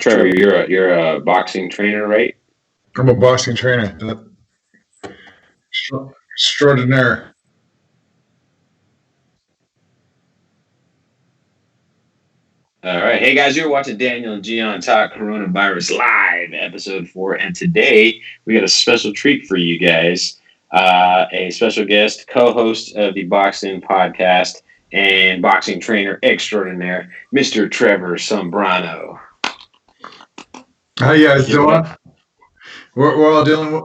Trevor, you're a boxing trainer, right? I'm a boxing trainer. Extraordinaire. All right. Hey, guys, you're watching Daniel and Gian talk coronavirus live, episode 4. And today we got a special treat for you guys. A special guest, co-host of the boxing podcast and boxing trainer extraordinaire, Mr. Trevor Sombrano. How you guys doing? We're all dealing with.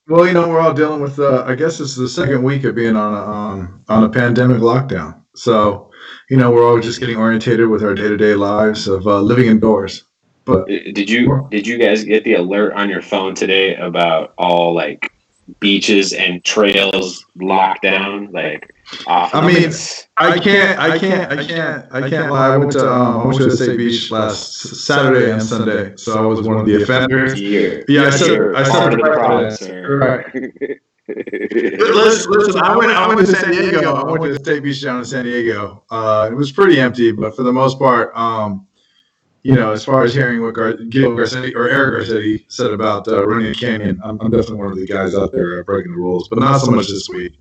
Well, we're all dealing with. I guess it's the second week of being on a pandemic lockdown. So, we're all just getting orientated with our day-to-day lives of living indoors. But did you guys get the alert on your phone today about all like beaches and trails locked down? Like, off limits? I can't lie. I went to the State Beach last Saturday and Sunday, so I was one of the offenders. Yeah, I said the province. Right. Listen, I went to San Diego. I went to the State Beach down in San Diego. It was pretty empty, but for the most part, as far as hearing what Eric Garcetti said about running a canyon, I'm definitely one of the guys out there breaking the rules, but not so much this week.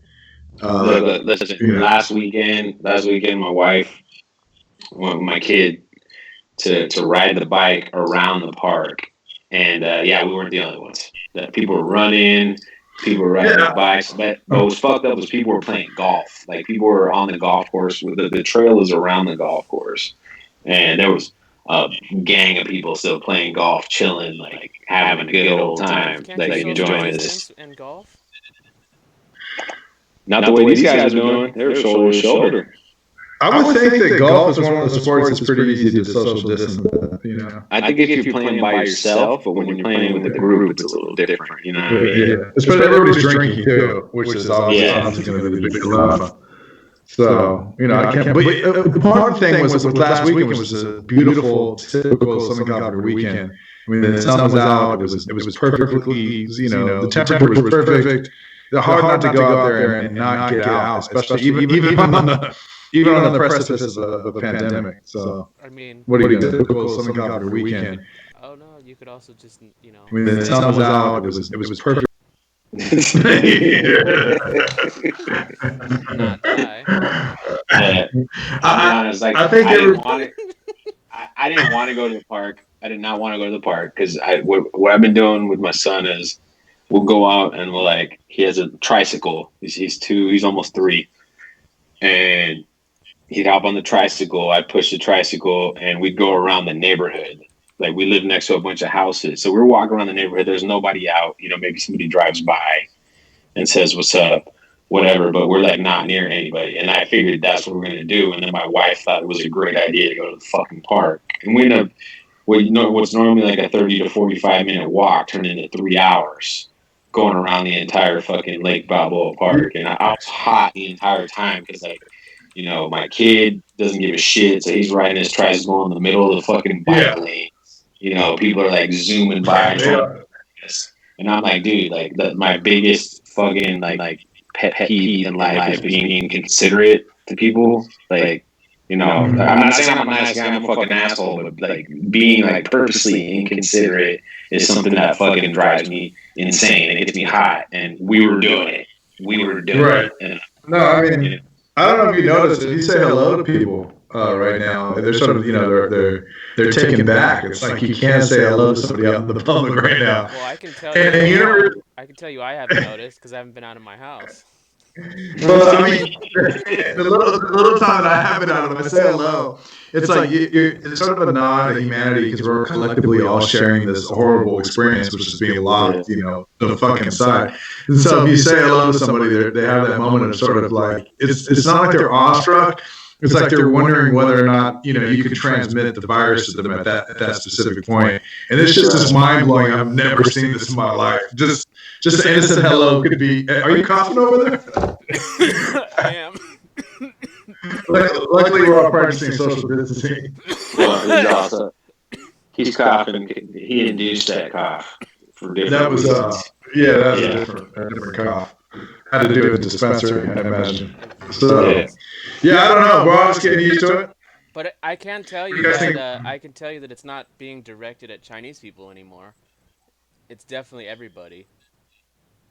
Listen, last weekend, my wife went with my kid to ride the bike around the park, and we weren't the only ones. People were running. People were riding their bikes, but what was fucked up was people were playing golf. Like, people were on the golf course. The trail is around the golf course, and there was a gang of people still playing golf, chilling, like having a good old time, like enjoying this. And golf? Not the way these guys are doing. They're shoulder to shoulder. I would think that golf is one of the sports that's pretty easy to social distance. I think if you're playing by yourself, but when you're playing with a group, it's a little different. You know what I mean? Yeah. Especially everybody's drinking too, which is obviously going to be the big dilemma. So, I can't. But the part of the thing was last weekend was a beautiful, typical Southern California weekend. I mean, the sun was out. It was perfectly, the temperature was perfect. It's hard not to go out there and not get out, especially even on the precipice of a pandemic. So, I mean, what do you do? Typical Southern California weekend. Oh no, you could also just, I mean, the sun was out. It was perfect. Not die. I didn't want to go to the park. I did not want to go to the park because what I've been doing with my son is we'll go out and he has a tricycle. He's 2. He's almost 3, and he'd hop on the tricycle. I'd push the tricycle, and we'd go around the neighborhood. Like, we live next to a bunch of houses. So we're walking around the neighborhood. There's nobody out. Maybe somebody drives by and says, "What's up?" Whatever. But we're, not near anybody. And I figured that's what we're going to do. And then my wife thought it was a great idea to go to the fucking park. And we end up, what's normally like a 30 to 45-minute walk turned into 3 hours going around the entire fucking Lake Balboa Park. And I was hot the entire time because, my kid doesn't give a shit. So he's riding his tricycle in the middle of the fucking bike lane. People are zooming by, and I'm like, dude, my biggest fucking pet peeve in life is being inconsiderate to people. I'm not saying I'm a nice guy, I'm a fucking asshole, but being purposely inconsiderate is something that fucking drives me insane. It gets me hot, and we were doing it. Right. And, no, I mean, I don't know if you noticed, if you say hello to people right now, they're sort of, they're taken back. It's like you can't say hello to somebody out in the public right now. Well, I can tell you, I haven't noticed because I haven't been out of my house. Well, I mean, the little time that I have been out of them, I say hello. It's it's sort of a nod to humanity because we're collectively all sharing this horrible experience, which is being locked, to the fucking side. And so if you say hello to somebody, they have that moment of sort of it's not like they're awestruck. It's like they're wondering whether or not, you could transmit the virus to them at that specific point. And it's just mind blowing. I've never seen this in my life. Just an innocent hello could be. Are you coughing over there? I am. Luckily, we're all practicing social distancing. Well, he's coughing. He induced that cough for different reasons. That was a different cough. Had to do with the dispensary, I imagine. So, I don't know. We're all just getting used to it. But I can tell What do you you guys that think? I can tell you that it's not being directed at Chinese people anymore. It's definitely everybody.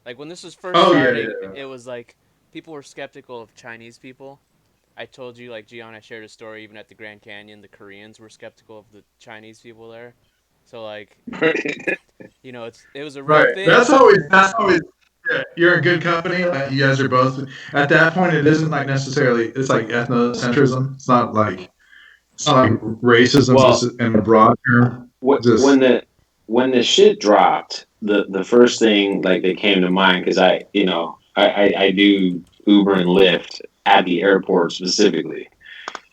Like when this was first Oh yeah, starting, yeah. it was like people were skeptical of Chinese people. I told you, like Gian, I shared a story even at the Grand Canyon. The Koreans were skeptical of the Chinese people there. So like, it was a real Right. thing. That's always. Yeah, you're in good company. Like you guys are both at that point. It isn't like necessarily. It's like ethnocentrism. It's not like racism, just Well, in a broad term. when Just the shit dropped, the first thing like that came to mind because I do Uber and Lyft at the airport specifically,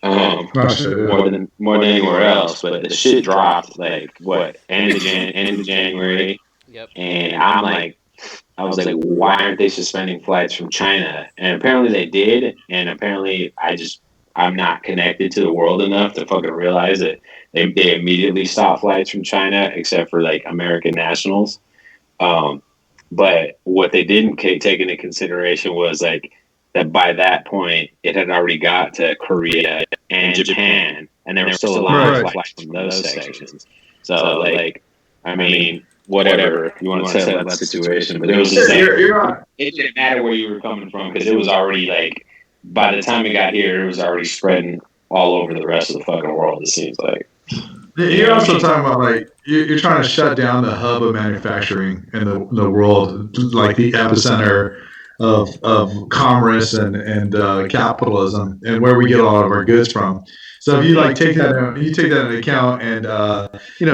oh shit. more than anywhere else. But the shit dropped like what end of January, Yep. and I was like, why aren't they suspending flights from China? And apparently they did, and apparently I'm not connected to the world enough to fucking realize that they immediately stopped flights from China, except for like American nationals. Um, but what they didn't take into consideration was like that by that point it had already got to Korea and Japan, and they were still allowing flights from those sections. So like, I mean, whatever you want to say about the situation, but it was just like it didn't matter where you were coming from because it was already like by the time it got here, it was already spreading all over the rest of the fucking world. It seems like. You know You're what I also mean? talking about like you're trying to shut down the hub of manufacturing in the world, like the epicenter of commerce and capitalism, and where we get a lot of our goods from. So if you like you take that into account, and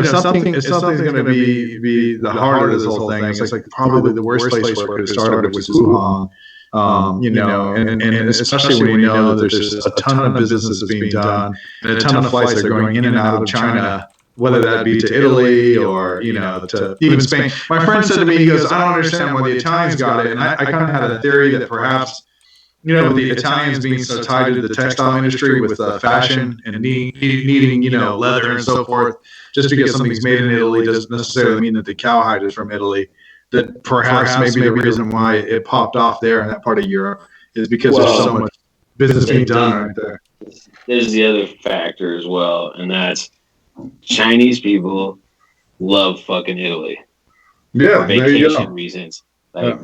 something's going to be the heart of this whole thing. It's like probably the worst place where it could have started, which is Wuhan. And especially when you know that there's just a ton of business that's being done and a ton of flights that are going in and out of China, whether that be to Italy or to even Spain. My friend said to me, he goes, "I don't understand why the Italians got it," and I kind of had a theory that perhaps with the Italians being so tied to the textile industry with fashion and needing leather and so forth, just because something's made in Italy doesn't necessarily mean that the cowhide is from Italy. That perhaps maybe the reason why it popped off there in that part of Europe is because there's so much business being done right there. There's the other factor as well, and that's Chinese people love fucking Italy for Yeah, there you vacation go. reasons. Yeah.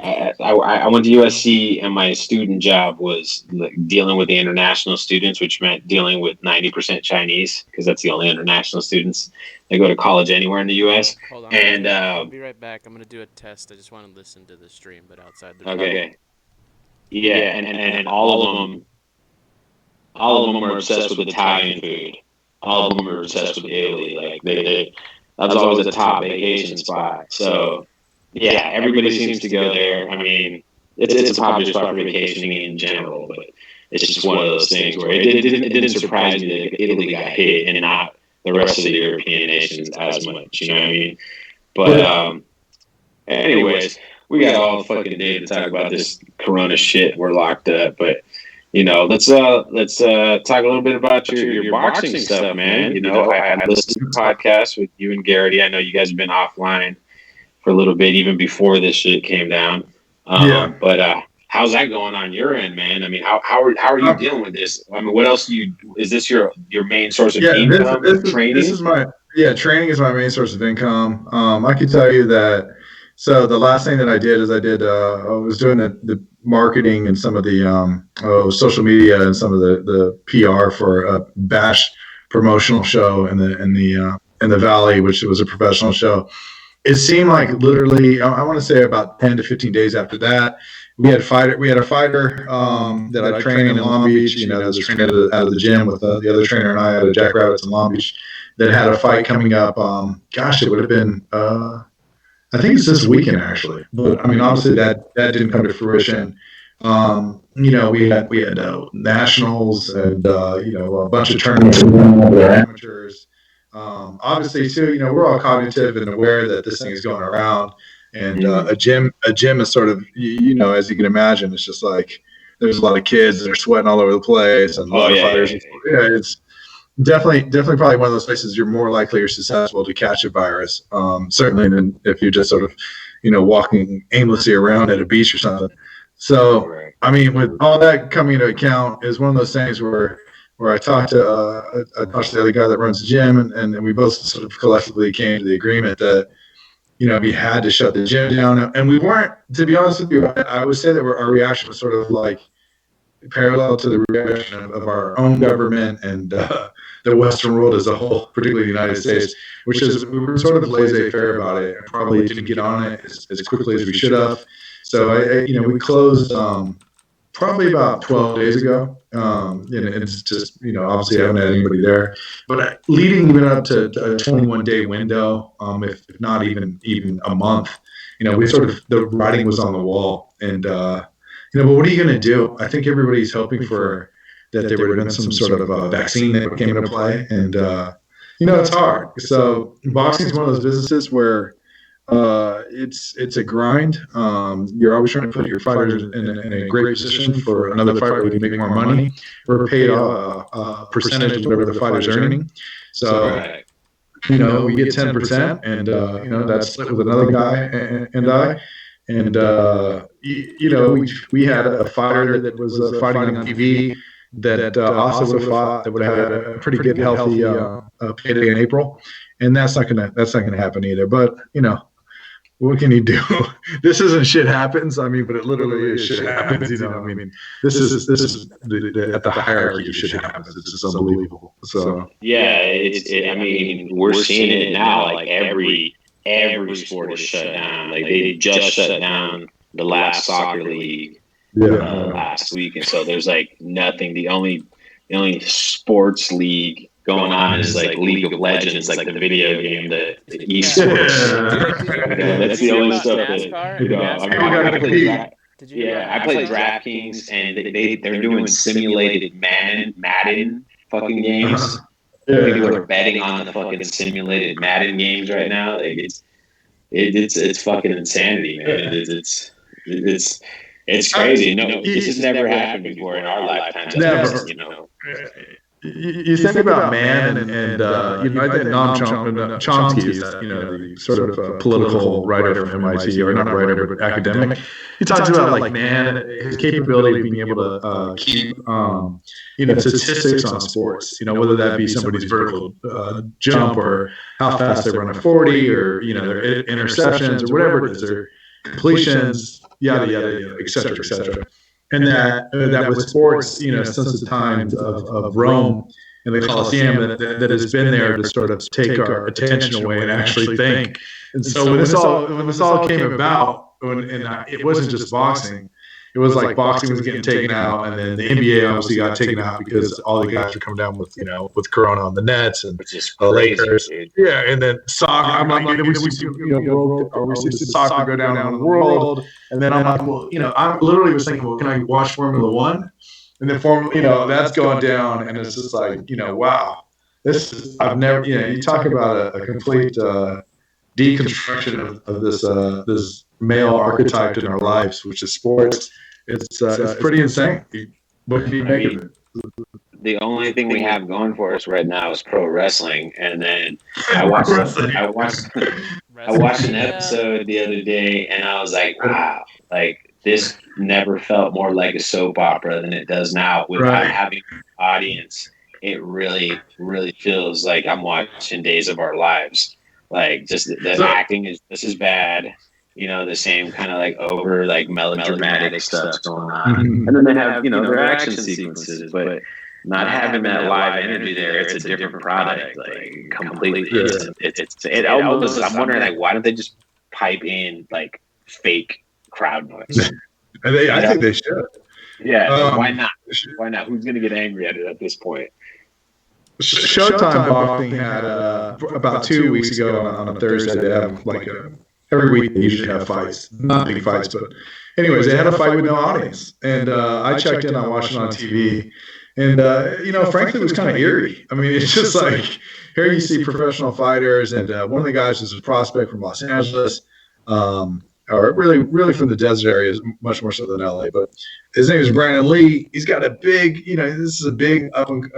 Like I went to USC and my student job was like dealing with the international students, which meant dealing with 90% Chinese because that's the only international students that go to college anywhere in the US. Hold on. And I'll be right back. I'm gonna do a test. I just want to listen to the stream, but outside the room. okay, yeah, and all of them were obsessed with Italian food. All of them were obsessed with Italy. Like that was always a top vacation spot. So yeah, everybody seems to go there. I mean, it's a popular spot for vacationing in general, but it's just one of those things where it didn't surprise me that Italy got hit and not the rest of the European nations as much. You know what I mean? But anyways, we got all fucking day to talk about this Corona shit. We're locked up, but let's talk a little bit about your boxing stuff, man. I listened to the podcast with you and Garrity. I know you guys have been offline for a little bit, even before this shit came down. But how's that going on your end, man? I mean, how are you dealing with this? I mean, what else is this your main source of income? Training? This is my training is my main source of income. I can tell you that. So the last thing that I did is I was doing the marketing and some of the social media and some of the PR for a Bash promotional show in the Valley, which was a professional show. It seemed like literally, I want to say about 10 to 15 days after that, we had a fighter that I trained in Long Beach, that was trained out of the gym with the other trainer and I out of Jack Rabbits in Long Beach that had a fight coming up. It would have been, I think it's this weekend actually. But I mean, obviously that didn't come to fruition. We had nationals and, a bunch of tournaments for amateurs. Obviously too, we're all cognitive and aware that this thing is going around, and a gym is sort of, as you can imagine, it's just like there's a lot of kids that are sweating all over the place and a lot of fighters. Yeah, it's definitely probably one of those places you're more likely or susceptible to catch a virus. Certainly than if you're just sort of, walking aimlessly around at a beach or something. So, I mean, with all that coming into account, is one of those things where where I talked to the other guy that runs the gym, and we both sort of collectively came to the agreement that we had to shut the gym down, and we weren't. To be honest with you, I would say that our reaction was sort of like parallel to the reaction of our own government and the Western world as a whole, particularly the United States, which is we were sort of laissez-faire about it and probably didn't get on it as quickly as we should have. So we closed probably about 12 days ago. And it's just, obviously I haven't had anybody there, but leading even up to a 21-day window, if not even a month, we sort of, the writing was on the wall. And, but what are you going to do? I think everybody's hoping for that there would have been some sort of vaccine that came into play. And, it's hard. So boxing is one of those businesses where it's a grind. You're always trying to put your fighters in a great position for another fight where you make more money. We're paid a percentage of whatever the fighter's earning. So, we get 10%, and that's split with another guy and I. And, we had a fighter that was fighting on TV that also would have fought, that would have had a pretty good, healthy payday in April. And that's not gonna happen either. But, what can you do? This isn't shit happens. I mean, but it literally is shit happens. I mean, this is at the hierarchy of shit happens. It's just unbelievable. So yeah, I mean, we're seeing it now. Like every sport is shut down. Like they just shut down the last soccer league last week, and so there's like nothing. The only sports league going on is like League of Legends, like the video game, the esports. That's the only stuff that I played DraftKings, and they're doing simulated Madden fucking games. People are betting on the fucking simulated Madden games right now. Like it's fucking insanity, man. It's crazy. No, this has never happened before in our lifetimes. Never. You think about man and I think Noam Chomsky is the sort of political writer from MIT, or not writer but academic. He talks about like man, his capability of being able to keep statistics on sports. Whether that be somebody's vertical jump, or how fast they run a 40, or their interceptions, or whatever it is, their completions, yada yada, et cetera, et cetera. And that with sports, since the times of Rome and the Colosseum, that has been there to sort of take our attention away and actually think. And so when this all came about, it wasn't just boxing. It was like boxing was getting taken out, and then the NBA obviously got taken out because all the guys were coming down with Corona on the Nets and the Lakers. Yeah, and then soccer. I'm like, we see soccer go down in the world, and then I'm like, well, I literally was thinking, well, can I watch Formula One? And then that's going down, and it's just like, wow, this is, I've never, you talk about a complete deconstruction of this male archetype in our lives, which is sports. It's pretty insane. What can you make of it? The only thing we have going for us right now is pro wrestling, and then I watched an episode the other day, and I was like, wow, like this never felt more like a soap opera than it does now. Without having an audience, it really, really feels like I'm watching Days of Our Lives. Like just the acting is just as bad. The same kind of like over like melodramatic stuff going on. And then they have, their action sequences, but not having that live energy there, it's a different product, like completely. It almost, I'm wondering, like, why don't they just pipe in like fake crowd noise? I think they should. Yeah, why not? Why not? Who's going to get angry at it at this point? Showtime Boxing had about 2 weeks ago on a Thursday, they have like every week they usually have fights, not big fights, but anyways, they had a fight with no audience, and I checked in, I watched it on TV, and frankly, it was kind of eerie. I mean, it's just like here you see professional fighters, and one of the guys is a prospect from Los Angeles, or really from the desert areas, much more so than LA. But his name is Brandon Lee. He's got a big, this is a big up and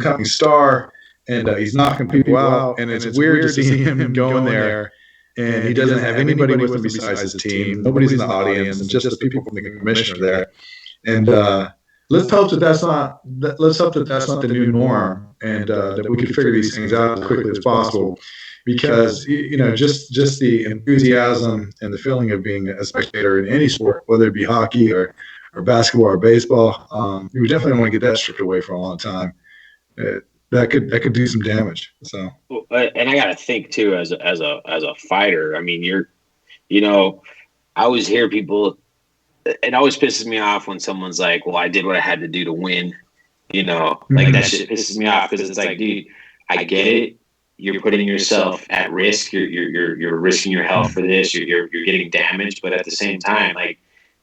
coming star, and he's knocking people out, and it's weird to see him going there. And he doesn't have anybody with him besides his team. Nobody's in the audience, and just the people from the commission are there. And let's hope that let's hope that that's not the new norm, and that we can figure these things out as quickly as possible. Because just the enthusiasm and the feeling of being a spectator in any sport, whether it be hockey or basketball or baseball, we definitely want to get that stripped away for a long time. Uh, that could do some damage. So, and I got to think too, as a fighter. I mean, I always hear people. It always pisses me off when someone's like, "Well, I did what I had to do to win." Like that shit pisses me off because it's like, dude, I get it. You're putting yourself at risk. You're risking your health for this. You're getting damaged, but at the same time, like,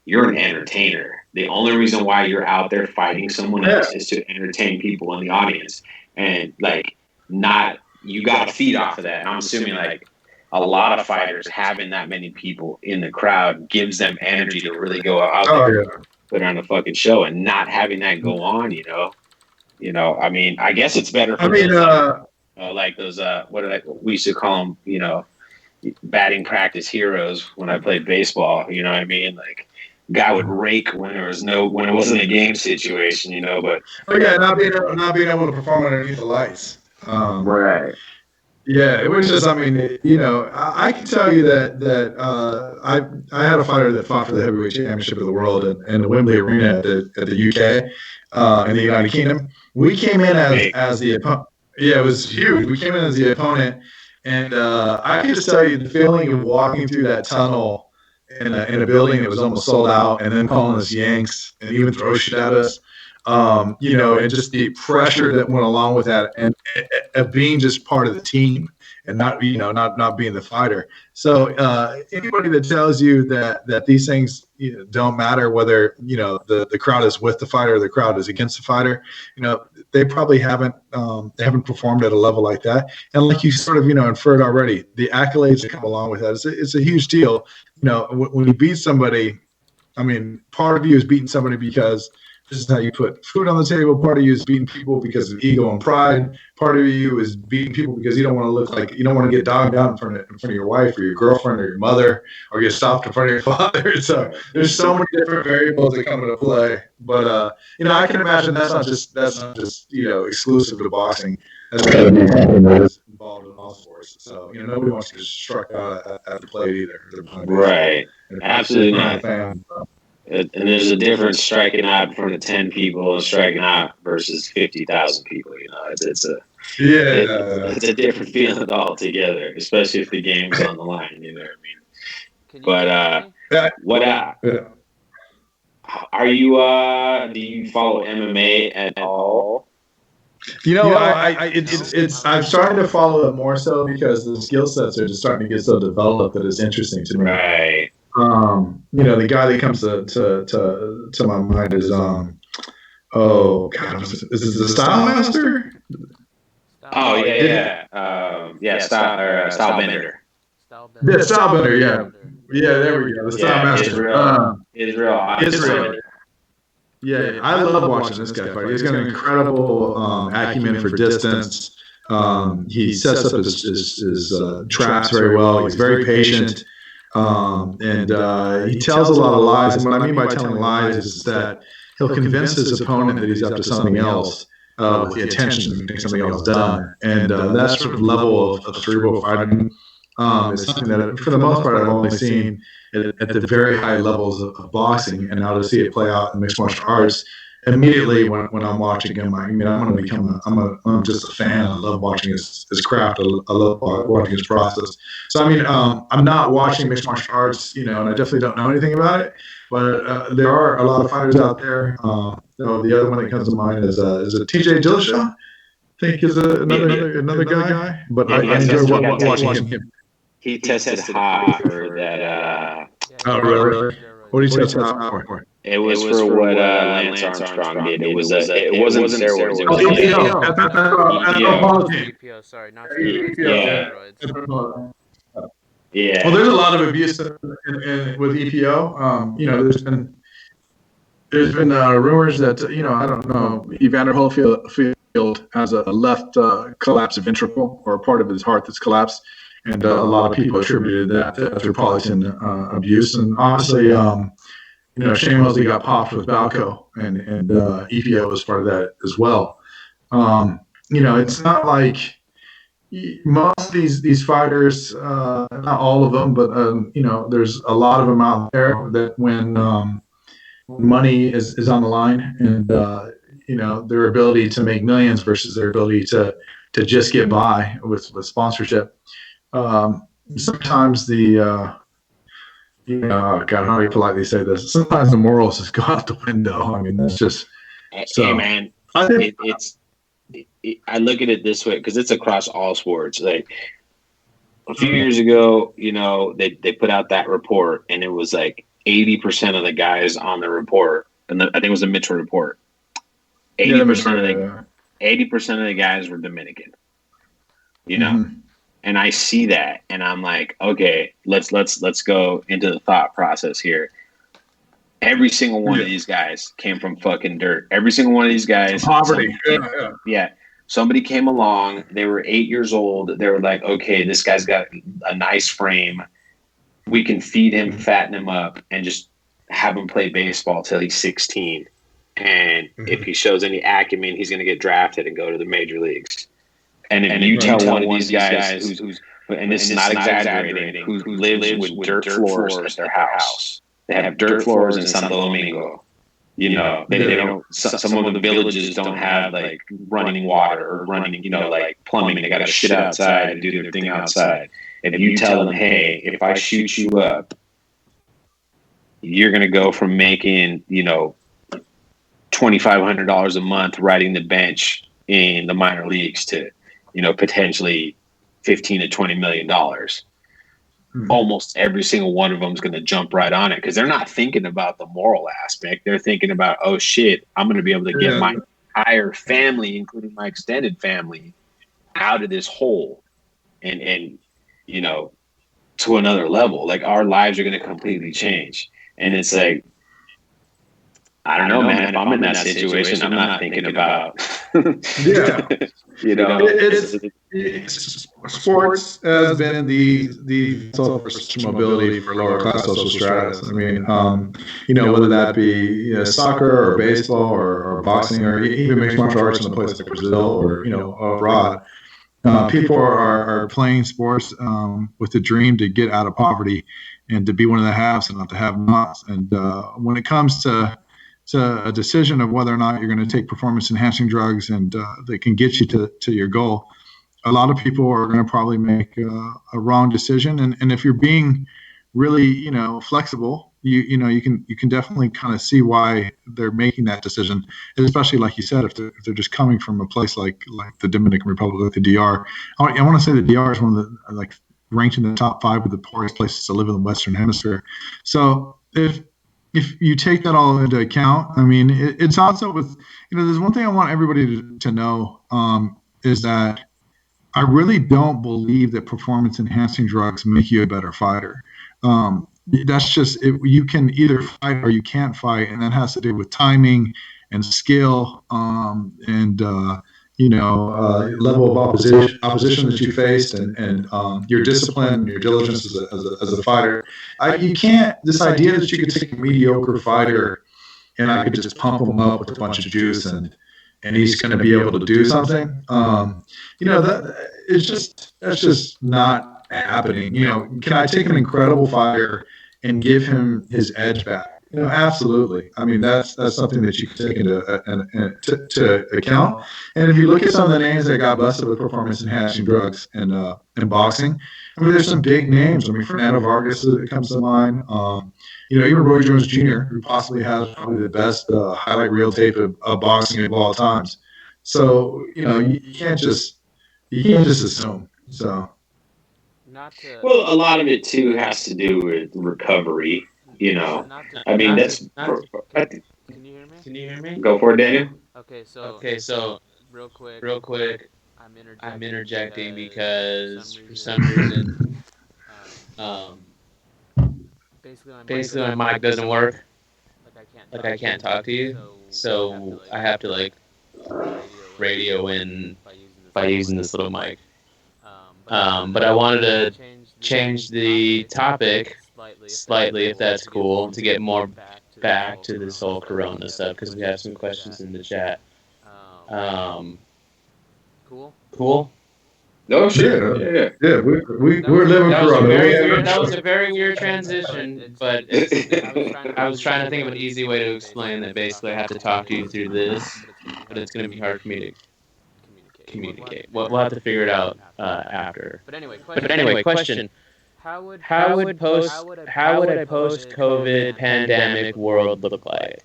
you're an entertainer. The only reason why you're out there fighting someone else is to entertain people in the audience, and like, not you got to feed off of that. And I'm assuming like a lot of fighters having that many people in the crowd gives them energy to really go out there and put on a fucking show, and not having that go on, I mean, I guess it's better for like those we used to call them, batting practice heroes when I played baseball. You know what I mean? Like, guy would rake when it wasn't a game situation, but not being able to perform underneath the lights. Right. Yeah, it was just. I mean, I can tell you that I had a fighter that fought for the heavyweight championship of the world in the Wembley Arena at the UK in the United Kingdom. We came in as the opponent. Yeah, it was huge. We came in as the opponent, and I can just tell you the feeling of walking through that tunnel in a building that was almost sold out, and then calling us Yanks and even throw shit at us. And just the pressure that went along with that, and being just part of the team, and not being the fighter. So anybody that tells you that these things don't matter, whether the crowd is with the fighter or the crowd is against the fighter, they probably haven't performed at a level like that. And like you sort of inferred already, the accolades that come along with that, it's a huge deal. When you beat somebody, I mean, part of you is beating somebody because this is how you put food on the table. Part of you is beating people because of ego and pride. Part of you is beating people because you don't want to get dogged out in front of your wife or your girlfriend or your mother, or get stopped in front of your father. So there's so many different variables that come into play. But I can imagine that's not just exclusive to boxing. That's something that is involved in all sports. So nobody wants to get struck out at the plate either. Right. Absolutely not. And there's a difference striking out in front of 10 people and striking out versus 50,000 people. It's a different feeling altogether, especially if the game's on the line. You know what I mean? But are you? Do you follow MMA at all? I'm starting to follow it more so because the skill sets are just starting to get so developed that it's interesting to me. Right. The guy that comes to my mind is is this the Style Master? Oh yeah. Style Bender. Yeah, Style Bender. Yeah. There we go. The Style Master. Israel. Yeah, I love watching this guy fight. He's got an incredible acumen for distance. He sets up his traps very well. He's very patient. And he tells a lot of lies. And what I mean by telling lies is that he'll convince his opponent that he's up to something else with the intention of getting something else done. And that sort of level of cerebral fighting is something that, for the most part, I've only seen at the very high levels of boxing. And now to see it play out in mixed martial arts, immediately when I'm watching him, I'm just a fan. I love watching his craft. I love watching his process. So I'm not watching mixed martial arts, and I definitely don't know anything about it. But there are a lot of fighters out there. The other one that comes to mind is it TJ Dillashaw? I think is another guy. But I enjoy watching him. He tested hot for that. Oh, really? What did he test hot for? It was for what Lance Armstrong did. It wasn't steroids. It was EPO, sorry, not steroids. Yeah. Well, there's a lot of abuse with EPO. There's been rumors that I don't know, Evander Holyfield has a left collapse ventricle, or a part of his heart that's collapsed, and a lot of people attributed that to metropolitan abuse. And honestly, Shane Mosley got popped with Balco, and EPO was part of that as well. It's not like most of these fighters, not all of them, but there's a lot of them out there that when money is on the line, and their ability to make millions versus their ability to just get by with sponsorship. Sometimes God, how do you politely say this? Sometimes the morals just go out the window. I mean, that's just so. Hey man, I look at it this way because it's across all sports. Like a few years ago, they put out that report, and it was like 80% of the guys on the report, and I think it was the Mitchell report. 80% of the guys were Dominican. And I see that, and I'm like, okay, let's go into the thought process here. Every single one of these guys came from fucking dirt. Every single one of these guys, poverty. Somebody came along. They were 8 years old. They were like, okay, this guy's got a nice frame. We can feed him, fatten him up, and just have him play baseball till he's 16. And if he shows any acumen, he's going to get drafted and go to the major leagues. And if you tell one of these guys who's and this is not exaggerating, who lives with dirt floors at their house. They have dirt floors in San Domingo. They don't. Some of the villages don't have like running water or running, like plumbing. They got to shit outside and do their thing outside. And if you tell them, hey, if I shoot you up, you're gonna go from making, $2,500 a month riding the bench in the minor leagues to, potentially $15 to $20 million. Almost every single one of them is going to jump right on it because they're not thinking about the moral aspect. They're thinking about, oh shit, I'm going to be able to get my entire family, including my extended family, out of this hole and to another level. Like our lives are going to completely change. And it's like, I don't know, man. If I'm in that situation, I'm not thinking about, sports has been the source of mobility for lower class social stratus. I mean, whether that be soccer or baseball or boxing or even mixed martial arts in a place like Brazil or abroad. People are playing sports with the dream to get out of poverty and to be one of the haves and not the have-nots. And when it comes to a decision of whether or not you're going to take performance-enhancing drugs and that can get you to your goal, a lot of people are going to probably make a wrong decision. And if you're being really, flexible, you can definitely kind of see why they're making that decision. And especially like you said, if they're just coming from a place like the Dominican Republic, like the DR. I want to say the DR is one of the ranked in the top 5 of the poorest places to live in the Western Hemisphere. So if you take that all into account, I mean, it's also with, there's one thing I want everybody to know is that I really don't believe that performance-enhancing drugs make you a better fighter. That's just you can either fight or you can't fight, and that has to do with timing and skill and level of opposition that you faced and your discipline, your diligence as a fighter. You can't. This idea that you could take a mediocre fighter and I could just pump him up with a bunch of juice and he's going to be able to do something. That's just not happening. Can I take an incredible fighter and give him his edge back? Absolutely. I mean, that's something that you can take into account. And if you look at some of the names that got busted with performance-enhancing drugs in boxing, I mean, there's some big names. I mean, Fernando Vargas comes to mind. Even Roy Jones Jr., who possibly has probably the best highlight reel tape of boxing of all times. So you can't just assume. So. Well, a lot of it too has to do with recovery. I mean, that's. Can you hear me? Go for it, Daniel. Okay, so real quick, I'm interjecting because for some reason, basically my mic doesn't work. Like I can't talk to you, so I have to radio in by using this little mic. But I wanted to change the topic slightly, if that's cool, to get more back to this whole Corona stuff because we have some questions in the chat. Cool. No shit. Yeah. We're living Corona. That was a very weird transition, but I was trying to think of an easy way to explain that. Basically, I have to talk to you through this, but it's going to be hard for me to communicate. We'll have to figure it out after. But anyway, question: How would a post-COVID pandemic world look like?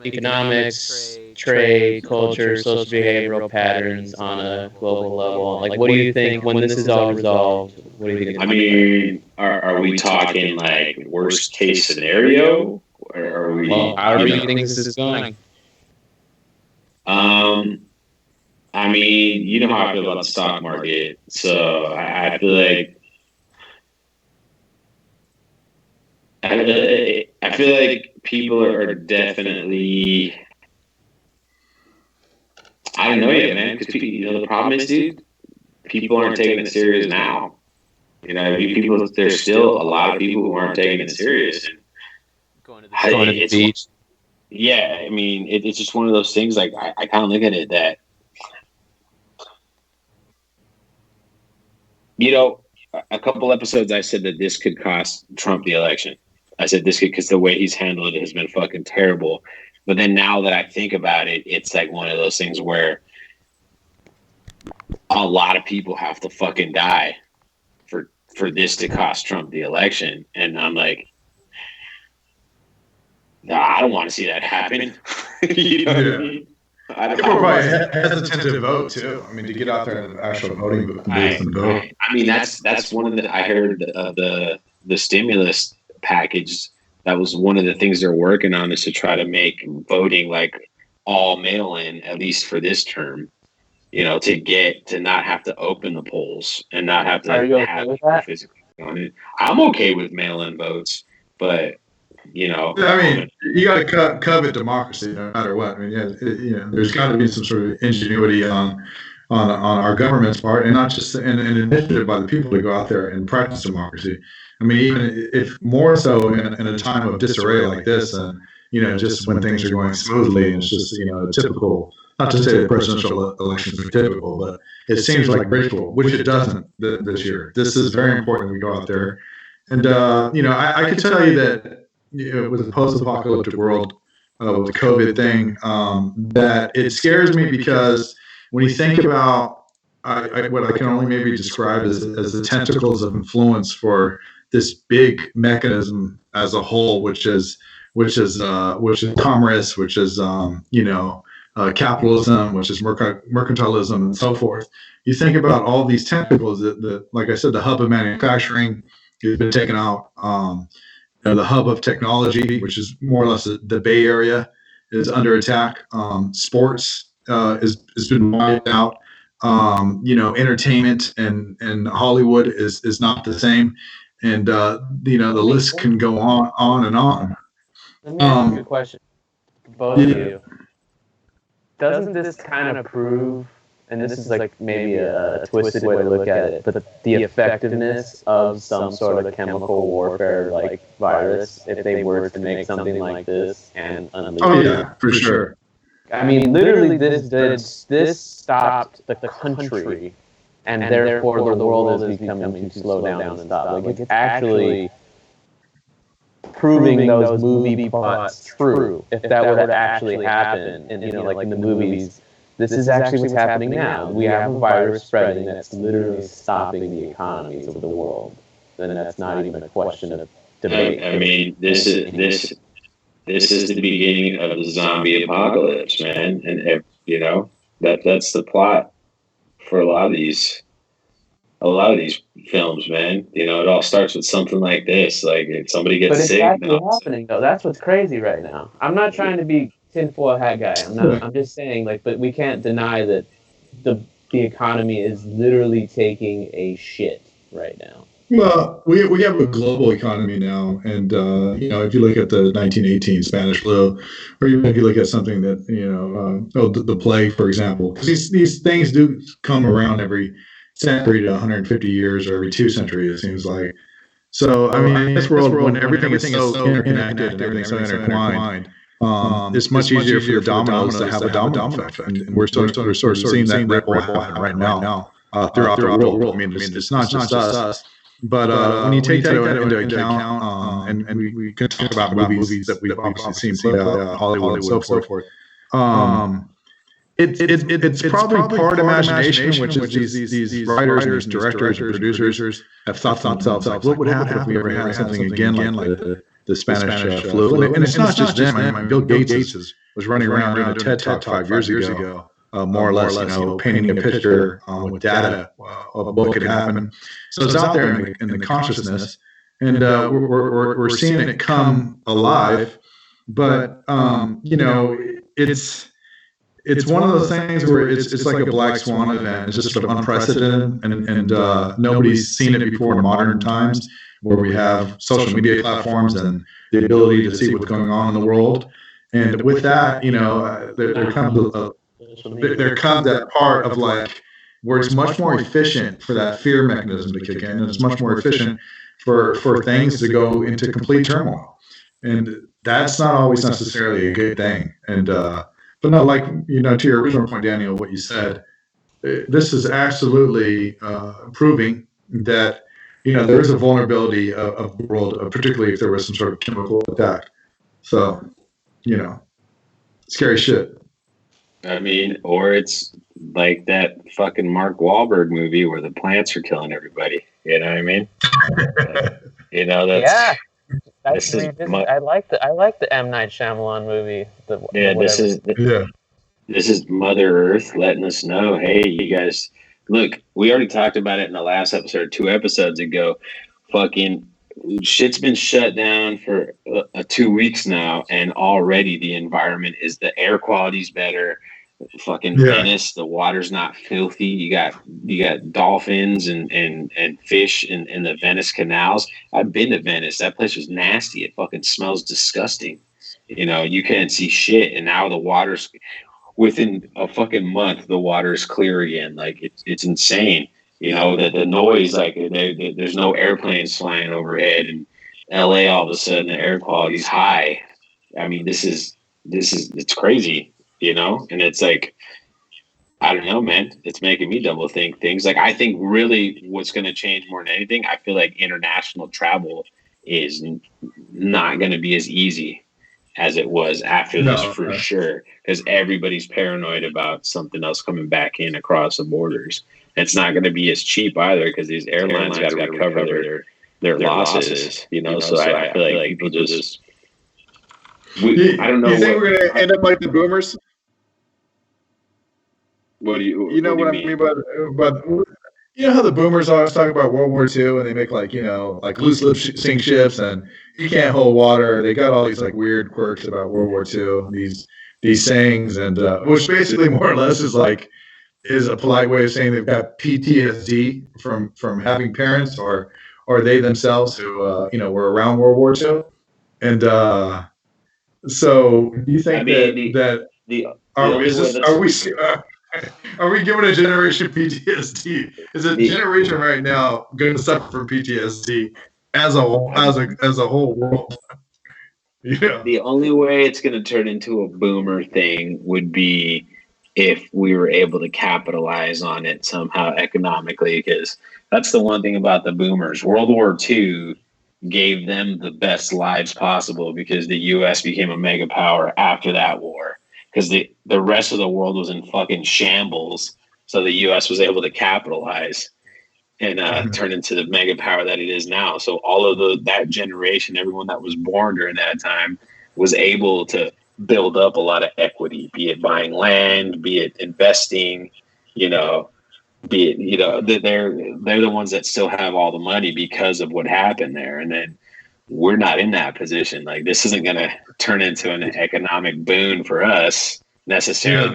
Economics, trade, culture, social behavioral patterns on a global level. Like, what do you think when this is all resolved? What do you think? I mean, are we talking like worst case scenario, or are we? Well, how do you think this is going? I mean, you know how I feel about the stock market, so I feel like people are definitely. I don't know yet, man. Because the problem is, dude, people aren't taking it serious now. There's still a lot of people who aren't taking it serious. Going to the beach. Yeah, I mean, it's just one of those things. Like I kind of look at it that, a couple episodes I said that this could cost Trump the election. I said this could, because the way he's handled it has been fucking terrible. But then now that I think about it, it's like one of those things where a lot of people have to fucking die for this to cost Trump the election. And I'm like, nah, I don't want to see that happen. You know what I mean? People are probably hesitant to vote too. I mean, to get out there in the actual voting booth and vote. I mean, that's one of the, I heard the stimulus package. That was one of the things they're working on, is to try to make voting like all mail in, at least for this term. To not have to open the polls and not have to have physically on it. I'm okay with mail-in votes, but I mean, you got to covet democracy no matter what. I mean, there's got to be some sort of ingenuity on our government's part, and not just an initiative by the people to go out there and practice democracy. I mean, even if more so in a time of disarray like this, and just when things are going smoothly, and it's just a typical. Not to say the presidential elections are typical, but it seems like ritual, which it doesn't this year. This is very important we go out there, and I can tell you that. With a post-apocalyptic world, with the COVID thing, that it scares me, because when you think about what I can only maybe describe as the tentacles of influence for this big mechanism as a whole, which is commerce, which is capitalism, which is mercantilism, and so forth. You think about all these tentacles that, like I said, the hub of manufacturing has been taken out. The hub of technology, which is more or less the Bay Area, is under attack. Sports has been wiped out. Entertainment and Hollywood is not the same, and the list can go on and on. Let me ask you a question, both of you. Doesn't this kind of prove, and this is like maybe a twisted way to look at it, but the effectiveness of some sort of chemical warfare like virus, if they were to make something like this and unleash it? Oh yeah, for sure. I mean, literally, this stopped the country, and therefore the world is becoming to slow down and stop. Like, it's actually proving those movie plots true. If that were to actually happen, and like in the movies. This is actually what's happening now. We have a virus spreading that's literally stopping the economies of the world. Then that's not even a question of debate. I mean, this is the beginning of the zombie apocalypse, man. And that's the plot for a lot of these films, man. It all starts with something like this. Like, if somebody gets sick. But it's actually happening, though. That's what's crazy right now. I'm not trying to be tinfoil hat guy. I'm just saying, but we can't deny that the economy is literally taking a shit right now. Well, we have a global economy now, and if you look at the 1918 Spanish flu, or even if you look at something that the plague, for example, because these things do come around every century to 150 years, or every 2 centuries, it seems like. So, I mean, in this world, when everything is so interconnected and everything's so intertwined, it's much easier for the dominoes to have a domino effect. And we're sort of seeing that ripple happen right now throughout the world. I mean, it's not just us. But when you take that into account, and we can talk about movies that we've obviously seen play out, Hollywood and so forth, it's probably part imagination, which is these writers and these directors and producers have thought to themselves, like, what would happen if we ever had something again like the Spanish flu? And it's not just them. I mean, Bill Gates was running around doing a TED Talk 5 years ago, more or less, painting a picture with data of what could happen. So it's out there in the consciousness, and we're seeing it come alive. But it's one of those things where it's like a black swan event. It's just sort of unprecedented, and nobody's seen it before in modern times, where we have social media platforms and the ability to see what's going on in the world. And with that, there comes that part of like where it's much more efficient for that fear mechanism to kick in, and it's much more efficient for things to go into complete turmoil. And that's not always necessarily a good thing. And but no, like, to your original point, Daniel, what you said, this is absolutely proving that, there is a vulnerability of the world, particularly if there was some sort of chemical attack. So, scary shit. I mean, or it's like that fucking Mark Wahlberg movie where the plants are killing everybody. You know what I mean? That's... I like the M. Night Shyamalan movie. This is Mother Earth letting us know, hey, you guys, look, we already talked about it in the last episode, 2 episodes ago. Fucking shit's been shut down for 2 weeks now, and already the environment the air quality's better. Fucking Venice, the water's not filthy. You got dolphins and fish in the Venice canals. I've been to Venice. That place was nasty. It fucking smells disgusting. You can't see shit, and now the water's within a fucking month. The water's clear again. Like it's insane. The noise. Like there's no airplanes flying overhead, and LA all of a sudden the air quality's high. I mean, it's crazy. And it's like, I don't know, man, it's making me double think things. Like, I think really what's going to change more than anything, I feel like international travel is not going to be as easy as it was after this for sure, because everybody's paranoid about something else coming back in across the borders. It's not going to be as cheap either, because these airlines got to recover their losses, so I feel like people just... I don't know. You think we're going to end up like the boomers? What do you? You know what I mean? But how the boomers always talk about World War II, and they make like loose lip sink ships, and you can't hold water. They got all these like weird quirks about World War II, these sayings, and which basically more or less is a polite way of saying they've got PTSD from having parents or they themselves who were around World War II, and so do you think are we giving a generation PTSD? Is a generation right now going to suffer from PTSD as a whole world? The only way it's going to turn into a boomer thing would be if we were able to capitalize on it somehow economically, because that's the one thing about the boomers. World War II gave them the best lives possible because the U.S. became a mega power after that war. Because the rest of the world was in fucking shambles, so the U.S. was able to capitalize and turn into the mega power that it is now. So all of that generation, everyone that was born during that time, was able to build up a lot of equity, be it buying land, be it investing, be it they're the ones that still have all the money because of what happened there. And then we're not in that position. Like, this isn't going to turn into an economic boon for us necessarily. Yeah.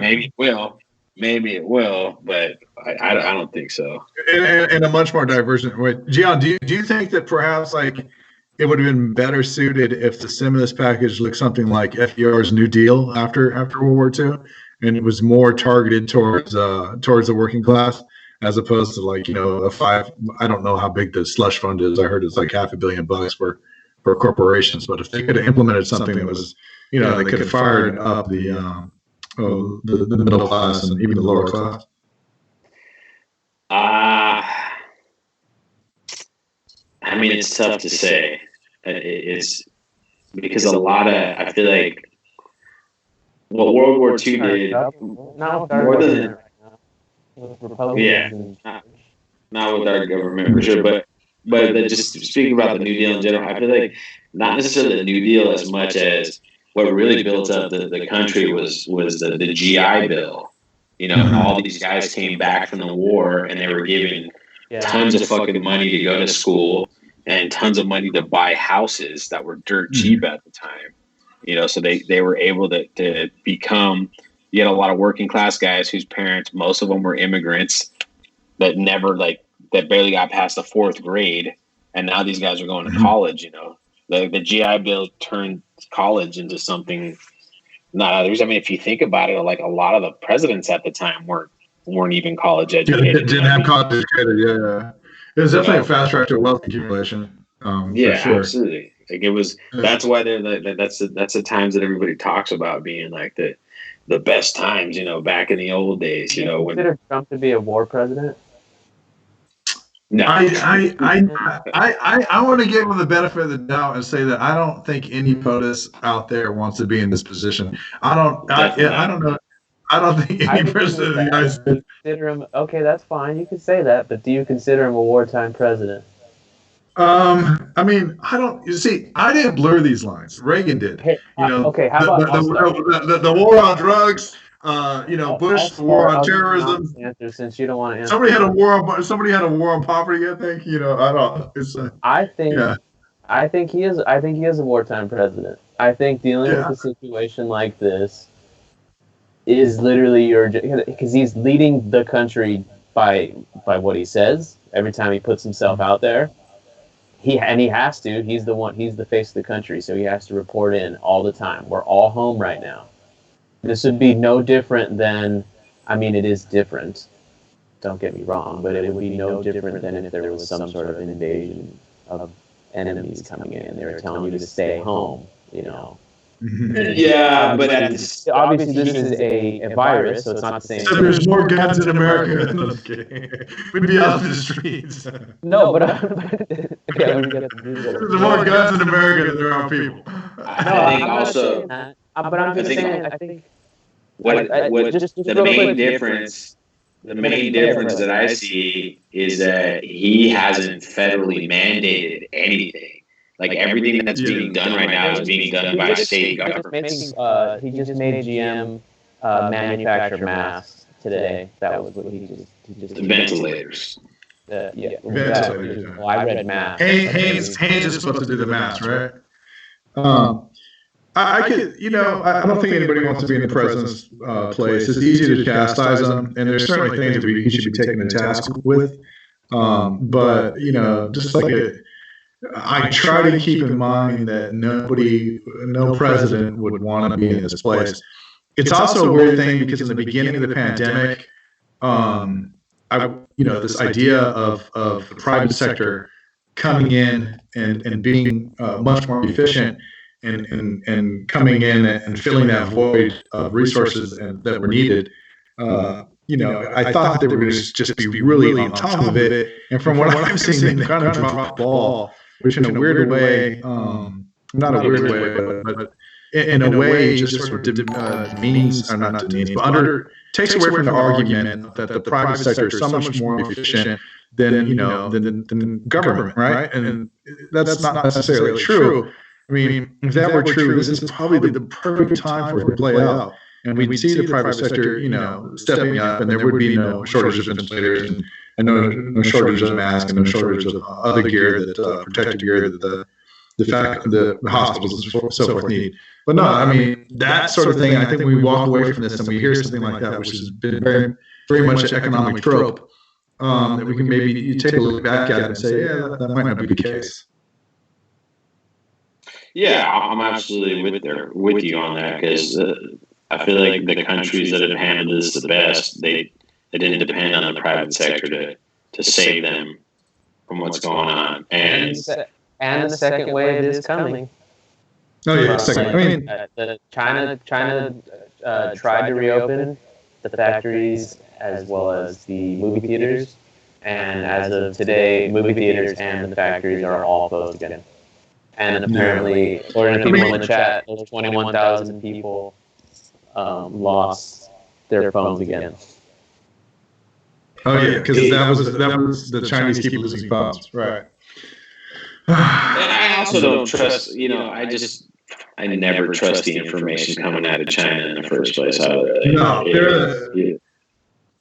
Maybe it will, but I don't think so. In a much more divergent way. Gian, do you think that perhaps it would have been better suited if the stimulus package looked something like FDR's New Deal after World War II, and it was more targeted towards the working class, as opposed to like, a five. I don't know how big the slush fund is. I heard it's like $500 million for corporations. But if they could have implemented something that was, they could have fired up the middle class and even the lower class. I mean, it's tough to say. It's because a lot of, I feel like what World War II did more than, not with our government for sure, but just speaking about the New Deal in general, I feel like not necessarily the New Deal as much as what really built up the country was the GI Bill. And all these guys came back from the war and they were given tons of fucking money to go to school and tons of money to buy houses that were dirt cheap at the time. So they were able to become, you had a lot of working class guys whose parents, most of them were immigrants that that barely got past the fourth grade. And now these guys are going to college, the GI Bill turned college into something not others. I mean, if you think about it, like a lot of the presidents at the time weren't even college educated. Didn't have college educated. Yeah. It was definitely a fast track to wealth accumulation. Yeah, for sure. Absolutely. Like it was. That's why that's the times that everybody talks about being like the best times. Back in the old days. Do you consider Trump to be a war president? No. I want to give him the benefit of the doubt and say that I don't think any POTUS out there wants to be in this position. I don't know. I don't think any president of the United States. Consider him okay. That's fine. You can say that, but do you consider him a wartime president? I mean, I don't. You see, I didn't blur these lines. Reagan did. Okay. Okay. How about the war on drugs? Bush, the war on terrorism. Since you don't want to answer. Somebody had a war on poverty. I think. I don't. It's. I think he is. I think he is a wartime president. I think dealing with a situation like this is literally because he's leading the country by what he says every time he puts himself out there. He has to. He's the face of the country, so he has to report in all the time. We're all home right now. This would be no different than, I mean, it is different. Don't get me wrong, but it would be no different than if there was some sort of invasion of enemies coming in. They were telling you to stay home, Yeah, but obviously this is a virus, so it's not the same. So there's more guns in America. No, I'm kidding. We'd be out in the streets. No, but there's more guns in America than there are people. I think also. But I'm just saying. I think the main difference that I see is that he hasn't federally mandated anything. Like everything that's being done right now is being done by state governments. He just made GM manufacture masks today. That was what he just ventilators. Ventilators. Well, I read masks. Haynes is supposed to do the masks, right? I could, I don't think anybody wants to be in the president's place. It's easy to chastise him, and there's certainly things that he should be taken to task with. But just like I try to keep in mind that no president would want to be in this place. It's also a weird thing because in the beginning of the pandemic, this idea of the private sector coming in and being much more efficient and coming in and filling that void of resources that were needed. I thought they were going to just be really on top of it. And from what I've seen, they kind of dropped the ball, which in a weird way, not a weird way, but in a way, just sort of demeans, or not demeans, but takes away from the argument that the private sector is so much more efficient than government, right? And that's not necessarily true. I mean, if that were true, this is probably the perfect time for it to play out. And we'd see the private sector, stepping up, and there would be no shortage of ventilators and no shortage of masks and no shortage of other gear, protective gear that the hospitals and so forth need. But no, I mean, that sort of thing, I think we walk away from this and we hear something like that, which has been very, very much an economic trope, that we can maybe take a look back at and say, yeah, that might not be the case. Yeah, I'm absolutely with you on that because I feel like the countries that have handled this the best, they They didn't depend on the private sector to save them from what's going on. And the second wave is coming. Oh yeah, second. I mean, China tried to reopen the factories as well as the movie theaters, and as of today, movie theaters and the factories are all closed again. And apparently, according to people in the chat, over 21,000 people lost their phones again. oh yeah, because that was the Chinese keep losing phones, right? And I also don't trust. I never trust the information coming out of China in the first place. No,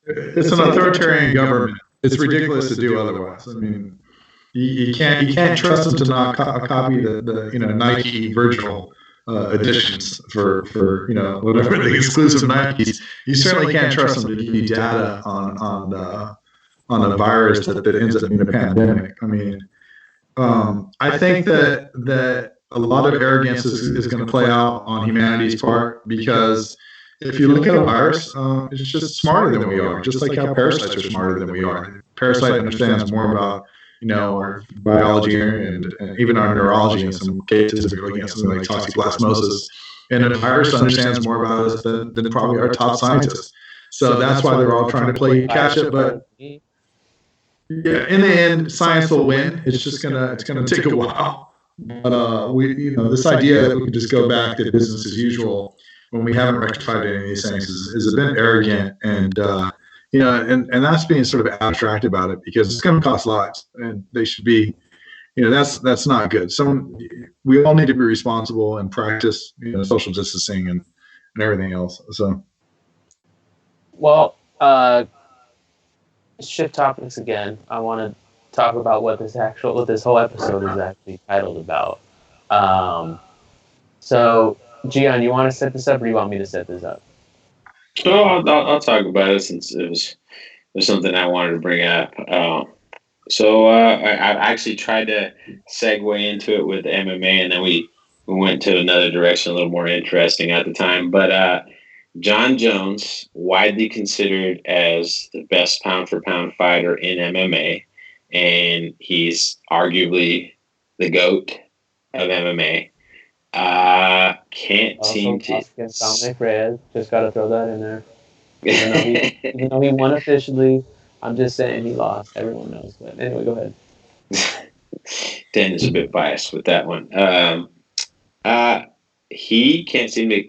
it's an authoritarian government. It's ridiculous to do otherwise. I mean, you can't trust them to not copy the Nike Virgil editions for whatever the exclusive Nikes. You certainly can't trust them to give you data on a virus that ends up being a pandemic. I mean, I think that a lot of arrogance is going to play out on humanity's part, because if you look at a virus, it's just smarter than we are, just like how parasites are smarter than we are. Parasite understands more about our biology and even our neurology in some cases if you're looking at something like toxoplasmosis. And a virus understands more about us than probably our top scientists. So that's why they're all trying to play catch up. But yeah, in the end, science will win. It's just gonna take a while. But this idea that we can just go back to business as usual when we haven't rectified any of these things is a bit arrogant, and and that's being sort of abstract about it, because it's going to cost lives, and they should be, that's not good. We all need to be responsible and practice, social distancing and everything else. So, well, shift topics again. I want to talk about what this whole episode is actually titled about. So, Gian, you want to set this up, or do you want me to set this up? Oh, I'll talk about it, since it was something I wanted to bring up. I actually tried to segue into it with MMA, and then we went to another direction, a little more interesting at the time. But John Jones, widely considered as the best pound-for-pound fighter in MMA, and he's arguably the GOAT of MMA. Can't also seem to. Dominic Reyes, just got to throw that in there. Even though he won officially, I'm just saying he lost. Everyone knows. But anyway, go ahead. Dan is a bit biased with that one. He can't seem to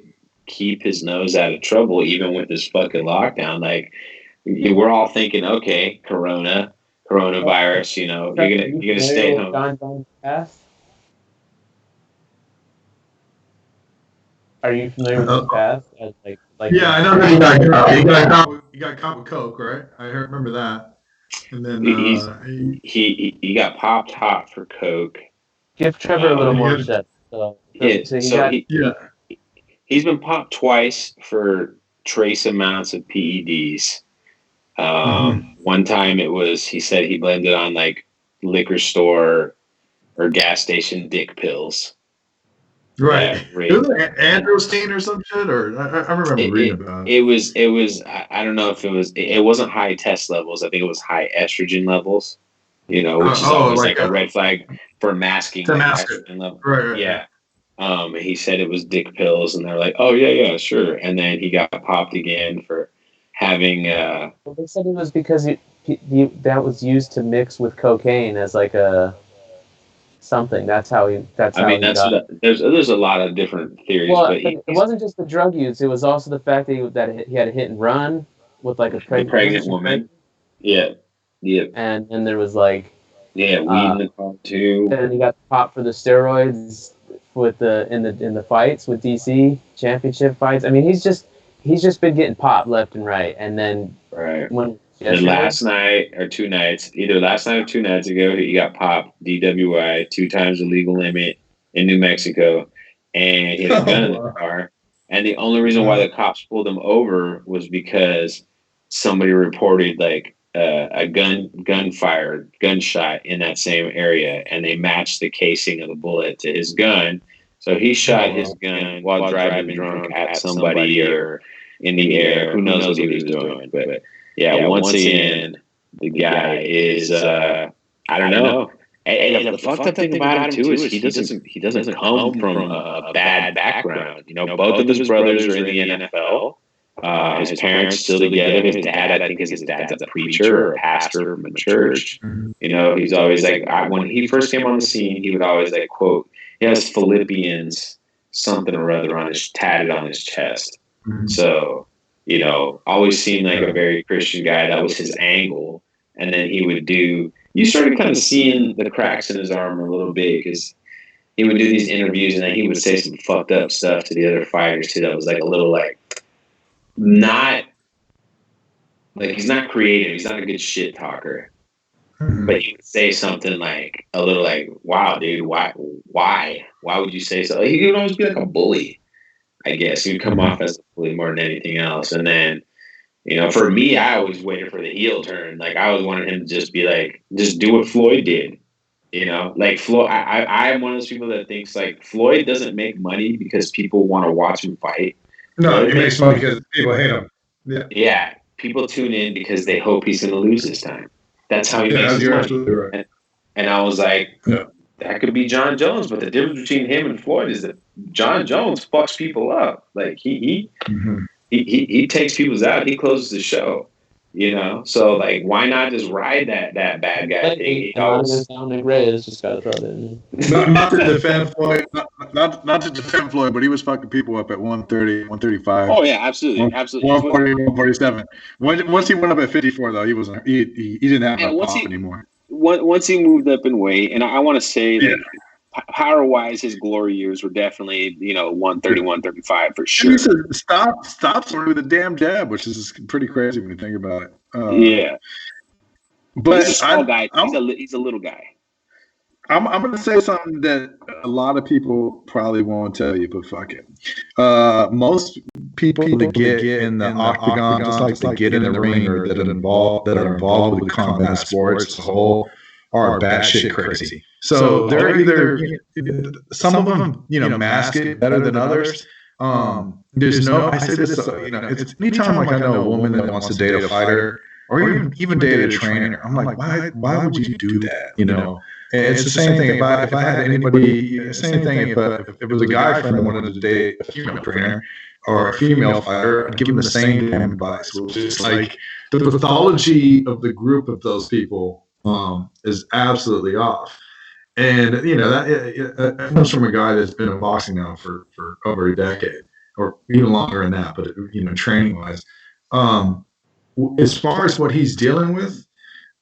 keep his nose out of trouble, even with this fucking lockdown. Like, we're all thinking, okay, coronavirus. You're gonna stay home. John Jones' past? Are you familiar with his past? Yeah, I know that he got caught with coke, right? I remember that. And then he got popped hot for coke. Give Trevor a little more depth. He's been popped twice for trace amounts of PEDs. One time he said he blamed it on like liquor or gas station dick pills. Right. It was like androstenedione or some shit, or I remember reading about it. It was I don't know if it wasn't high test levels. I think it was high estrogen levels, which is always like a red flag for masking. To mask it. Right. Yeah. He said it was dick pills, and they're like, oh, yeah, sure. And then he got popped again for having... Well, they said it was because that was used to mix with cocaine as like a... something. There's a lot of different theories. Well, but it wasn't just the drug use. It was also the fact that he had a hit and run with like a pregnant woman. Yeah. And then there was like weed in the car too. Then he got popped for the steroids with in the fights with DC championship fights. I mean, he's just been getting popped left and right. And then last night or 2 nights, either last night or 2 nights ago, he got popped DWI 2 times the legal limit in New Mexico, and he had a gun in the car. And the only reason why the cops pulled him over was because somebody reported like a gunshot in that same area, and they matched the casing of the bullet to his gun. So he shot his gun while driving drunk at somebody or in the air. Who knows what he was doing? But yeah, once again, the guy is I don't know. And the fucked up thing about him too is he doesn't come from a bad background. You know, both of his brothers are in the NFL. His parents still together. His dad, I think his dad's a preacher or a pastor from a church. You know, he's always like, when he first came on the scene, he would always like quote, he has Philippians something or other tatted on his chest. So, you know, always seemed like a very Christian guy. That was his angle. And then you started kind of seeing the cracks in his armor a little bit because he would do these interviews and then he would say some fucked up stuff to the other fighters too. That was like a little like, not like he's not creative. He's not a good shit talker. But he would say something like a little like, "Wow, dude, why would you say so?" He would always be like a bully. I guess he would come off as a bully more than anything else. And then, you know, for me, I always waited for the heel turn. Like I always wanted him to just be like, just do what Floyd did. You know, like Floyd. I'm one of those people that thinks like Floyd doesn't make money because people want to watch him fight. No, he makes money because people hate him. Yeah, people tune in because they hope he's going to lose this time. That's how he makes his money. Absolutely right. And I was like, that could be John Jones, but the difference between him and Floyd is that John Jones fucks people up. Like he takes people's out. He closes the show. You know, so like, why not just ride that bad guy thing? Dominic Reyes just got thrown in. Not to defend Floyd, not to defend Floyd, but he was fucking people up at 130, 135. Oh yeah, absolutely. 140, 147. Once he went up at 54, though, he wasn't. He didn't have that pop anymore. Once he moved up in weight, and I want to say that power wise, his glory years were definitely 130, 135 for sure. And he said, stop somebody with a damn jab, which is pretty crazy when you think about it. Yeah, but he's a small guy. He's a little guy. I'm going to say something that a lot of people probably won't tell you, but fuck it. Most people that get in the octagon, just like to get in the ring, or that are involved with combat sports as a whole, are batshit crazy. So they're either some of them, mask it better than others. There's no. I say this, it's anytime like I know a woman that wants to date a fighter or even date a trainer, I'm like, why would you do that? And it's the same thing. If I had anybody, same thing. If it was a guy friend that wanted to date a female trainer or a female fighter, I'd give them the same damn advice. Which is like the pathology of the group of those people is absolutely off. And that comes from a guy that's been in boxing now for over a decade, or even longer than that. But training wise, as far as what he's dealing with.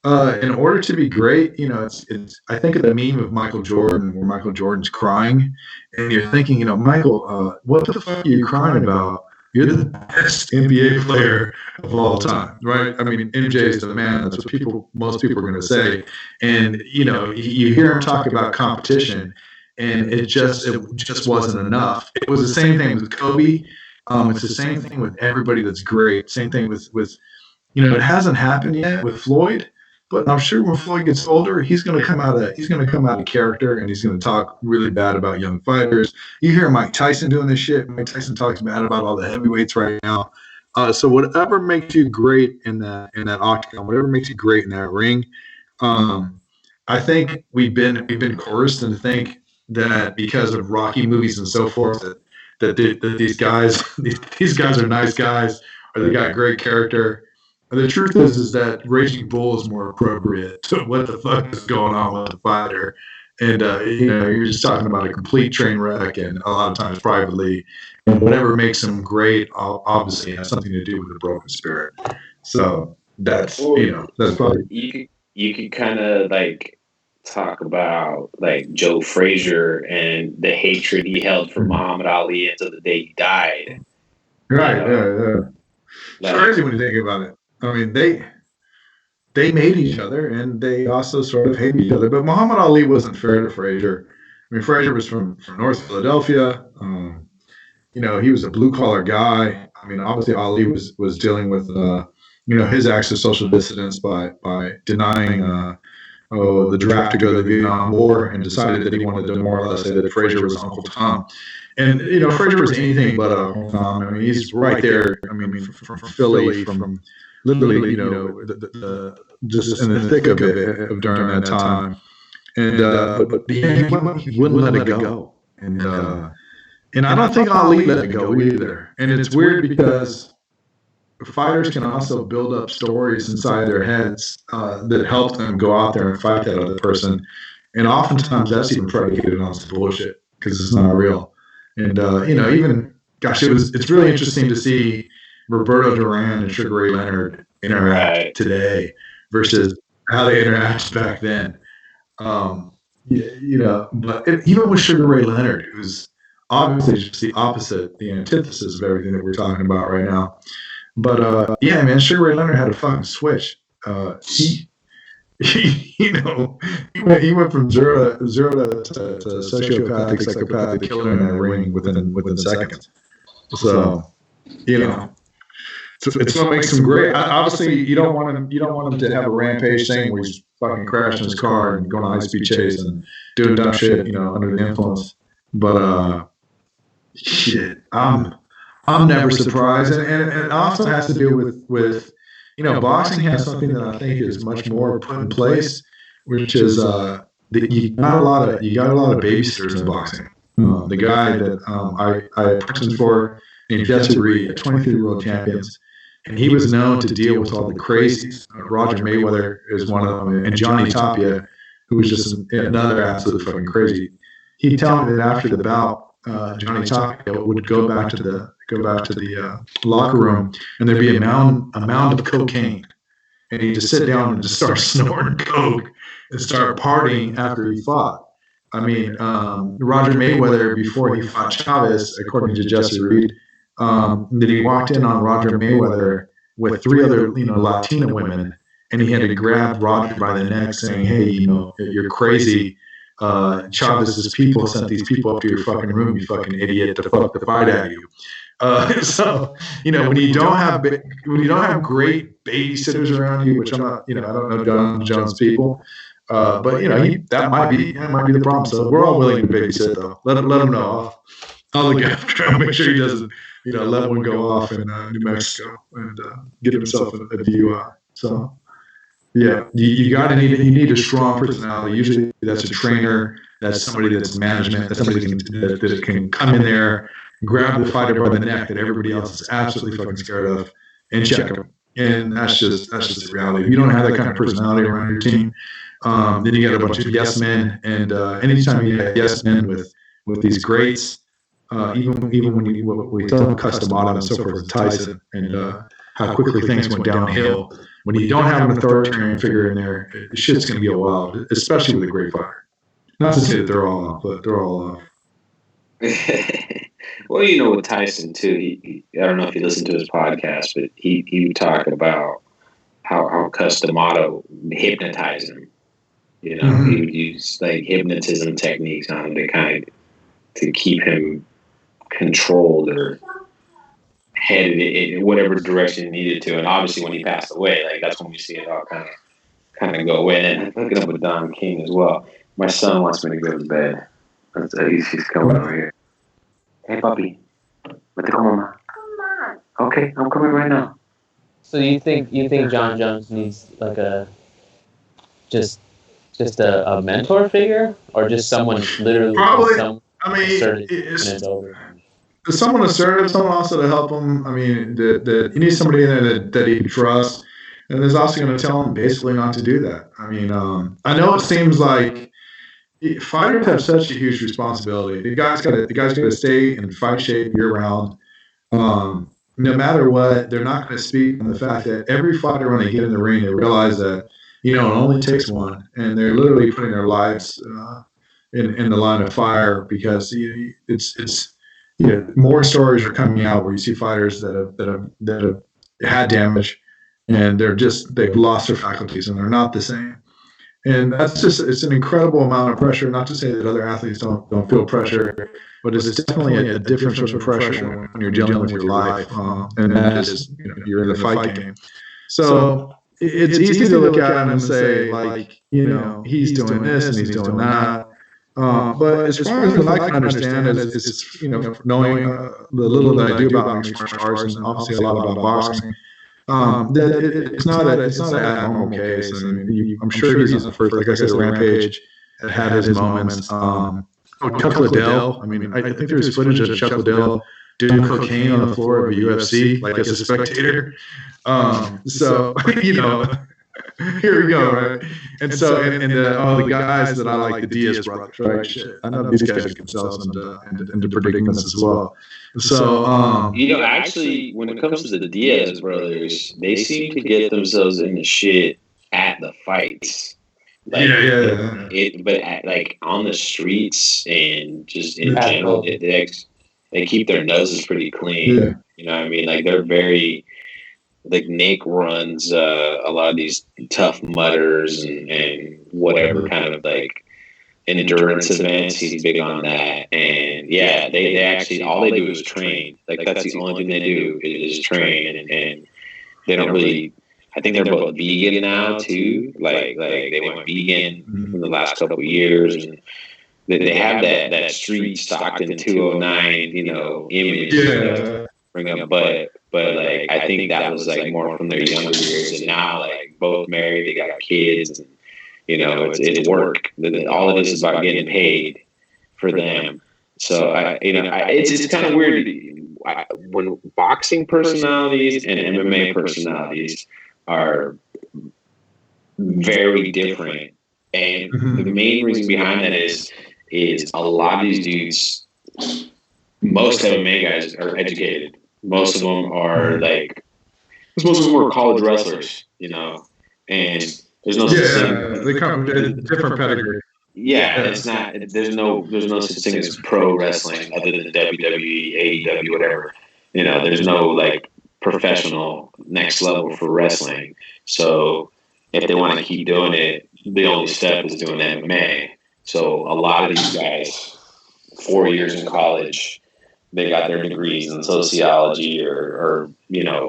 In order to be great, it's. I think of the meme of Michael Jordan, where Michael Jordan's crying, and you're thinking, Michael, what the fuck are you crying about? You're the best NBA player of all time, right? I mean, MJ's the man. That's what most people are going to say. And you hear him talk about competition, and it just wasn't enough. It was the same thing with Kobe. It's the same thing with everybody that's great. Same thing with it hasn't happened yet with Floyd. But I'm sure when Floyd gets older, he's going to come out of character, and he's going to talk really bad about young fighters. You hear Mike Tyson doing this shit. Mike Tyson talks bad about all the heavyweights right now. So whatever makes you great in that octagon, whatever makes you great in that ring, I think we've been coerced into think that because of Rocky movies and so forth that these guys are nice guys, or they got great character. The truth is that Raging Bull is more appropriate to what the fuck is going on with the fighter. And, you're just talking about a complete train wreck, and a lot of times privately. And whatever makes him great obviously has something to do with a broken spirit. So that's probably. You could kind of like talk about like Joe Frazier and the hatred he held for Muhammad Ali until the day he died. Right, yeah. It's crazy when you think about it. I mean, they made each other, and they also sort of hate each other. But Muhammad Ali wasn't fair to Frazier. I mean, Frazier was from North Philadelphia. He was a blue collar guy. I mean, obviously Ali was dealing with his acts of social dissidence by denying the draft to go to the Vietnam War, and decided that he wanted to more or less say that Frazier was Uncle Tom. And Frazier was anything but Uncle Tom. I mean, he's right there. I mean, from Philly, from literally, just in the thick of it during that time. And but he wouldn't let it go. And I don't think Ali let it go either. And it's weird because fighters can also build up stories inside their heads that help them go out there and fight that other person. And oftentimes that's even predicated on some bullshit because it's not real. And even it's really interesting to see Roberto Duran and Sugar Ray Leonard interact today versus how they interacted back then. But even with Sugar Ray Leonard, who's obviously just the opposite, the antithesis of everything that we're talking about right now. But yeah, man, Sugar Ray Leonard had a fucking switch. He went from zero to sociopathic, psychopathic killer in that ring within seconds. So it's what makes him great. Obviously, you don't want him to have a rampage thing where he's fucking crashing his car and going on a high-speed chase and doing dumb shit, under the influence. But shit, I'm never surprised, and it also has to do with boxing has something that I think is much more put in place, which is you got a lot of babysitters in boxing. The guy that I purchased for named Jesse Reed, 23-year-old champions, and he was known to deal with all the crazies. Roger Mayweather is one of them, and Johnny Tapia, who was just another absolute fucking crazy. He'd tell me that after the bout, Johnny Tapia would go back to the locker room, and there'd be a mound of cocaine, and he'd just sit down and just start snorting coke and start partying after he fought. I mean, Roger Mayweather, before he fought Chavez, according to Jesse Reed, that he walked in on Roger Mayweather with 3 other Latina women, and he had to grab Roger by the neck, saying, "Hey, you're crazy. Chavez's people sent these people up to your fucking room, you fucking idiot, to fuck the fight out of you." So when you don't have great babysitters around you, which I'm not, I don't know John Jones people, but that might be the problem. So we're all willing to babysit though. Let him know. I'll look after him. Make sure he doesn't let one go off in New Mexico and get himself a DUI. So. Yeah, you need a strong personality. Usually, that's a trainer. That's somebody that's management. That's somebody that can come in there, grab the fighter by the neck that everybody else is absolutely fucking scared of, and check him. And that's just the reality. If you don't have that kind of personality around your team, then you got a bunch of yes men. And anytime you have yes men with these greats, even when we talk about Customado and so forth, and Tyson, and how quickly things went downhill. When you don't have an authoritarian figure in there, shit's going to get wild, especially with a great fighter. Not to say that they're all off, but they're all off. Well, with Tyson, too, he I don't know if you listened to his podcast, but he would talk about how Customado hypnotized him. He would use hypnotism techniques on him to keep him controlled or headed in whatever direction he needed to. And obviously when he passed away, that's when we see it all kind of go away. And then hooking up with Don King as well. My son wants me to go to bed. He's coming over here. Hey, puppy. Vete con mamá. Okay, I'm coming right now. So you think John Jones needs just a mentor figure, or just someone literally? Probably. It's over. Someone assertive, someone also to help him. I mean, that he needs somebody in there that he can trust, and is also going to tell him basically not to do that. I mean, I know it seems like fighters have such a huge responsibility. The guy's got to stay in fight shape year round. No matter what, they're not going to speak on the fact that every fighter, when they get in the ring, they realize that it only takes one, and they're literally putting their lives in the line of fire, because it's. More stories are coming out where you see fighters that have had damage, and they've lost their faculties and they're not the same. And it's an incredible amount of pressure. Not to say that other athletes don't feel pressure, but it's definitely a different sort of pressure when you're dealing with your life, and that is you're in the fight game. So it's easy to look at him and say he's doing this and he's doing that. But as far as I can understand, is knowing the little that I do about mixed martial arts, and obviously a lot about boxing, It's not an abnormal case. I mean, I'm sure he's not the first. Like I said, Rampage had his moments. Chuck Liddell. I mean, I think there was footage of Chuck Liddell doing cocaine on the floor of a UFC, like as a spectator. So here we go, right? And so, the guys that I like, the Diaz brothers, right? Shit, I know these guys get themselves into predicaments as well. So, actually, when it comes to the Diaz brothers, they seem to get themselves into shit at the fights. Like, but on the streets and just in general, they keep their noses pretty clean. Yeah. You know what I mean? Like, they're very, like, Nick runs a lot of these Tough Mudders and whatever kind of like endurance events. He's big on that. And yeah, they actually, all they do is train. Like, that's the only thing they do is train. And they don't really, I think they're both vegan now too. Like they went vegan in the last couple of years, and they have that street Stockton 209, image. Yeah. Bring up, but like I think that was like more from their younger years, and now like both married, they got kids, and it's work. All it is about getting paid for them. So it's kind of weird when boxing personalities and MMA personalities are very different, and the main reason behind that is a lot of these dudes, most MMA guys are educated. Most of them are most of them are college wrestlers, and there's no such thing. They come from a different pedigree. Yeah, it's not. There's no such thing as pro wrestling other than WWE, AEW, whatever. There's no like professional next level for wrestling. So if they want to keep doing it, the only step is doing MMA. So a lot of these guys, 4 years in college, they got their degrees in sociology or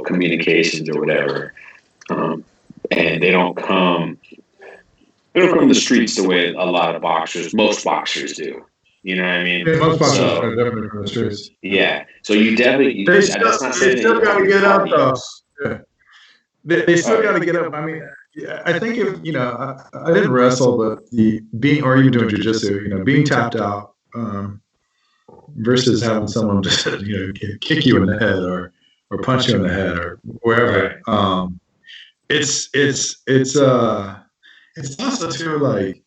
communications or whatever, and they don't come to the streets the way a lot of most boxers do. You know what I mean? Yeah, most boxers are definitely from the streets. Yeah. So you definitely They still got to get up though. Yeah. They still got to get up. I mean, I think if I didn't wrestle, but being or even doing jiu-jitsu, being tapped out. Versus having someone just kick you in the head or punch you in the head or wherever. It's also too like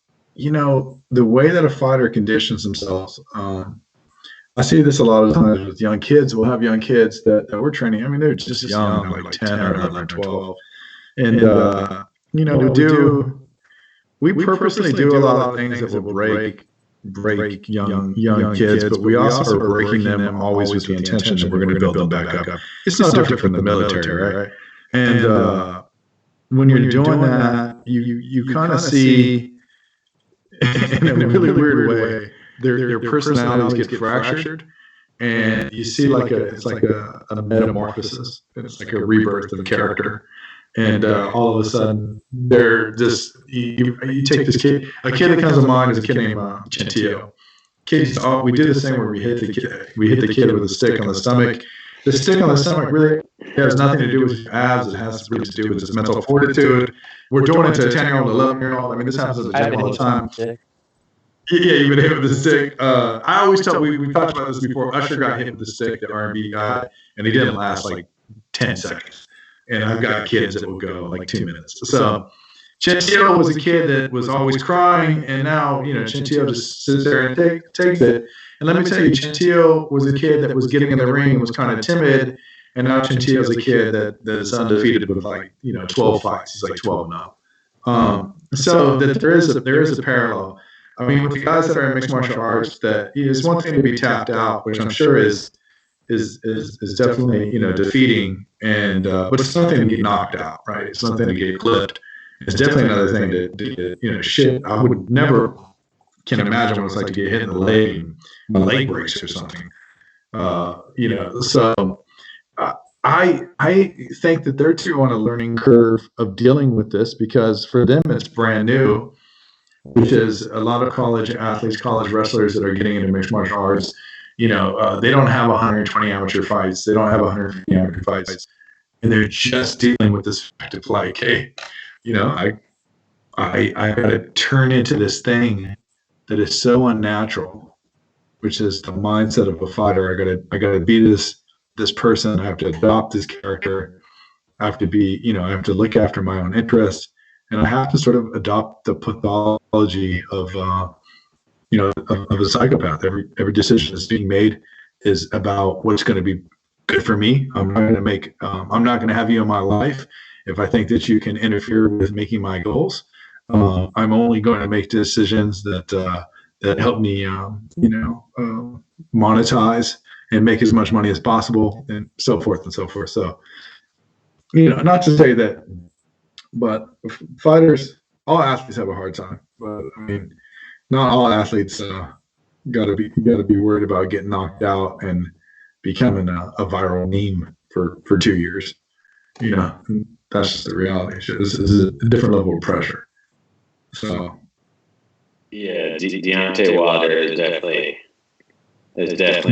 the way that a fighter conditions themselves. I see this a lot of times with young kids. We'll have young kids that we're training. I mean, they're just young, like 10 or 11 or 12, and we purposely do a lot of things that will break young kids, but we also are breaking them always with the intention that we're going to build them back up. It's no different from the military, right? And when you're doing that, you kind of see in a really weird way their personalities get fractured, and you see it's like a metamorphosis. It's like a rebirth of a character. And all of a sudden, they're just you take this kid. A kid that comes to mind is a kid named Gentillo. We did this thing where we hit the kid with a stick on the stomach. The stick on the stomach really has nothing to do with your abs. It has really to do with his mental fortitude. We're doing it to a 10-year-old, 11-year-old. I mean, this happens at the gym all the time. Yeah, you've been hit with the stick. I always tell we talked about this before. Usher got hit with the stick, the R&B guy, and he didn't last like 10 seconds. And I've got kids that will go like 2 minutes. So Gentillo was a kid that was always crying, and now Gentillo just sits there and takes it. And let me tell you, Gentillo was a kid that was getting in the ring and was kind of timid, and now Gentillo's a kid that is undefeated with 12 fights. He's like 12 now. So that there is a parallel. I mean, with the guys that are in mixed martial arts, that it's one thing to be tapped out, which I'm sure is definitely defeating, and but it's nothing to get knocked out, right? It's nothing to get clipped. It's definitely another thing to get shit. I would never can imagine what it's like to get hit in the leg and my leg breaks or something. So I think that they're too on a learning curve of dealing with this, because for them it's brand new, which is a lot of college athletes, college wrestlers that are getting into mixed martial arts. They don't have 120 amateur fights. They don't have 150 amateur fights. and they're just dealing with this fact of like, hey, I got to turn into this thing that is so unnatural, which is the mindset of a fighter. I gotta be this person. I have to adopt this character. I have to be, I have to look after my own interests, and I have to sort of adopt the pathology of of a psychopath. Every decision that's being made is about what's going to be good for me. I'm not going to have you in my life if I think that you can interfere with making my goals. I'm only going to make decisions that help me, monetize and make as much money as possible, and so forth and so forth. So, not to say that, but fighters, all athletes have a hard time. But I mean, not all athletes gotta be worried about getting knocked out and becoming a viral meme for 2 years. That's just the reality. This is a different level of pressure. So, yeah, Deontay Wilder is definitely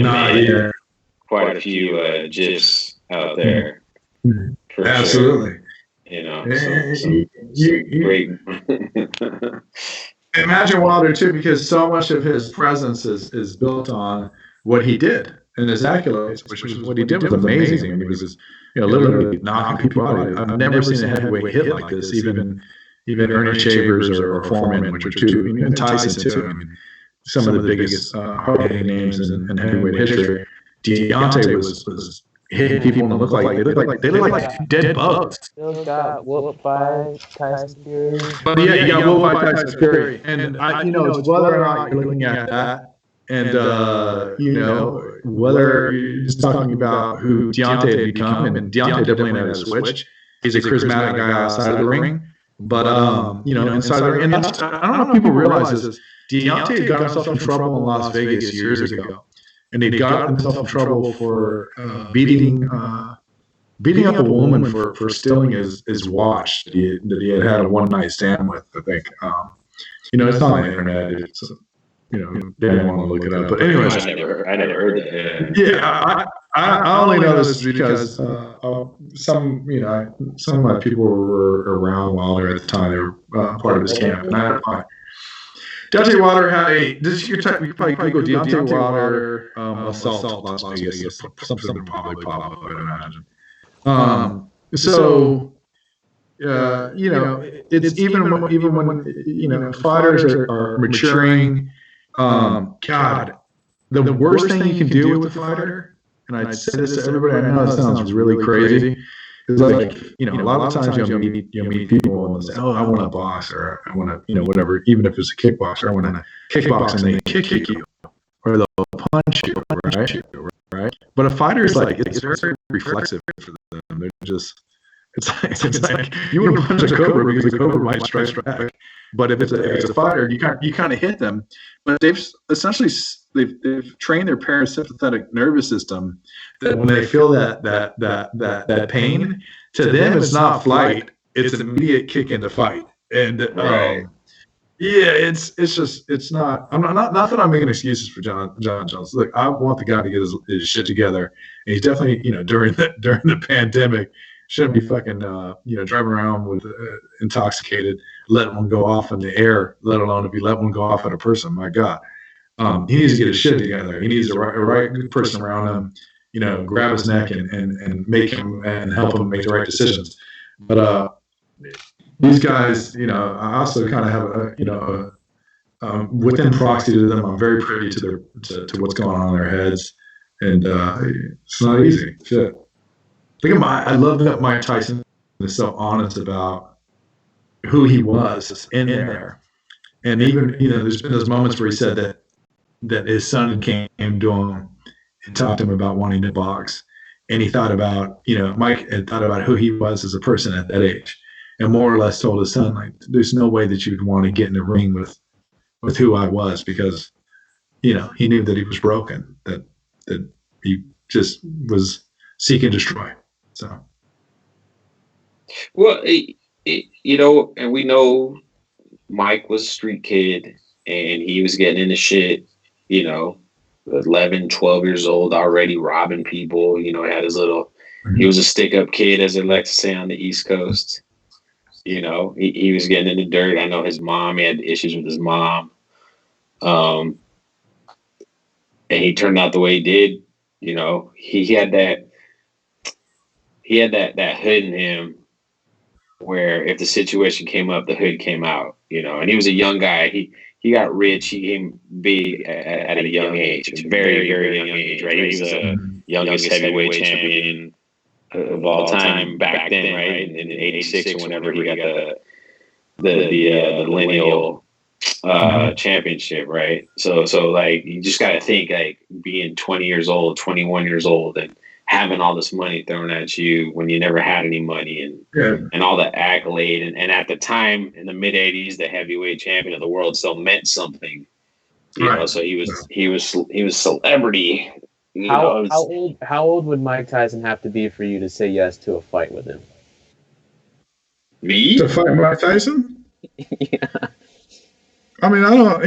made quite a few GIFs out there. For absolutely. Sure. Some great. Imagine Wilder too, because so much of his presence is built on what he did and his accolades, which was what he did was amazing. I mean, he was literally knocking people out. I've never seen a heavyweight hit like this. Even Ernie Shavers or Foreman, which are two, even Tyson too. I mean, some of the biggest hard-hitting names in heavyweight history. Deontay was hitting people and they look like dead bugs. Still got whooped by Tyson Fury. But yeah, you got whooped by Tyson Fury, and it's whether or not you're looking at that, and whether you're just talking about who Deontay had become, and Deontay definitely had a switch. He's a charismatic guy outside of the ring, but inside the ring, and I don't know if people realize this. Deontay got himself in trouble in Las Vegas years ago, and he got himself in trouble for beating up a woman for stealing his watch that he had a one-night stand with. I think it's not on the internet. It's didn't want to look it up, but anyways, I never heard that. Yeah, I only know this because some of my people were around Wilder at the time. They were part of his camp, and I had my Deontay Wilder had a. This is your type. You probably Google Deontay Wilder assault Las Vegas. Something will probably pop up, I'd imagine. It's even when fighters are maturing. God, the worst thing you can do with a fighter, and I say this to everybody. I know it sounds really crazy. It's like, a lot of times you'll meet people and say, "Oh, I want to box," or "I want to, whatever." Even if it's a kickboxer, I want to kickbox, and they kick you, or they'll punch you, right? But a fighter is like it's very reflexive for them. They're just it's like you want to punch a cobra because the cobra might strike back. But if it's a fighter, you kind of hit them. But they've essentially trained their parasympathetic nervous system that when they feel that pain, to them it's not flight; it's an immediate kick in the fight. And it's not. I'm not that I'm making excuses for John Jones. Look, I want the guy to get his shit together, and he's definitely during the pandemic shouldn't be fucking driving around with intoxicated, letting one go off in the air, let alone if you let one go off at a person. My God. He needs to get his shit together. He needs a right good person around him, grab his neck and make him and help him make the right decisions. But these guys, I also kind of have within proxy to them, I'm very privy to what's going on in their heads, and it's not easy. Shit. I love that Mike Tyson is so honest about who he was in there, and even there's been those moments where he said that his son came to him and talked to him about wanting to box, and he thought about Mike had thought about who he was as a person at that age, and more or less told his son, like, there's no way that you'd want to get in the ring with who I was, because he knew that he was broken, that he just was seek and destroy. So, well, and we know Mike was a street kid, and he was getting into shit, 11, 12 years old, already robbing people. Had his little He was a stick-up kid, as they like to say on the East Coast. He was getting in the dirt. I know his mom. He had issues with his mom. And he turned out the way he did. He had that hood in him where if the situation came up, the hood came out, and he was a young guy. He got rich. He came big at a young age, a very, very young age, right? He was the youngest heavyweight champion of all time back then, right? In '86 or whenever he got the lineal championship, right? So like you just got to think like being 20 years old, 21 years old, and having all this money thrown at you when you never had any money and all the accolade. And at the time in the mid 80s, the heavyweight champion of the world still meant something, so he was celebrity. How old would Mike Tyson have to be for you to say yes to a fight with him? Me? To fight Mike Tyson? Yeah. I mean, I don't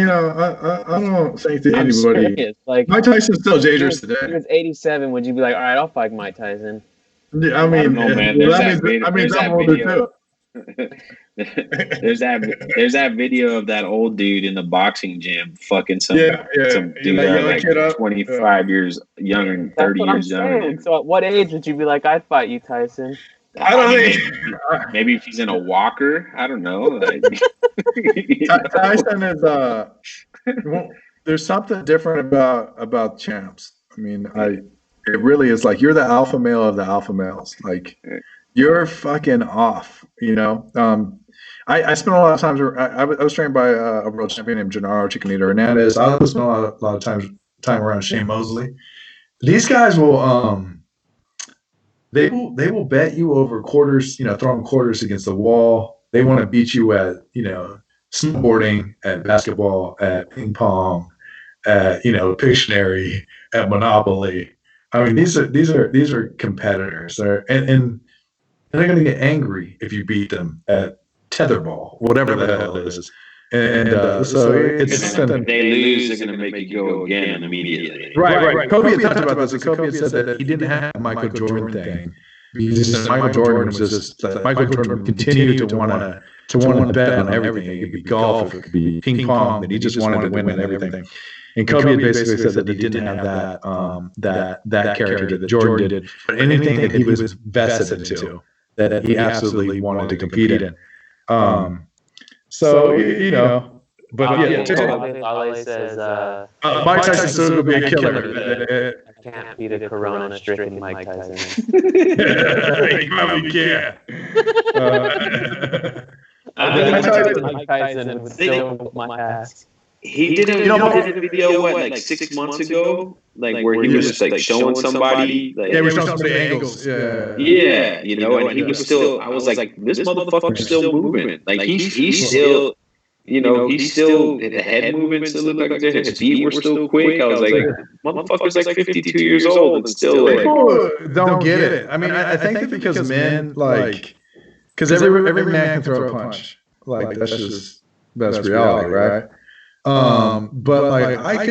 think that anybody. Serious. Like Mike Tyson's still dangerous today. If he was 87, would you be like, all right, I'll fight Mike Tyson? Yeah, I mean, man. There's that video of that old dude in the boxing gym fucking some dude like 25 years younger and 30 years younger. So at what age would you be like, I'd fight you, Tyson? I don't think. Maybe if he's in a walker, I don't know. Tyson is there's something different about champs. I mean, it really is like you're the alpha male of the alpha males. Like you're fucking off. I spent a lot of times. I was trained by a world champion named Gennaro Chicanito Hernandez. I also spent a lot of time around Shane Mosley. These guys will they will bet you over quarters. Throwing quarters against the wall. They want to beat you at snowboarding, at basketball, at ping pong, at Pictionary, at Monopoly. I mean, these are competitors. And they're going to get angry if you beat them at tetherball, whatever the hell it is. And so it's if they lose, they're going to make you go again immediately. Right. Kobe had talked about this. And Kobe had said that he didn't have a Michael Jordan thing. He just said Michael Jordan was just that Michael Jordan continued to want to bet on everything. It could be golf, it could be ping pong, that he just wanted to win at everything. And Kobe basically said that he didn't have that character that Jordan did, but anything that he was vested into, that he absolutely wanted to compete in. But Ale says, Mike Tyson still going to be a killer. I can't beat a Corona stricken Mike Tyson. You probably can. Mike Tyson would still whip my ass. He did a video like 6 months ago, like where he was just like showing somebody. Like, we're showing somebody angles. Yeah, and he was still. I was like, this motherfucker's still moving. Like he's still. He's still the head movement still looked like his feet were still quick. I was like, motherfucker's like 52 years old and still like. People don't get it. I mean, I think that because men because every man can throw a punch. Like that's reality, right? But like I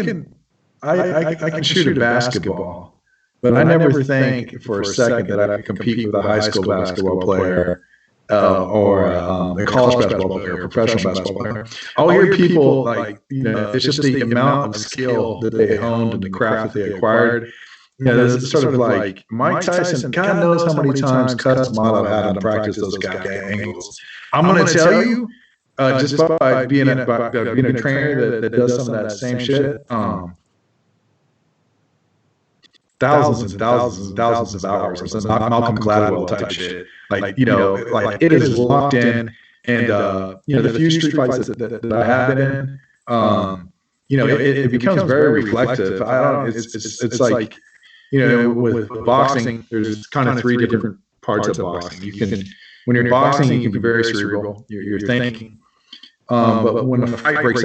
can shoot a basketball, but I never think for a second that I could compete with a high school basketball player. Or a college basketball player, a professional basketball player. I'll hear people it's just the amount of skill that they honed and the craft that they acquired. This sort of like Mike Tyson, God knows how many times Customado had to practice those goddamn angles. I'm going to tell you, just by being a trainer that does some of that same shit, thousands and thousands and thousands of hours or some Malcolm Gladwell type shit. Like it is locked in, and the few street fights that I have been in, it becomes very reflective. It's like with boxing, there's kind of three different parts of boxing. When you're boxing, you can be very cerebral. You're thinking. But when a fight breaks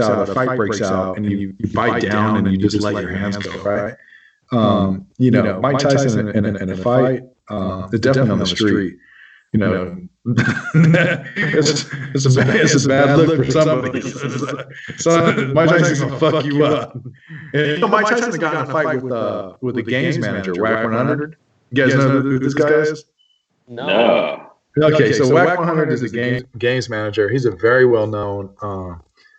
out, and you bite down and you just let your hands go, right? Mike Tyson in a fight, it's definitely on the street. It's a bad look for somebody. So Mike Tyson's gonna fuck you up. And Mike Tyson got in a fight with the games manager, Whack 100. You guys know who this guy is? No. Okay, so Whack 100 is a games manager. He's a very well known,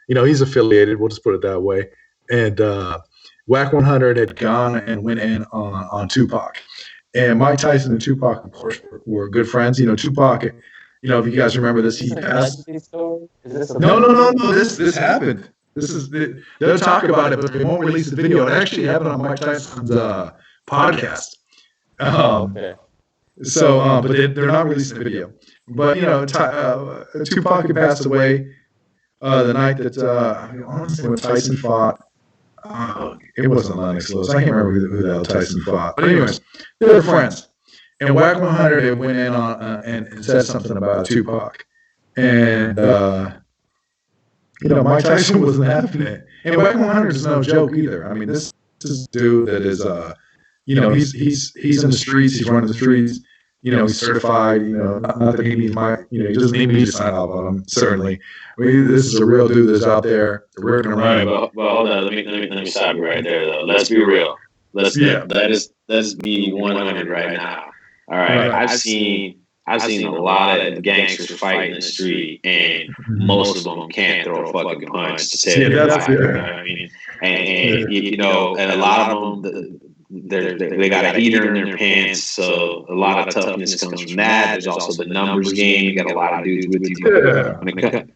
he's affiliated. We'll just put it that way. And Whack 100 had gone and went in on Tupac, and Mike Tyson and Tupac, of course, were good friends. Tupac. If you guys remember this, he passed. No. This happened. They'll talk about it, but they won't release the video. It actually happened on Mike Tyson's podcast. Okay. So, but they're not releasing the video. But Tupac had passed away the night that I want to say when Tyson fought. It wasn't Lennox Lewis. I can't remember who the hell Tyson fought. But anyways, they were friends. And Whack 100 went in on and said something about Tupac, and Mike Tyson wasn't having it. And Whack 100 is no joke either. I mean, this is a dude that is he's in the streets. He's running the streets. He's certified. Not that he needs he doesn't need me to sign off on him. Certainly, this is a real dude that's out there working around. Well, hold on. Let me stop you right there, though. Let's be real. Let's be 100 right now. All right. I've seen a lot of gangsters fight in the street, and most of them can't throw a fucking punch to save their life. I mean, and a lot of them. They got a heater in their pants, so a lot of toughness comes from that. There's also the numbers game. You got a lot of dudes with you.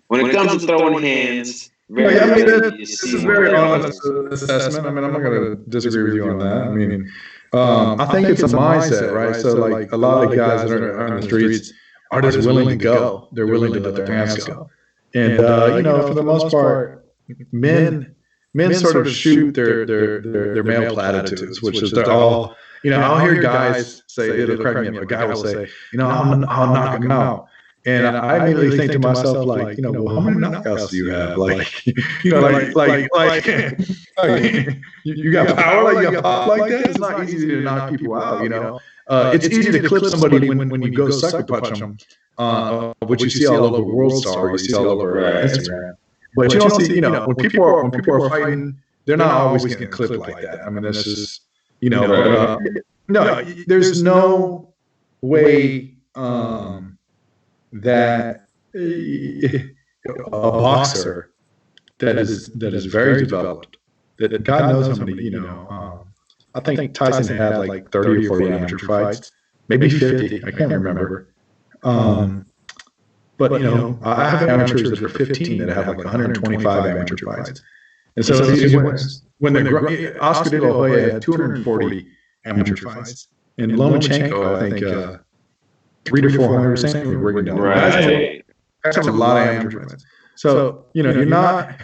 When it comes to throwing hands, this is a very honest assessment. I mean, I'm not going to disagree with you on that. I mean, I think it's a mindset, right? So, like, a lot of guys that are on the streets are just willing to go. They're willing to let their hands go. And, for the most part, men sort of shoot their male platitudes, which is they're all, I'll hear guys say, it'll crack me up, a guy will say, I'll knock him out. And I immediately think to myself, like, well, how many knockouts do you have? Like, you got power, like you got pop like that? It's not easy to knock people out, It's easy to clip somebody when you go sucker punch them, which you see all over World Star, you see all over Instagram. But you don't see, when people are fighting, they're not always getting clipped like that. I mean, that's just, no, there's no way that a boxer that is very developed, that God knows how many, I think Tyson had like 30 or 40 amateur fights, maybe 50, I can't remember. But, I have amateurs that are 15 that have like 125 amateur fights. And so when Oscar De La Hoya had 240 amateur fights, and Lomachenko, I think, 300 to 400, same with Rigondeaux. Right. That's a lot of amateur fights. So, you're not,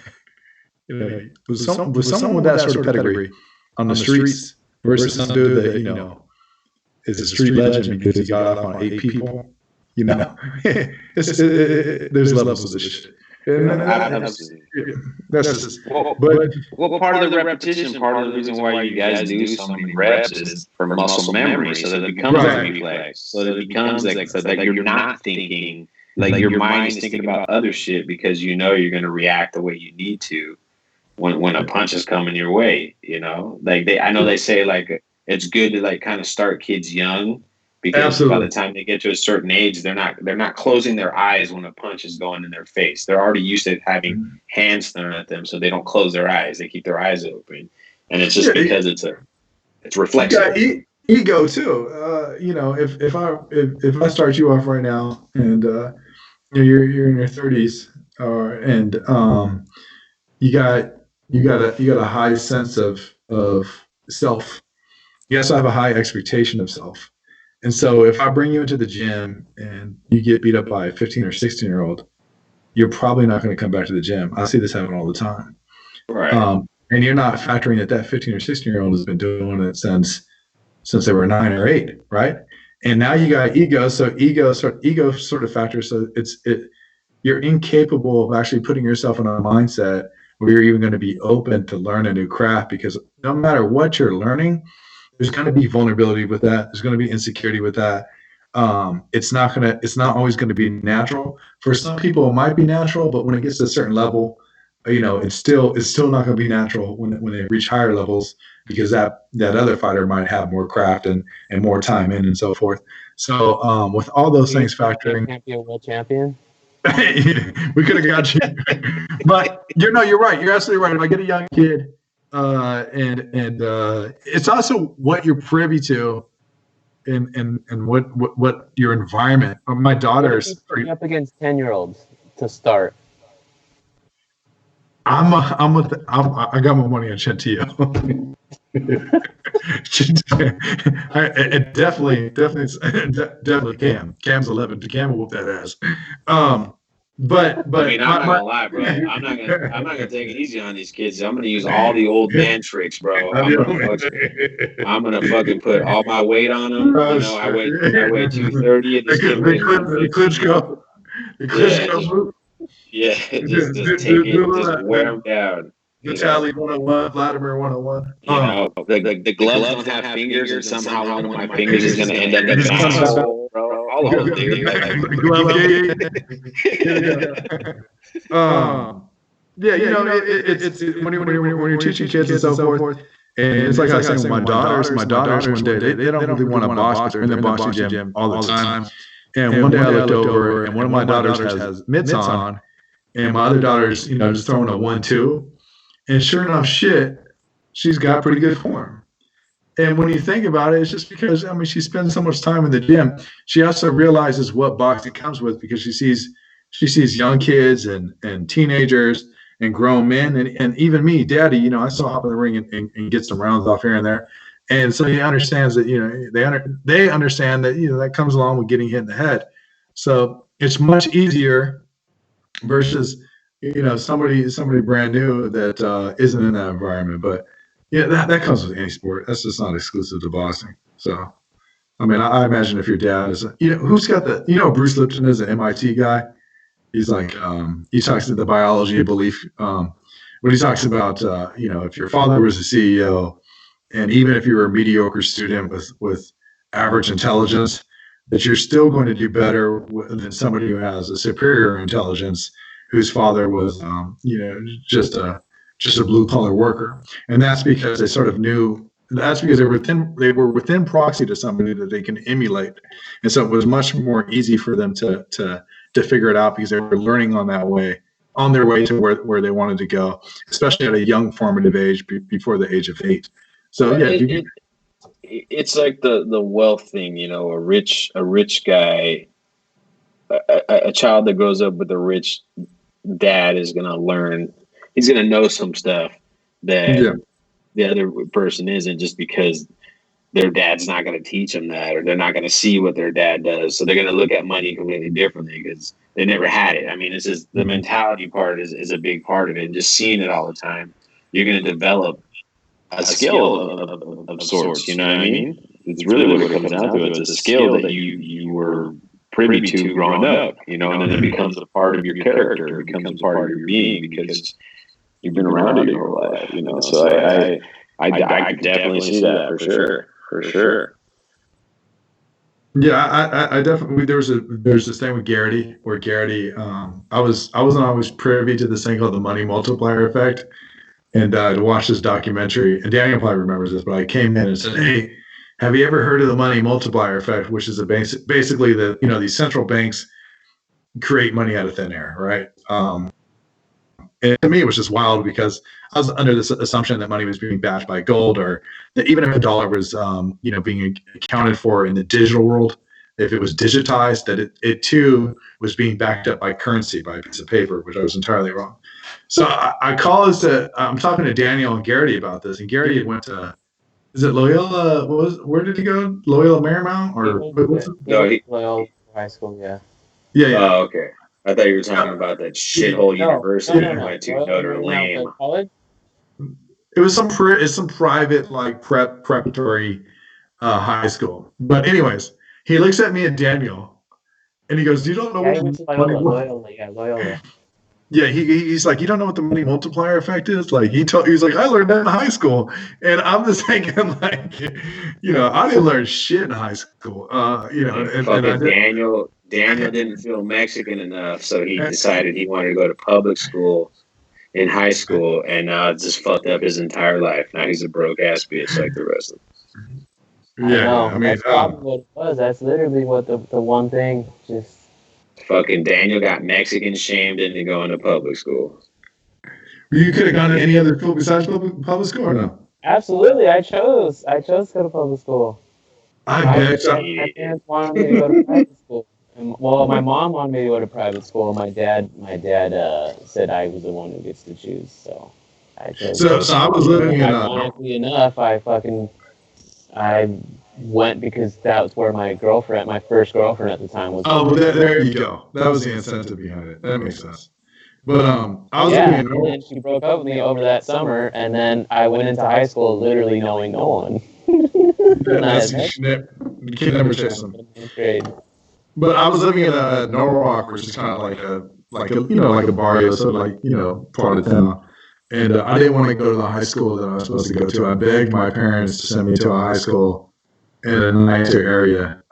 with someone with that sort of pedigree on the streets versus some dude that, is a street legend because he got off on 8 people. There's levels of this shit. That's just, part of the repetition, part of the reason why you guys do so many reps is for muscle memory, so that it becomes a reflex, so that it becomes so that you're not thinking, like your mind is thinking about other shit because you're going to react the way you need to when a punch is coming your way. I know they say like it's good to like kind of start kids young. Because by the time they get to a certain age, they're not closing their eyes when a punch is going in their face. They're already used to having hands thrown at them, so they don't close their eyes. They keep their eyes open, and it's just because it's reflexive. Ego too. If I start you off right now, and you're in your 30s, and you got a high sense of self. You also have a high expectation of self. And so if I bring you into the gym and you get beat up by a 15 or 16-year-old, you're probably not going to come back to the gym. I see this happen all the time. Right. And you're not factoring that 15 or 16-year-old has been doing it since they were 9 or 8, right? And now you got ego. So ego sort of factors. So you're incapable of actually putting yourself in a mindset where you're even going to be open to learn a new craft, because no matter what you're learning, there's going to be vulnerability with that. There's going to be insecurity with that. It's not always going to be natural. For some people, it might be natural, but when it gets to a certain level, it's still not going to be natural when they reach higher levels. because that other fighter might have more craft and more time in and so forth. So with all those things factoring, can't be a world champion. we could have got you. But you're right. You're absolutely right. If I get a young kid, and it's also what you're privy to, and what your environment. My daughter's up against 10-year-olds to start. I got my money on Chantillo. Definitely Cam's 11. Cam will whoop that ass. But I mean, I'm not gonna lie, bro. I'm not gonna take it easy on these kids. I'm gonna use all the old man tricks, bro. I'm gonna fucking put all my weight on them. I weigh 230 and this kid weighs 150. Yeah, just take it, just wear them down. Vitaly 101, Vladimir 101. The gloves don't have fingers, and somehow one of my fingers is gonna end up in an asshole, bro. All of them, dude. It's when you're teaching kids and so forth. And it's like I was saying, my daughters one day, they don't really want to box, but they're in the boxing gym all the time. And one day I looked over, and one of my daughters has mitts on, and my other daughter's, just throwing a 1-2. And sure enough, she's got pretty good form. And when you think about it, it's just because, she spends so much time in the gym. She also realizes what boxing comes with, because she sees young kids and teenagers and grown men and even me, daddy, I still hop in the ring and get some rounds off here and there. And so he understands that, they understand that, that comes along with getting hit in the head. So it's much easier versus, somebody brand new that isn't in that environment. But that comes with any sport. That's just not exclusive to boxing. So, I imagine if your dad is, who's got Bruce Lipton is an MIT guy. He's like, he talks to the biology of belief. When he talks about, if your father was a CEO, and even if you were a mediocre student with average intelligence, that you're still going to do better than somebody who has a superior intelligence, whose father was, just a blue collar worker. And that's because they sort of knew. That's because they were within proxy to somebody that they can emulate, and so it was much more easy for them to figure it out, because they were learning on their way to where they wanted to go, especially at a young formative age before the age of 8. So it's like the wealth thing, a rich guy, a child that grows up with a rich dad is gonna learn. He's gonna know some stuff that the other person isn't, just because their dad's not going to teach them that, or they're not going to see what their dad does. So they're going to look at money completely differently because they never had it. It's just the mentality part is a big part of it. And just seeing it all the time, you're going to develop a skill of sorts. You know what I mean? It's really what it comes down to. It's a skill that you were privy to growing up, and then it becomes a part of your character. It becomes a part of your being because you've been around it your whole life, So I could definitely see that for sure. Yeah, I definitely. There's this thing with Garrity where Garrity. I wasn't always privy to this thing called the money multiplier effect, and to watch this documentary. And Daniel probably remembers this, but I came in and said, "Hey, have you ever heard of the money multiplier effect?" Which is basically these central banks create money out of thin air, right? And to me, it was just wild because I was under this assumption that money was being backed by gold, or that even if a dollar was, being accounted for in the digital world, if it was digitized, that it too was being backed up by currency, by a piece of paper, which I was entirely wrong. So I call this. I'm talking to Daniel and Garrity about this, and Garrity went to, is it Loyola? Where did he go? Loyola Marymount, or Loyola High School? Yeah. Yeah. Oh, okay. I thought you were talking about that shithole university I went to, Notre Dame. College? It was some private preparatory high school. But anyways, he looks at me and Daniel, and he goes, "You don't know what Loyola. Yeah, he's like, you don't know what the money multiplier effect is? Like he's like, I learned that in high school, and I'm just thinking like, I didn't learn shit in high school. Daniel didn't feel Mexican enough, so he decided he wanted to go to public school in high school, and now it's just fucked up his entire life. Now he's a broke ass bitch like the rest of them. I Yeah, know. I mean, That's probably what it was. That's literally what the one thing just. Fucking Daniel got Mexican shamed into going to public school. you could have gone to any other school besides public school or no? Absolutely, I chose to go to public school. I My, bet. my parents wanted me to go to private school. And, well, my mom wanted me to go to private school. My dad said I was the one who gets to choose. So I chose. So I was living in Ironically enough, I went because that was where my first girlfriend at the time was. Oh, well, there you go. That was the incentive behind it. That makes sense. But I was living in and then she broke up with me over that summer, and then I went into high school literally knowing no one. That's you can never chase them. But I was living in Norwalk, which is kind of like a barrio, so part of town. And I didn't want to go to the high school that I was supposed to go to. I begged my parents to send me to a high school in a nicer area,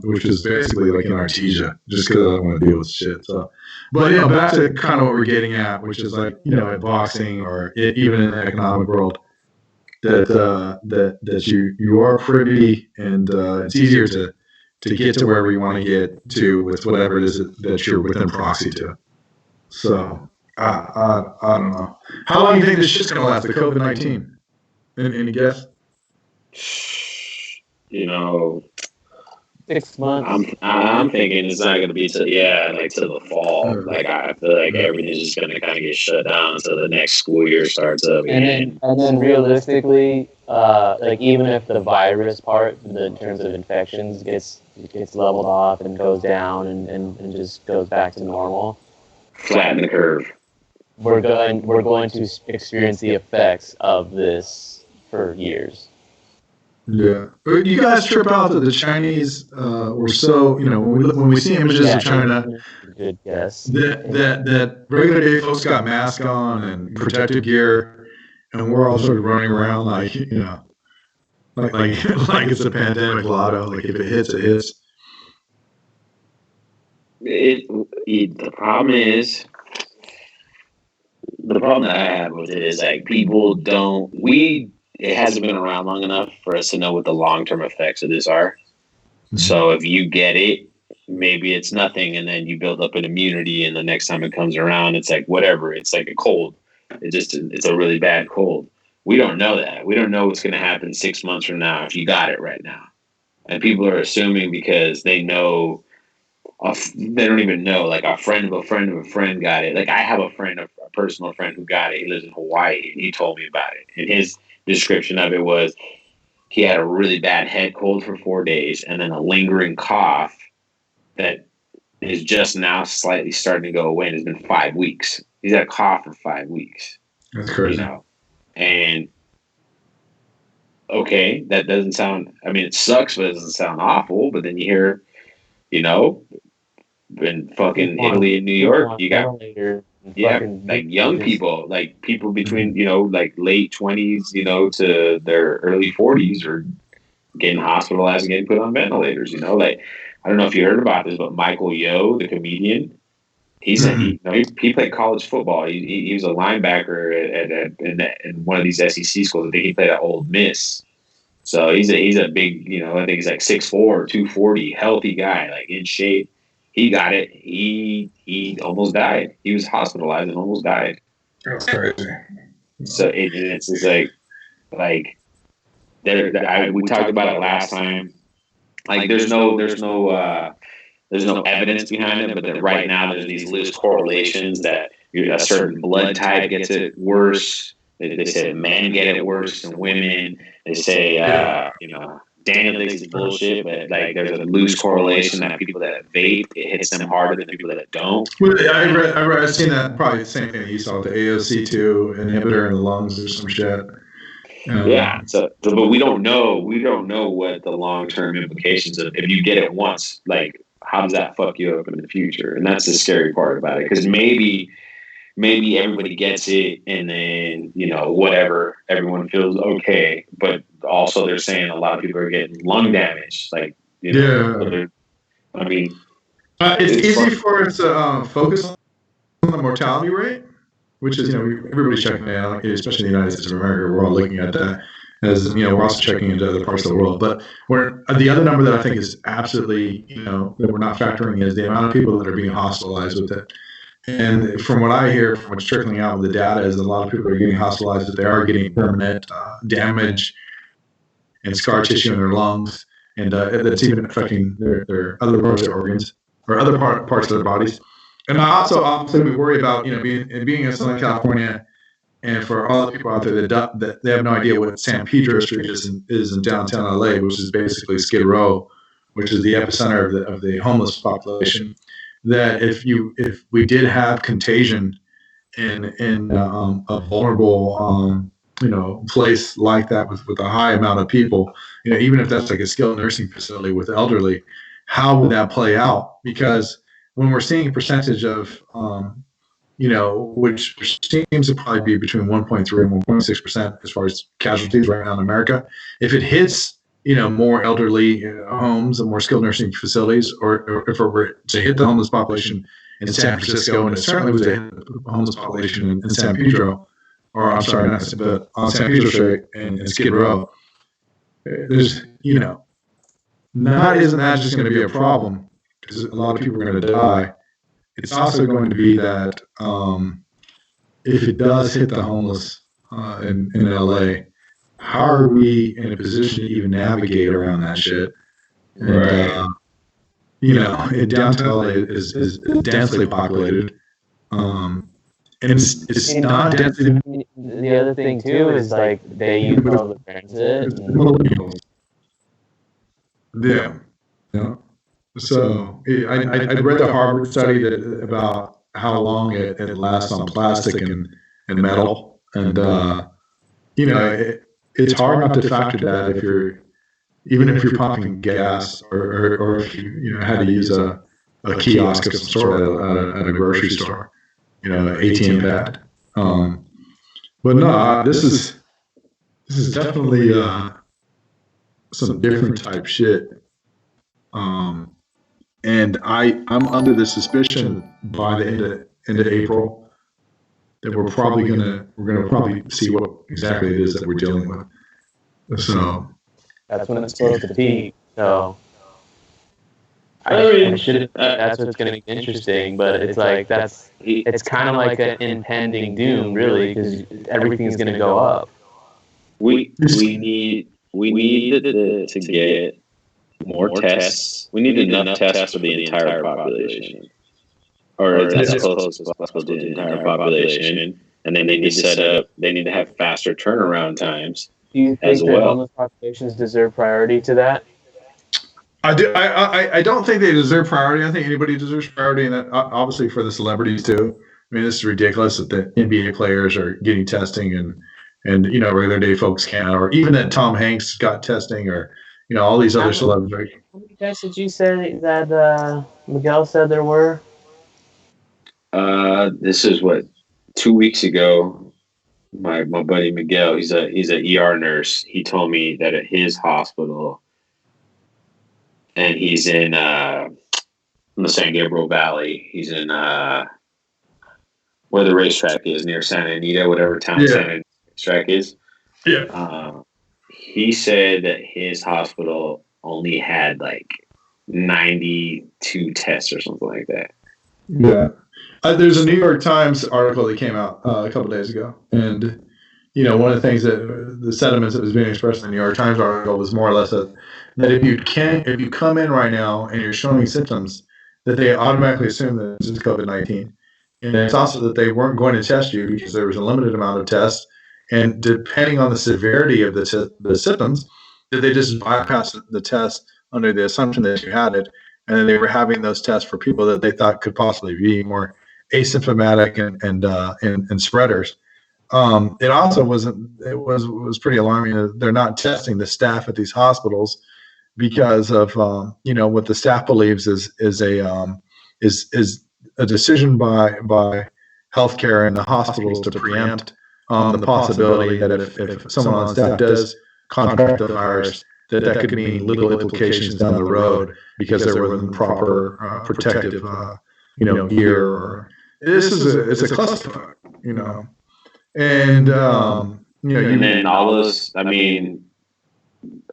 which is basically like in Artesia, just because I don't want to deal with shit. So, but back to kind of what we're getting at, which is like at boxing or even in the economic world, that you are privy and it's easier to get to wherever you want to get to with whatever it is that you're within proxy to. So I don't know. How long do you think this shit's gonna last? The COVID-19? Any guess? 6 months. I'm thinking it's not gonna be till the fall. Like I feel like everything's just gonna kind of get shut down until the next school year starts up. And then realistically, like even if the virus part, in terms of infections, gets leveled off and goes down and just goes back to normal, flatten the curve. We're going to experience the effects of this for years. Yeah, but you guys trip out that the Chinese were so when we see images of China, good guess. That regular day folks got masks on and protective gear, and we're all sort of running around like like it's a pandemic lotto. Like if it hits, it hits. The problem that I have with it is like people don't. It hasn't been around long enough for us to know what the long-term effects of this are. Mm-hmm. So if you get it, maybe it's nothing, and then you build up an immunity, and the next time it comes around, it's like whatever. It's like a cold. It's a really bad cold. We don't know that. We don't know what's going to happen 6 months from now if you got it right now. And people are assuming because they know, they don't even know. Like a friend of a friend of a friend got it. Like I have a personal friend who got it. He lives in Hawaii, and he told me about it. And his description of it was he had a really bad head cold for 4 days and then a lingering cough that is just now slightly starting to go away, and it's been 5 weeks. He's had a cough for 5 weeks. That's crazy. And okay, that doesn't sound, it sucks, but it doesn't sound awful. But then you hear, in fucking Italy and New York, you got like young people, like people between like late 20s, to their early 40s, are getting hospitalized and getting put on ventilators. Like I don't know if you heard about this, but Michael Yo, the comedian, he played college football. He was a linebacker in one of these SEC schools. I think he played at Ole Miss. So he's a big, I think he's like 6'4", 240, healthy guy, like in shape. He got it. He almost died. He was hospitalized and almost died. That's crazy. So it's just like we talked about it last time. Like there's no evidence behind it, but right now there's these loose correlations that a certain blood type gets it worse. They say men get it worse than women. They say Daniel thinks it's bullshit, but like there's a loose correlation that people that vape, it hits them harder than people that don't. Well, I've seen that, probably the same thing you saw with the AOC2 inhibitor in the lungs or some shit. Yeah. So, but we don't know what the long-term implications of, if you get it once, like how does that fuck you up in the future? And that's the scary part about it, because maybe everybody gets it and then, whatever, everyone feels okay. But also they're saying a lot of people are getting lung damage. Like, it's easy for us to focus on the mortality rate. which is, everybody's checking it out, especially in the United States of America. We're all looking at that as, we're also checking into other parts of the world. But the other number that I think is absolutely, that we're not factoring is the amount of people that are being hospitalized with it. And from what I hear, from what's trickling out with the data, is that a lot of people are getting hospitalized, that they are getting permanent damage and scar tissue in their lungs, and that's even affecting their other parts of their organs or other parts of their bodies. And I also obviously we worry about being in Southern California, and for all the people out there that they have no idea what San Pedro Street is in downtown LA, which is basically Skid Row, which is the epicenter of the homeless population. That if we did have contagion in a vulnerable place like that with a high amount of people, even if that's like a skilled nursing facility with elderly, how would that play out? Because when we're seeing a percentage of which seems to probably be between 1.3 and 1.6% as far as casualties right now in America, if it hits more elderly homes and more skilled nursing facilities, or if it were to hit the homeless population in San Francisco, and it certainly was to hit the homeless population in San Pedro, or I'm sorry, but on San Pedro Street and Skid Row, there's, not isn't that just going to be a problem because a lot of people are going to die. It's also going to be that if it does hit the homeless in LA, how are we in a position to even navigate around that shit? And, Right. Downtown LA is densely populated. And it's not densely. The other thing too is like they use public transit. Yeah. So I read the Harvard study about how long it lasts on plastic and metal, and it's hard not to factor that if you're pumping gas or if you had to use a kiosk of some sort at a grocery store, an ATM pad. But no, this is definitely some different type shit. And I'm under the suspicion by the end of April that we're gonna probably see what exactly it is that we're dealing with. So That's when it's supposed to peak. So that's what's going to be interesting. But it's like it's kind of like an impending doom, really, because everything's going to go up. We need to get more tests. We need enough tests for the entire population, or as close as possible to the entire population. And they need to set up. They need to have faster turnaround times. Do you think that homeless populations deserve priority to that? I do. I don't think they deserve priority. I think anybody deserves priority, and that obviously for the celebrities too. I mean, this is ridiculous that the NBA players are getting testing and regular day folks can't, or even that Tom Hanks got testing, or all these other celebrities. How many tests did you say that Miguel said there were? This is 2 weeks ago. My buddy Miguel, he's a ER nurse. He told me that at his hospital, and he's in the San Gabriel Valley. He's in where the racetrack is, near Santa Anita, whatever town Santa Anita racetrack is. Yeah. He said that his hospital only had like 92 tests or something like that. Yeah. There's a New York Times article that came out a couple days ago, and one of the things that the sentiments that was being expressed in the New York Times article was more or less that if you come in right now and you're showing symptoms, that they automatically assume that this is COVID-19, and it's also that they weren't going to test you because there was a limited amount of tests, and depending on the severity of the symptoms, that they just bypassed the test under the assumption that you had it, and then they were having those tests for people that they thought could possibly be more asymptomatic and spreaders. It also was pretty alarming that they're not testing the staff at these hospitals because of what the staff believes is a decision by healthcare and the hospitals to preempt the possibility that if someone on staff does contract the virus, that could mean legal implications down the road because there wasn't proper protective gear. Or it's a clusterfuck. you know, and you know, and then all those. I mean,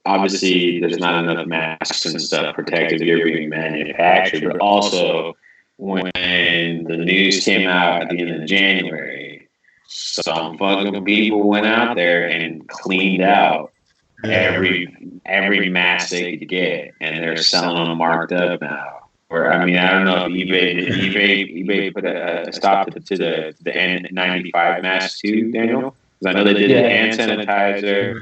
obviously, there's not enough masks and stuff protective gear being manufactured, but also when the news came out at the end of January, some fucking people went out there and cleaned out every mask they could get, and they're selling them marked up now. Or I mean, I don't know if eBay put a stop to the N95 mask too, Daniel, because I know they did the hand sanitizer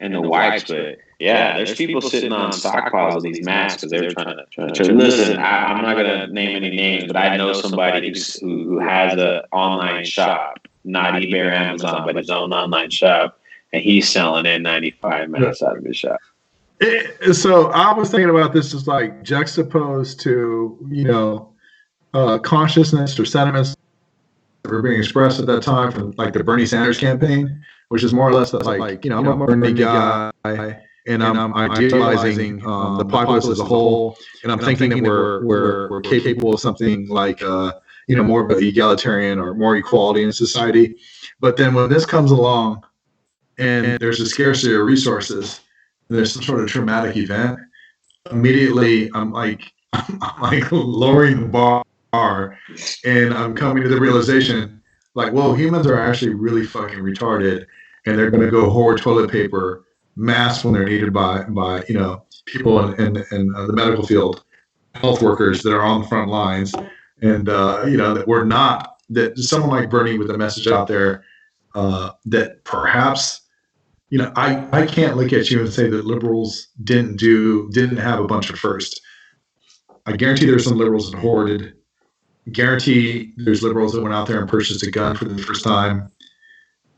and the wipes, but yeah, there's people sitting on stockpiles of these masks because they're trying to. Listen, I'm not gonna name any names, but I know somebody who has an online shop, not eBay or Amazon, but his own online shop, and he's selling N95 masks out of his shop. So I was thinking about this as like juxtaposed to, you know, consciousness or sentiments that were being expressed at that time from like the Bernie Sanders campaign, which is more or less like, you know, I'm a Bernie guy and I'm idealizing the populace as a whole, and I'm thinking that we're capable of something like, you know, more of an egalitarian or more equality in society. But then when this comes along and there's a scarcity of resources, there's some sort of traumatic event, immediately I'm like lowering the bar, and I'm coming to the realization, like, whoa, humans are actually really fucking retarded, and they're going to go hoard toilet paper, masks when they're needed by you know, people in the medical field, health workers that are on the front lines, and you know, that we're not, that someone like Bernie with a message out there that perhaps, you know, I can't look at you and say that liberals didn't have a bunch of firsts. I guarantee there's some liberals that hoarded. Guarantee there's liberals that went out there and purchased a gun for the first time.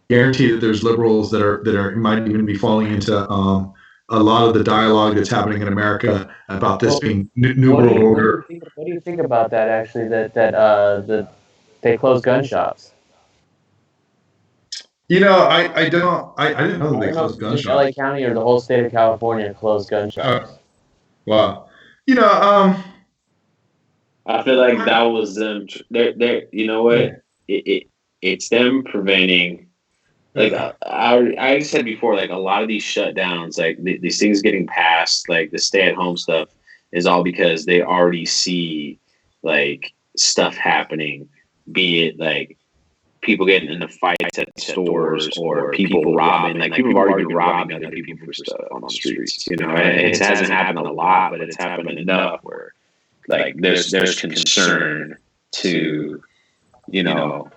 Guarantee that there's liberals that are might even be falling into a lot of the dialogue that's happening in America about this being new world order. What do you think about that? Actually, that they closed gun shops. You know, I didn't know that they closed gun shops. LA County or the whole state of California closed gun shops. Wow. You know, I feel like that was them. They're you know what? It's them preventing. Like I said before, like a lot of these shutdowns, like these things getting passed, like the stay-at-home stuff, is all because they already see like stuff happening. Be it like people getting into fights at stores or people robbing. Like people have already been robbing other people for stuff on the streets. You know, it hasn't happened a lot, but it's happened enough where like there's concern to, you know,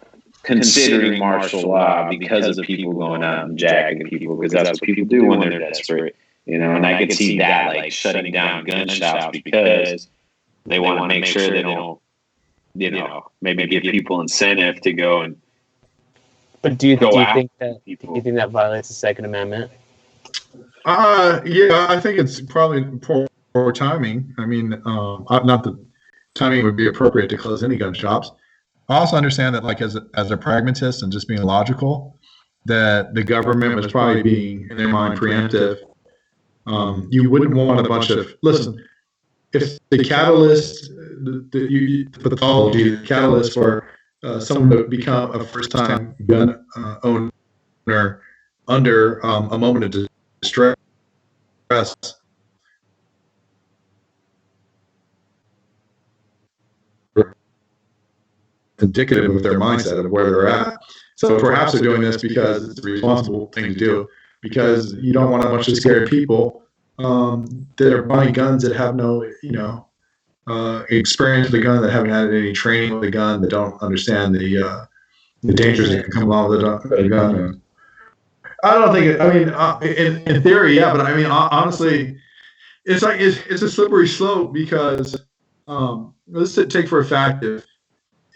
considering martial law because of people going out and jacking people, because that's what people do when they're desperate. You know, and I could see that like shutting down gun shops because they want to make sure they don't, you know, maybe give people incentive to go and. But do you think that violates the Second Amendment? Yeah, I think it's probably poor timing. I mean, not that timing would be appropriate to close any gun shops. I also understand that, like, as a pragmatist and just being logical, that the government was probably being, in their mind, preemptive. You wouldn't want a bunch of, listen, if the catalyst, the pathology, the catalyst for someone to become a first-time gun owner under a moment of distress indicative of their mindset of where they're at. So perhaps they're doing this because it's a responsible thing to do, because you don't want a bunch of scared people that are buying guns that have no, you know, experience with the gun, that haven't had any training with the gun, that don't understand the dangers that can come along with the gun. I don't think. I mean, in theory, yeah, but I mean, honestly, it's like it's a slippery slope, because let's take for a fact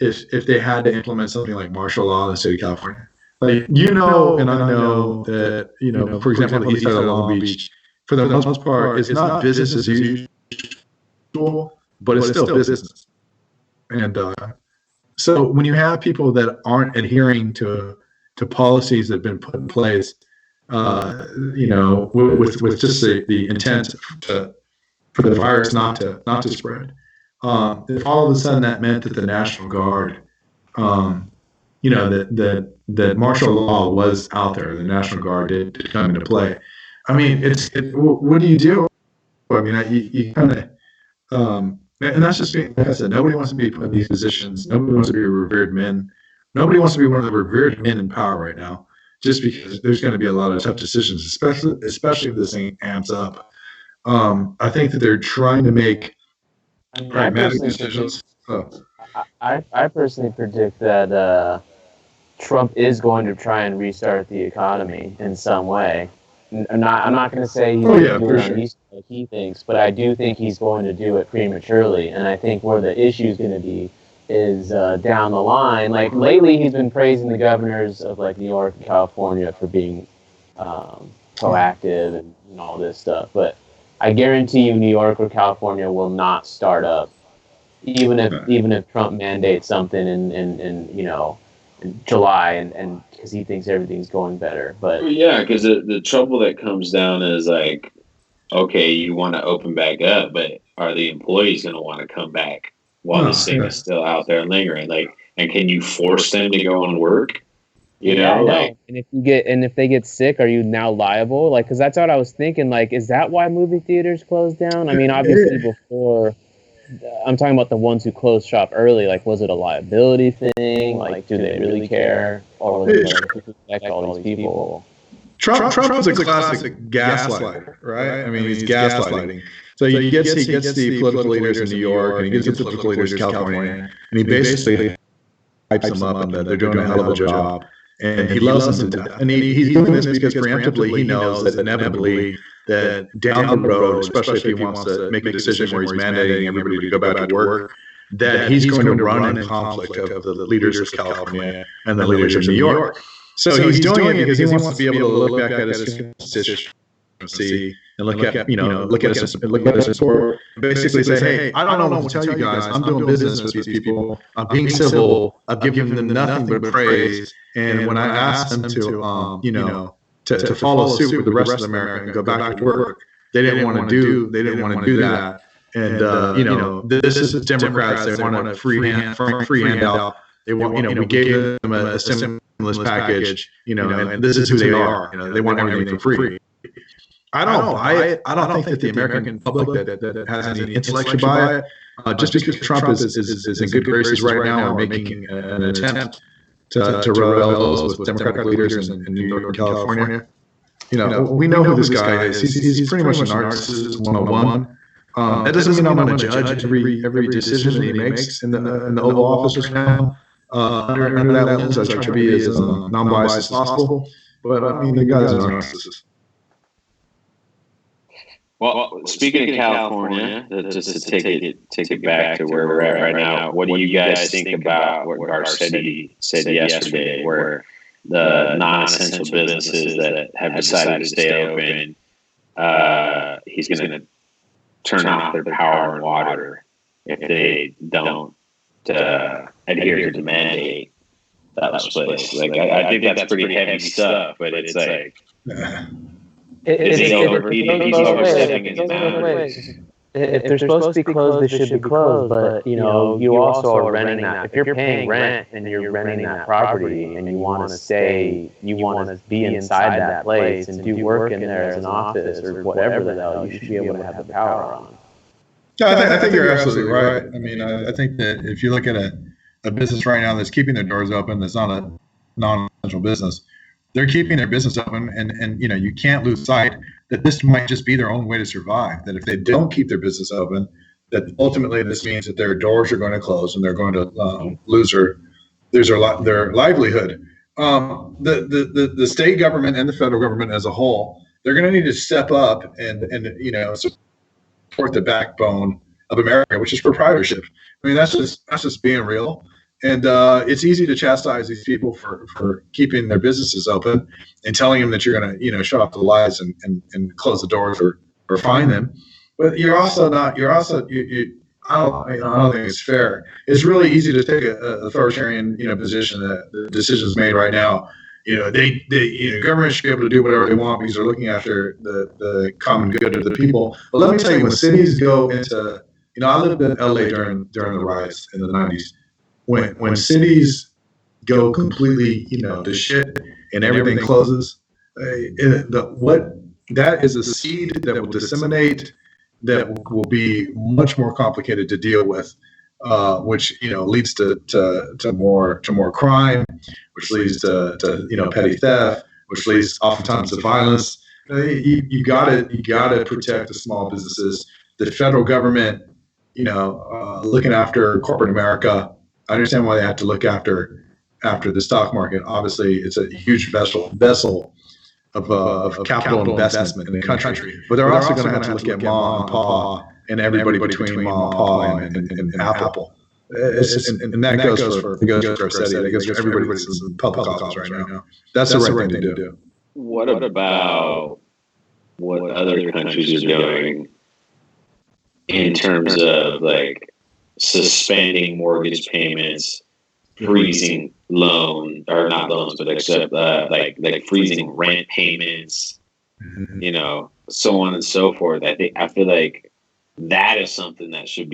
if they had to implement something like martial law in the state of California, like, you know, and I know that, you know, for example, the east side of Long Beach, for the most part, it's not business as usual, but it's still business. And so when you have people that aren't adhering to policies that have been put in place, you know, with just the intent for the virus not to spread, if all of a sudden that meant that the National Guard that martial law was out there. The National Guard did come into play. I mean, what do you do? I mean, you kind of, and that's just being, like I said, nobody wants to be put in these positions. Nobody wants to be revered men. Nobody wants to be one of the revered men in power right now, just because there's going to be a lot of tough decisions, especially if this thing amps up. I think that they're trying to make pragmatic decisions. I personally predict that Trump is going to try and restart the economy in some way. I'm not going to say he's going to do it on East like he thinks, but I do think he's going to do it prematurely. And I think where the issue is going to be is down the line. Like lately, he's been praising the governors of like New York and California for being proactive and all this stuff. But I guarantee you, New York or California will not start up, even if Trump mandates something in July and because he thinks everything's going better. But yeah, because the trouble that comes down is like, okay, you want to open back up, but are the employees going to want to come back while this thing is still out there lingering? Like, and can you force them to go and work? Like, and if they get sick, are you now liable? Like, because that's what I was thinking. Like, is that why movie theaters closed down? I mean, obviously before. I'm talking about the ones who closed shop early. Like, was it a liability thing? Like, do they really care? Or was it to protect all these people? Trump is a classic gaslighter, right? I mean, he's gaslighting. So he gets the political leaders in New York, and he gets the political leaders in California, and he basically hypes them up, and they're doing a hell of a job. And he loves them to death. And he's doing this because preemptively he knows that inevitably that down the road, especially if he wants to make a decision where he's mandating everybody to go back to work, that he's going to run in conflict of the leaders of California and the leaders of New York. So he's doing it because he wants to be able to look back at his constituency and look at his support, and basically say, hey, I don't know what to tell you guys. I'm doing business with these people. I'm being civil. I'm giving them nothing but praise. And when I asked them to follow suit with the rest of America and go back to work, they didn't want to do that. And this is Democrats. They want a free handout. They want, we gave them a stimulus package, and this is who they are. They want everything for free. I don't think that the American public that has any intellectual by it, just because Trump is in good graces right now, or making an attempt to rub elbows with Democratic leaders in New York and California. We know who this guy is. He's pretty much a narcissist 101. That doesn't mean I'm going to judge every decision that he makes in the Oval Office right now. Under that lens, I try to be as non-biased as possible. But I mean, the guy's a narcissist. Well, speaking of California, just to take it back to where we're at right now, what do you guys think about what Garcetti said yesterday, where the non-essential businesses that have decided to stay open, he's going to turn off their power and water if they don't adhere to the mandate that was placed. Like, I think that's pretty heavy stuff, but it's like... He's overstepping his boundaries. If they're supposed to be closed, they should be closed. But you also are renting that. If you're paying rent and you're renting that property, and you want to stay, you want to be inside that place and do work in there as an office or whatever the hell, you should be able to have the power on. Yeah, I think you're absolutely right. I mean, I think that if you look at a business right now that's keeping their doors open, that's not a non-essential business. They're keeping their business open, and you can't lose sight that this might just be their own way to survive. That if they don't keep their business open, that ultimately this means that their doors are going to close and they're going to lose their livelihood. The state government and the federal government as a whole, they're going to need to step up and support the backbone of America, which is proprietorship. I mean, that's just being real. And it's easy to chastise these people for keeping their businesses open and telling them that you're going to, shut off the lights and close the doors or fine them. But I don't think it's fair. It's really easy to take a authoritarian, position that the decisions made right now. Government should be able to do whatever they want because they're looking after the common good of the people. But let me tell you, when cities go into, I lived in LA during the riots in the 90s. When cities go completely, to shit and everything closes, that is a seed that will disseminate, that will be much more complicated to deal with, which leads to more crime, which leads to petty theft, which leads oftentimes to violence. You gotta protect the small businesses. The federal government, looking after corporate America. I understand why they have to look after the stock market. Obviously, it's a huge vessel of capital investment in the country. But they're also going to have to look at mom and pa and everybody between mom and pa and Apple. And that goes for Garcetti. That goes for everybody that's in public office right now. That's the right thing to do. What about what other countries are doing in terms of like suspending mortgage payments, freezing loan or not loans, but except like freezing rent payments, so on and so forth. I feel like that is something that should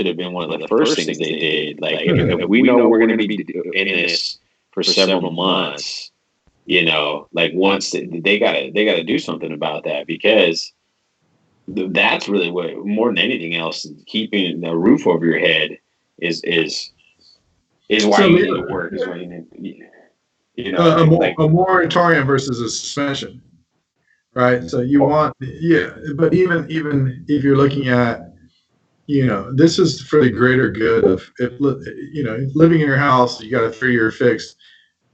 have been one of the first things they did. Like if we know we're going to be in this for several months, like once they gotta do something about that, because that's really what, more than anything else, keeping the roof over your head is why you need to work. Is why you need, a moratorium versus a suspension, right? So you want, but even if you're looking at, this is for the greater good of, if living in your house, you got a 3-year fix,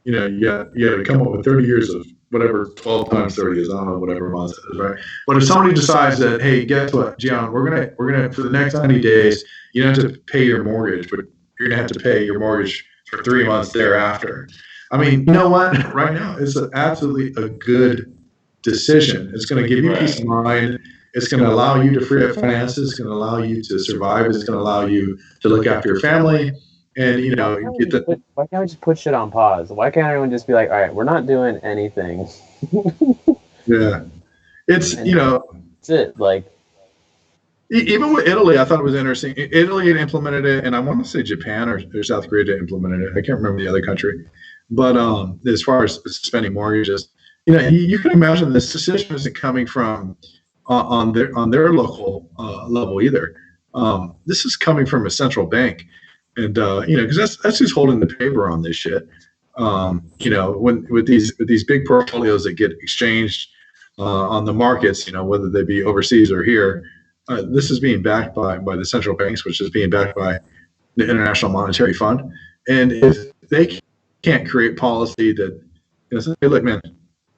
you got to come up with 30 years of whatever 12 times 30 is, I don't know, whatever month it is, right? But if somebody decides that, hey, guess what, Gian, we're gonna for the next 90 days, you don't have to pay your mortgage, but you're gonna have to pay your mortgage for 3 months thereafter. I mean, you know what? Right now, it's absolutely a good decision. It's going to give you peace of mind. It's going to allow you to free up finances. It's going to allow you to survive. It's going to allow you to look after your family. And why can't we just put shit on pause? Why can't everyone just be like, all right, we're not doing anything? Yeah, it's that's it. Like, even with Italy, I thought it was interesting. Italy had implemented it, and I want to say Japan or South Korea implemented it. I can't remember the other country. But as far as suspending mortgages, you can imagine this decision isn't coming from on their local level either. This is coming from a central bank, and because that's who's holding the paper on this shit. When with these big portfolios that get exchanged on the markets, whether they be overseas or here, this is being backed by the central banks, which is being backed by the International Monetary Fund. And if they can't create policy that say, hey, look, man,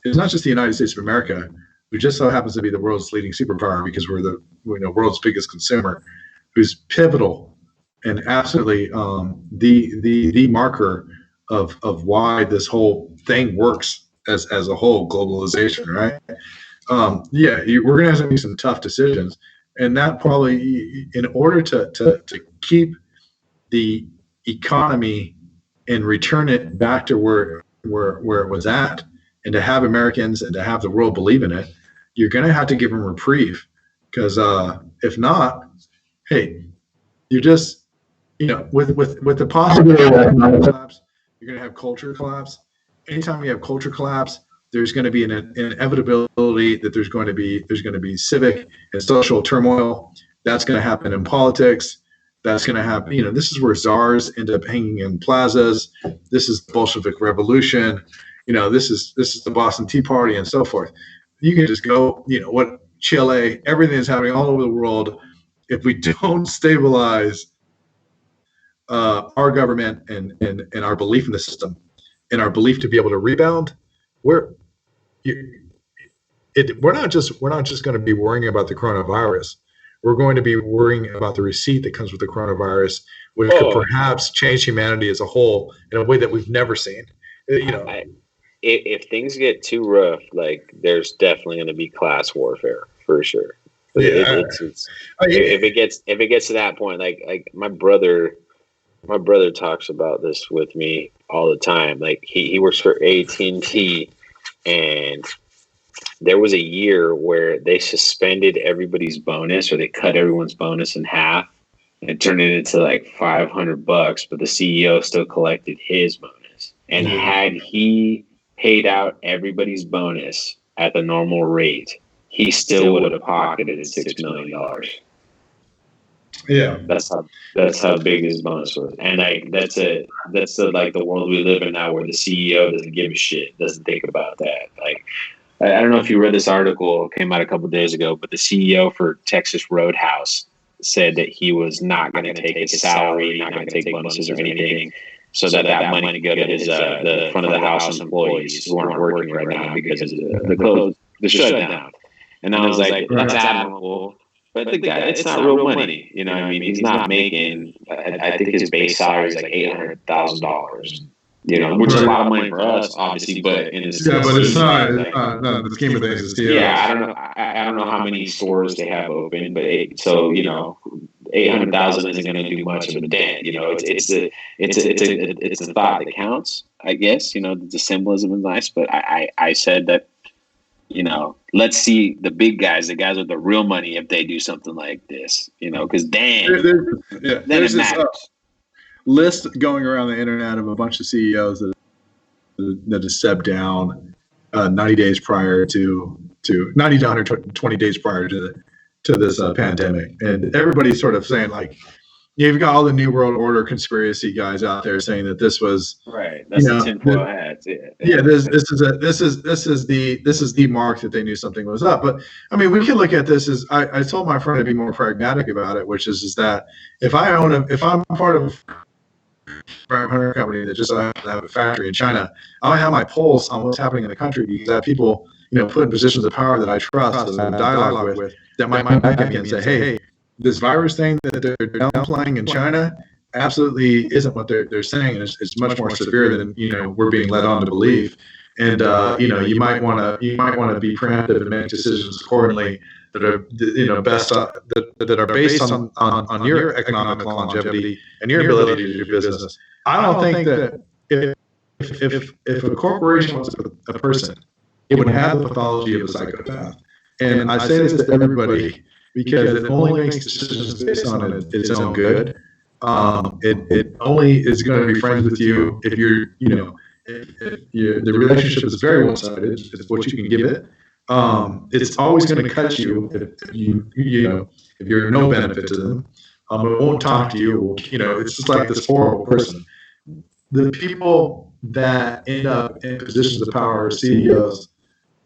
it's not just the United States of America, who just so happens to be the world's leading superpower because we're the world's biggest consumer, who's pivotal and absolutely the marker of why this whole thing works as a whole, globalization, right? We're gonna have to make some tough decisions, and that probably, in order to keep the economy and return it back to where it was at, and to have Americans and to have the world believe in it, you're going to have to give them reprieve, because if not, hey, you just with the possibility of economic collapse, you're going to have culture collapse. Anytime you have culture collapse, there's going to be an inevitability that there's going to be civic and social turmoil. That's going to happen in politics. That's going to happen. This is where czars end up hanging in plazas. This is the Bolshevik Revolution. This is the Boston Tea Party and so forth. You can just go, what Chile, everything is happening all over the world. If we don't stabilize our government and our belief in the system and our belief to be able to rebound, we're not just going to be worrying about the coronavirus. We're going to be worrying about the receipt that comes with the coronavirus, which could perhaps change humanity as a whole in a way that we've never seen. If things get too rough, like, there's definitely going to be class warfare for sure. Yeah. If it gets to that point, like my brother talks about this with me all the time. Like he works for AT&T, and there was a year where they suspended everybody's bonus, or they cut everyone's bonus in half and turned it into like $500, but the CEO still collected his bonus. And had he paid out everybody's bonus at the normal rate, he still would have pocketed $6 million. Yeah. That's how big his bonus was. And like that's the world we live in now, where the CEO doesn't give a shit, doesn't think about that. Like, I don't know if you read this article, it came out a couple of days ago, but the CEO for Texas Roadhouse said that he was not going to take his salary, not going to take bonuses or anything, so that money could go to his the front of the house employees who aren't working right now because of the shutdown. And I was like, that's admirable. But the guy, it's not real money. You know what I mean? He's not making, I think his base salary is like $800,000. You know, which is a lot of money for us, obviously, but in the but it's not. No, the scheme of things is still. Yeah, I don't know. I don't know how many stores they have open, but you know, 800,000 isn't going to do much of a dent. You know, it's the thought that counts. I guess, you know, the symbolism is nice, but I said that, you know, let's see the big guys, the guys with the real money, if they do something like this, you know, because then it matters. List going around the internet of a bunch of CEOs that have stepped down 90 days prior to 90 to 120 days prior to this pandemic, and everybody's sort of saying like, you've got all the New World Order conspiracy guys out there saying that this was right. That's the tinfoil hats. Yeah. This is the mark that they knew something was up. But I mean, we can look at this as I told my friend to be more pragmatic about it, which is that if I'm part of a company that just have a factory in China, I have my pulse on what's happening in the country because I have people, you know, put in positions of power that I trust, that I have dialogue with, that might back at me and say, hey, this virus thing that they're downplaying in China absolutely isn't what they're saying. It's much more severe than, you know, we're being led on to believe. And you know, you might want to be preemptive and make decisions accordingly that are, you know, best that are based on your economic longevity and your ability to do business. I don't think that if a corporation was a person, it would have the pathology of a psychopath. And I say this to everybody because it only makes decisions based on its own good. It only is going to be friends with you if you're, you know, if the relationship is very one-sided. It's what you can give it. It's always going to cut you if if you're no benefit to them. It won't talk to you. You know, it's just like this horrible person. The people that end up in positions of power, CEOs,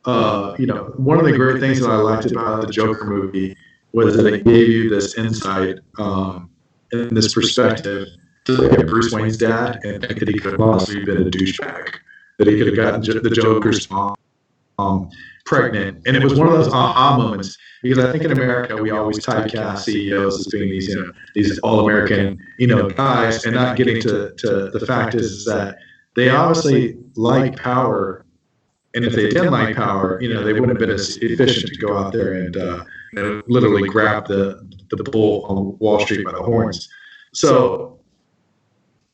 you know, one of the great things that I liked about the Joker movie was that it gave you this insight and this perspective to look at Bruce Wayne's dad and think that he could have possibly been a douchebag, that he could have gotten the Joker's mom pregnant. And it was one of those aha moments, because I think in America we always typecast CEOs as being these, you know, these all-American, you know, guys, and not getting to the fact is that they obviously like power. And if they didn't like power, you know, they wouldn't have been as efficient to go out there and literally grab the bull on Wall Street by the horns. So,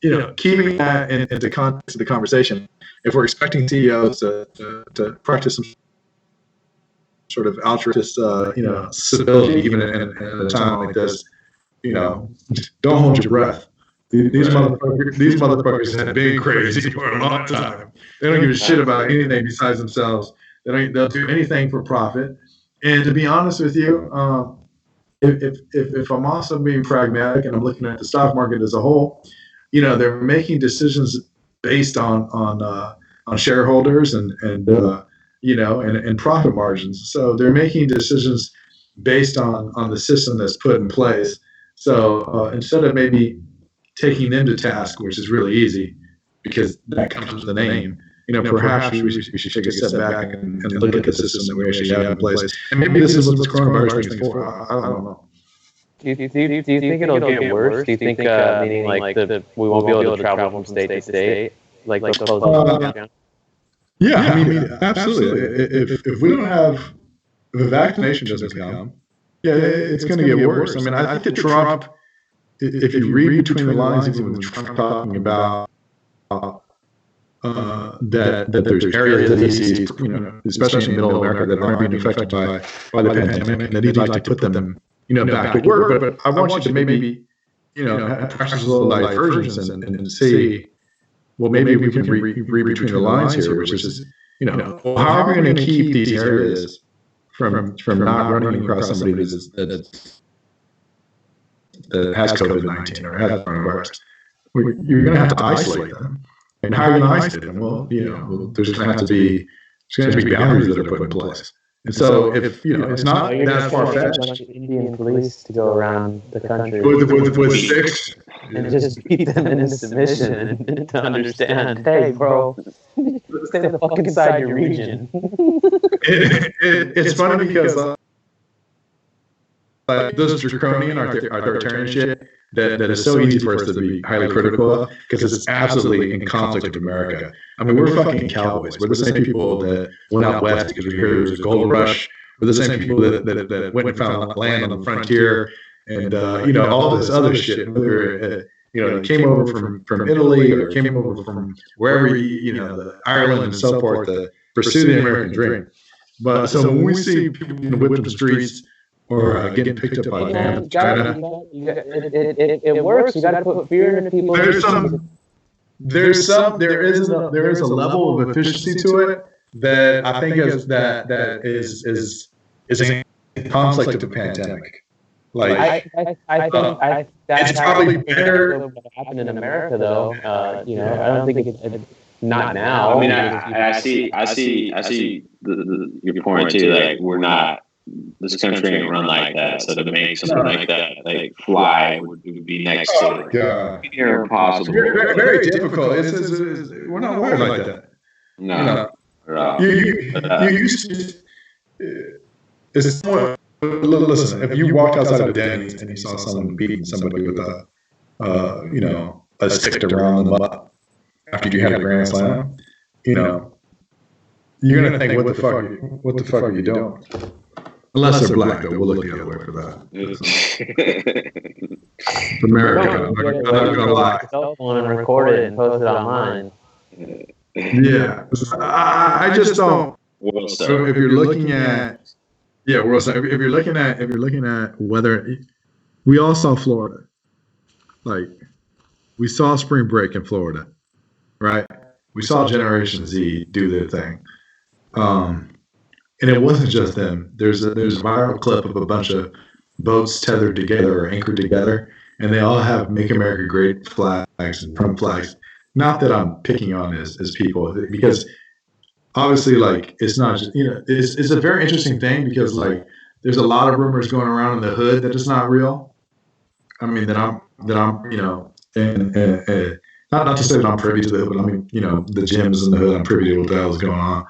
you know, keeping that in the context of the conversation, if we're expecting CEOs to practice some sort of altruist, you know, civility, even in a time like this, you know, don't hold your breath. These motherfuckers have been crazy for a long time. They don't give a shit about anything besides themselves. They'll do anything for profit. And to be honest with you, if I'm also being pragmatic and I'm looking at the stock market as a whole, you know, they're making decisions based on shareholders and you know, and profit margins. So they're making decisions based on the system that's put in place. So instead of maybe taking them to task, which is really easy because that comes with the name, you know, perhaps we should take a step back and look at the system that we actually have in place. And maybe this is what this coronavirus thing is for. I don't know. Do you think it'll get worse? Do you think, meaning like we won't be able to travel from state to state? Like they'll close down? Yeah, I mean, absolutely. If we don't have, if the vaccination doesn't come, yeah, it's going to get worse. I mean, I think that Trump, if you read between the lines, even with Trump talking about that there's areas that he sees, you know, especially in middle America, that aren't being affected by the pandemic, and that he'd like to put them, you know, back to work. But I want you to maybe, you know, practice a little diversions and see well, maybe we can read between the lines here, which is, well, how are we going to keep these areas from not running across somebody that has COVID-19 or has coronavirus? You're going to have to isolate them. And how are you going to isolate them? Well, there's going to have to be boundaries that are put in place. And so, if it's not that far fetched, Indian police to go around the country with sticks and just beat them into submission and to understand, hey, bro, stay the fuck inside your region. It's funny because those draconian authoritarian shit that is so easy for us to be highly critical of because it's absolutely in conflict with America. I mean, we're fucking cowboys. We're the same people that went out west because we heard there was a gold rush. We're the same people that went and found land on the frontier and, all this other shit. Whether, came over from Italy or came over from wherever, the Ireland and so forth to pursue the American dream. But so when we see people getting whipped in the streets, or getting picked up by China. It works. You got to put fear into people. There is a level of efficiency to it that I think is in conflict with the pandemic. Like I think it's probably better. What happened in America, though. I don't think it's not now. I mean, I see your point too. Like we're not. This country ain't run like that, so to make something like that fly would be next to near impossible. Very, very difficult. We're not wired like that. No. Listen, if you walked outside of Denny's and you saw someone beating somebody with a stick to round them up after you had a grand slam, you're gonna think, what the fuck are you doing? Unless they're black, though, we'll look the other way for that. America, I'm not gonna lie. Cell phone and record it and post it online. Yeah, I just don't. So if you're looking at, if you're looking at whether we all saw Florida, like we saw spring break in Florida, right? We saw Generation Z do their thing. And it wasn't just them. There's a viral clip of a bunch of boats tethered together or anchored together, and they all have "Make America Great" flags and Trump flags. Not that I'm picking on as people, because obviously, like, it's not just, it's a very interesting thing because, like, there's a lot of rumors going around in the hood that it's not real. I mean, that I'm and not to say that I'm privy to the hood, but I mean, the gyms in the hood, I'm privy to what the hell is going on.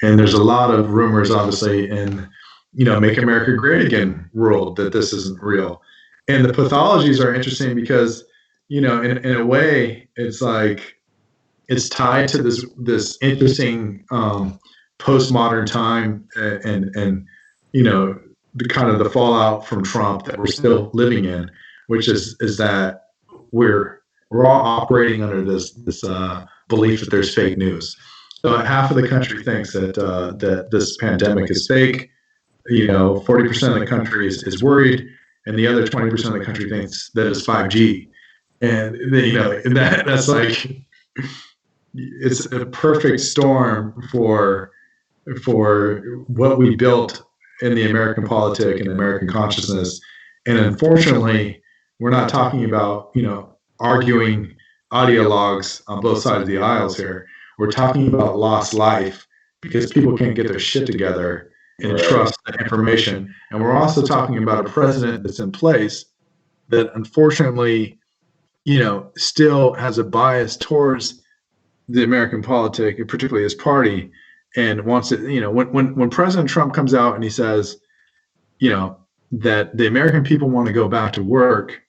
And there's a lot of rumors, obviously, in, Make America Great Again world that this isn't real. And the pathologies are interesting because, in a way, it's like it's tied to this interesting postmodern time and the kind of the fallout from Trump that we're still living in, which is that we're all operating under this belief that there's fake news. So half of the country thinks that this pandemic is fake. 40% of the country is worried, and the other 20% of the country thinks that it's 5G. And and that's like, it's a perfect storm for what we built in the American politic and American consciousness. And unfortunately, we're not talking about arguing ideologues on both sides of the aisles here. We're talking about lost life because people can't get their shit together and trust that information. And we're also talking about a president that's in place that unfortunately, still has a bias towards the American politic, and particularly his party, and wants it, when President Trump comes out and he says, that the American people want to go back to work,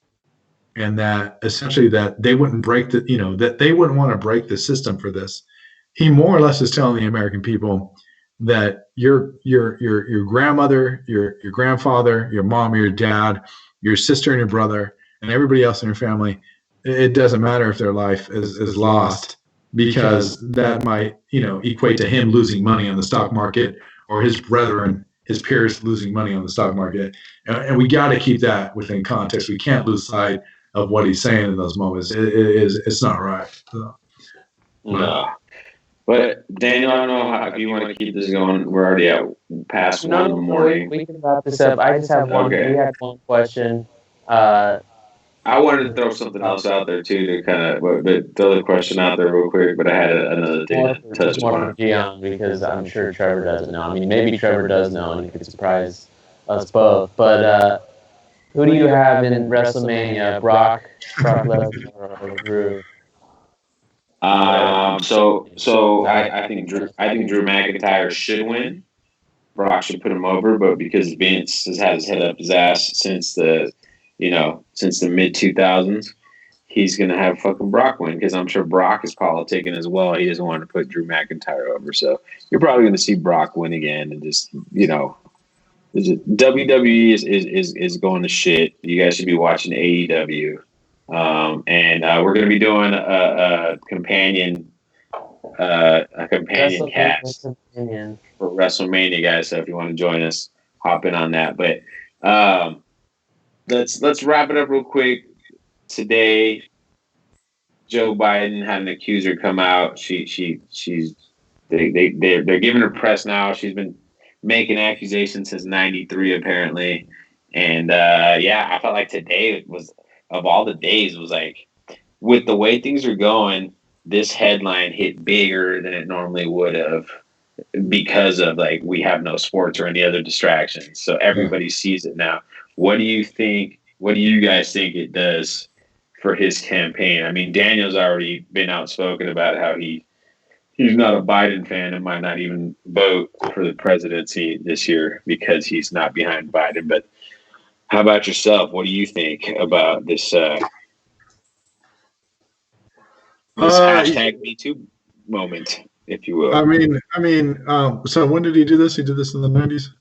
and that essentially that they wouldn't break that they wouldn't want to break the system for this. He more or less is telling the American people that your grandmother, your grandfather, your mom, your dad, your sister and your brother, and everybody else in your family, it doesn't matter if their life is lost, because that might, equate to him losing money on the stock market, or his brethren, his peers losing money on the stock market. And we got to keep that within context. We can't lose sight of what he's saying in those moments. It's not right. So. No. But Daniel, I don't know if you want to keep this going. We're already at past 1 in the morning. We can wrap this up. I just have one. Okay. We had one question. I wanted to throw something else out there too to kind of throw the question out there real quick, but I had another thing to touch more upon. for Gian, because I'm sure Trevor doesn't know. I mean, maybe Trevor does know, and he could surprise us both. But who do you have in WrestleMania? Brock Lesnar, or Drew? So I think Drew McIntyre should win. Brock should put him over, but because Vince has had his head up his ass since the mid 2000s, he's gonna have fucking Brock win, because I'm sure Brock is politicking as well. He doesn't want to put Drew McIntyre over, so you're probably gonna see Brock win again, and just WWE is going to shit. You guys should be watching AEW, and we're gonna be doing a companion cast for WrestleMania, guys. So if you want to join us, hop in on that. But let's wrap it up real quick. Today, Joe Biden had an accuser come out. They're giving her press now. She's been making accusations since '93 apparently, and I felt like today was, of all the days, was like, with the way things are going, this headline hit bigger than it normally would have, because of, like, we have no sports or any other distractions, so everybody sees it now. What do you think? What do you guys think it does for his campaign? I mean, Daniel's already been outspoken about how he's not a Biden fan and might not even vote for the presidency this year because he's not behind Biden. But how about yourself? What do you think about this hashtag #MeToo moment, if you will? I mean. So when did he do this? He did this in the 90s.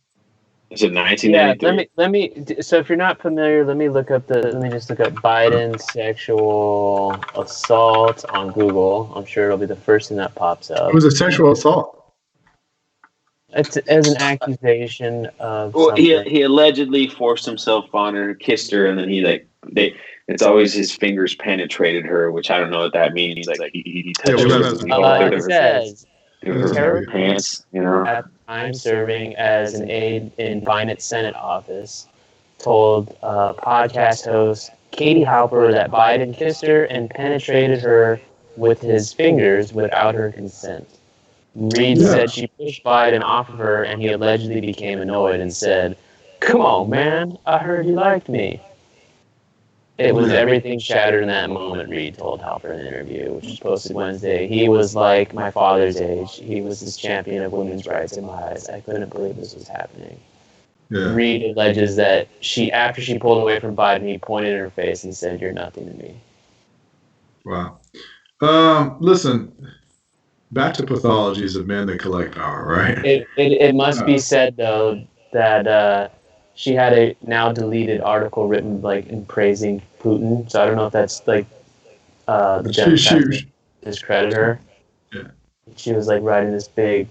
Is it 1993? Yeah, let me. So if you're not familiar, let me just look up Biden sexual assault on Google. I'm sure it'll be the first thing that pops up. It was a sexual assault. It's as an accusation of. Well, he allegedly forced himself on her, kissed her, and then it's always his fingers penetrated her, which I don't know what that means. Like he touched her. It says her pants, at the time serving as an aide in Biden's Senate office, told podcast host Katie Halper that Biden kissed her and penetrated her with his fingers without her consent. Reed said she pushed Biden off of her, and he allegedly became annoyed and said, "Come on, man, I heard you liked me." It was everything shattered in that moment, Reed told Halper in an interview, which was posted Wednesday. He was like my father's age. He was this champion of women's rights in my eyes. I couldn't believe this was happening. Yeah. Reed alleges that after she pulled away from Biden, he pointed in her face and said, "You're nothing to me." Wow. Listen, back to pathologies of men that collect power, right? It must be said, though, that she had a now deleted article written like in praising Putin. So I don't know if that's like the Democrats discredit her. Yeah. She was like writing this big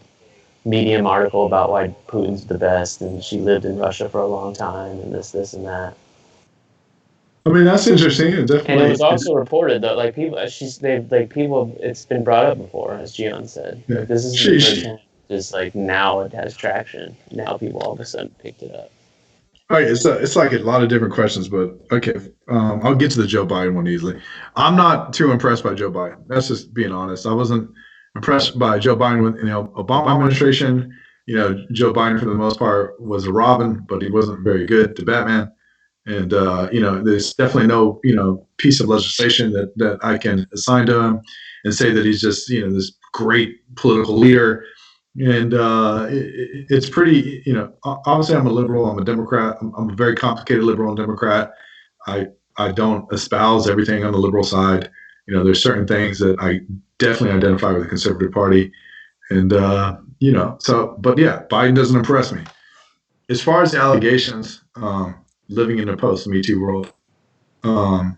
Medium article about why Putin's the best, and she lived in Russia for a long time, and this, and that. I mean, that's interesting. And it was also reported that it's been brought up before, as Gian said. Yeah. Like, this is the first time. Just like now it has traction. Now people all of a sudden picked it up. All right, it's like a lot of different questions, but okay. I'll get to the Joe Biden one easily. I'm not too impressed by Joe Biden. That's just being honest. I wasn't impressed by Joe Biden with Obama administration. Joe Biden for the most part was a Robin, but he wasn't very good to Batman. And there's definitely no piece of legislation that I can assign to him and say that he's just this great political leader. And it's pretty, obviously I'm a liberal, I'm a Democrat, I'm a very complicated liberal and Democrat. I don't espouse everything on the liberal side. There's certain things that I definitely identify with the Conservative Party. And, but yeah, Biden doesn't impress me. As far as the allegations, living in the post-Me Too world, I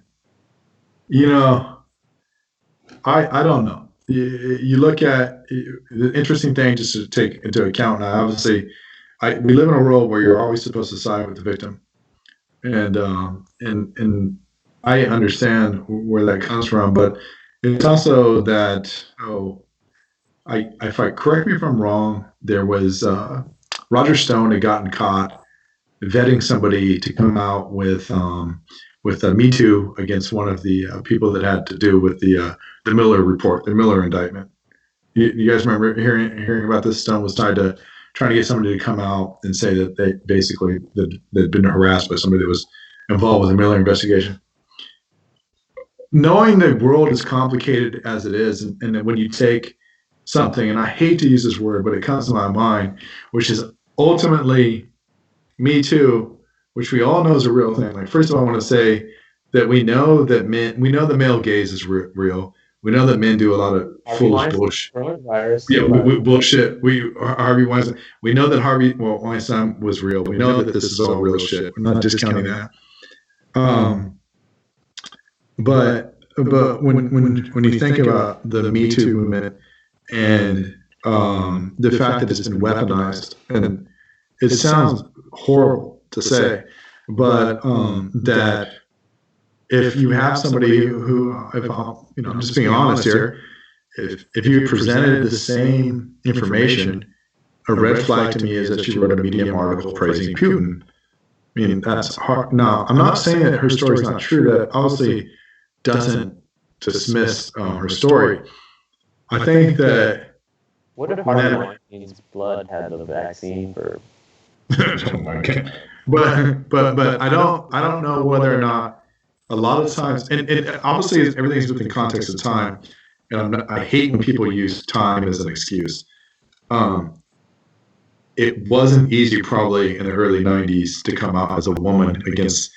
don't know. You look at the interesting thing just to take into account. Now, obviously, we live in a world where you're always supposed to side with the victim, and I understand where that comes from. But it's also that if I correct me if I'm wrong, there was Roger Stone had gotten caught vetting somebody to come out with Me Too against one of the people that had to do with the Miller report, the Miller indictment. You guys remember hearing about this? Stone was tied to trying to get somebody to come out and say that they basically that they'd been harassed by somebody that was involved with the Miller investigation. Knowing the world is complicated as it is, and that when you take something, and I hate to use this word, but it comes to my mind, which is ultimately Me Too, which we all know is a real thing. Like, first of all, I want to say that we know the male gaze is real. We know that men do a lot of foolish bullshit. Yeah, bullshit. Harvey Weinstein. We know that Weinstein was real. We know that this is all real shit. I'm not discounting that. But when you think about the Me Too movement and the fact that it's been weaponized, and it sounds horrible to say, but that if you have somebody who, I'm just being honest here, if you presented the same information, a red flag to me is that she wrote a Medium article praising Putin. I mean, that's hard. Now, I'm not saying that her story is not true. That obviously doesn't dismiss her story. I think that. What if Harvey Weinstein's blood had the vaccine for? Oh my God. But I don't know whether or not a lot of times, and obviously everything's within context of time, and I hate when people use time as an excuse. It wasn't easy probably in the early 90s to come out as a woman against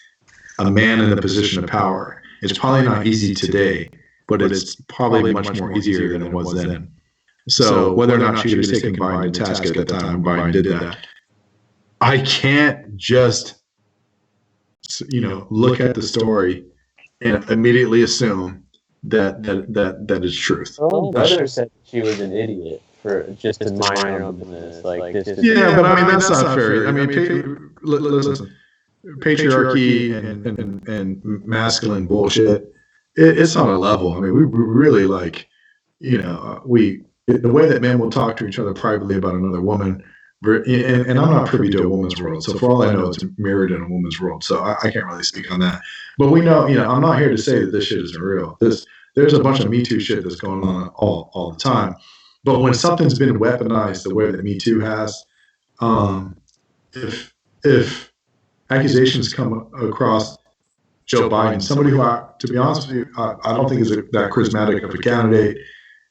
a man in a position of power. It's probably not easy today, but it's probably much more easier than it was then. So whether or not she was taking Biden to task at the time, Biden did that. I can't just, look at the story and immediately assume that is truth. Well, brother said she was an idiot for just admiring her business. Yeah, but I mean that's not fair. I mean, listen, patriarchy and masculine bullshit. It's on a level. I mean, we really the way that men will talk to each other privately about another woman. And I'm not privy to a woman's world, so for all I know, it's mirrored in a woman's world. So I can't really speak on that. But we know, I'm not here to say that this shit isn't real. There's a bunch of Me Too shit that's going on all the time. But when something's been weaponized the way that Me Too has, if accusations come across Joe Biden, somebody who, to be honest with you, I don't think is that charismatic of a candidate,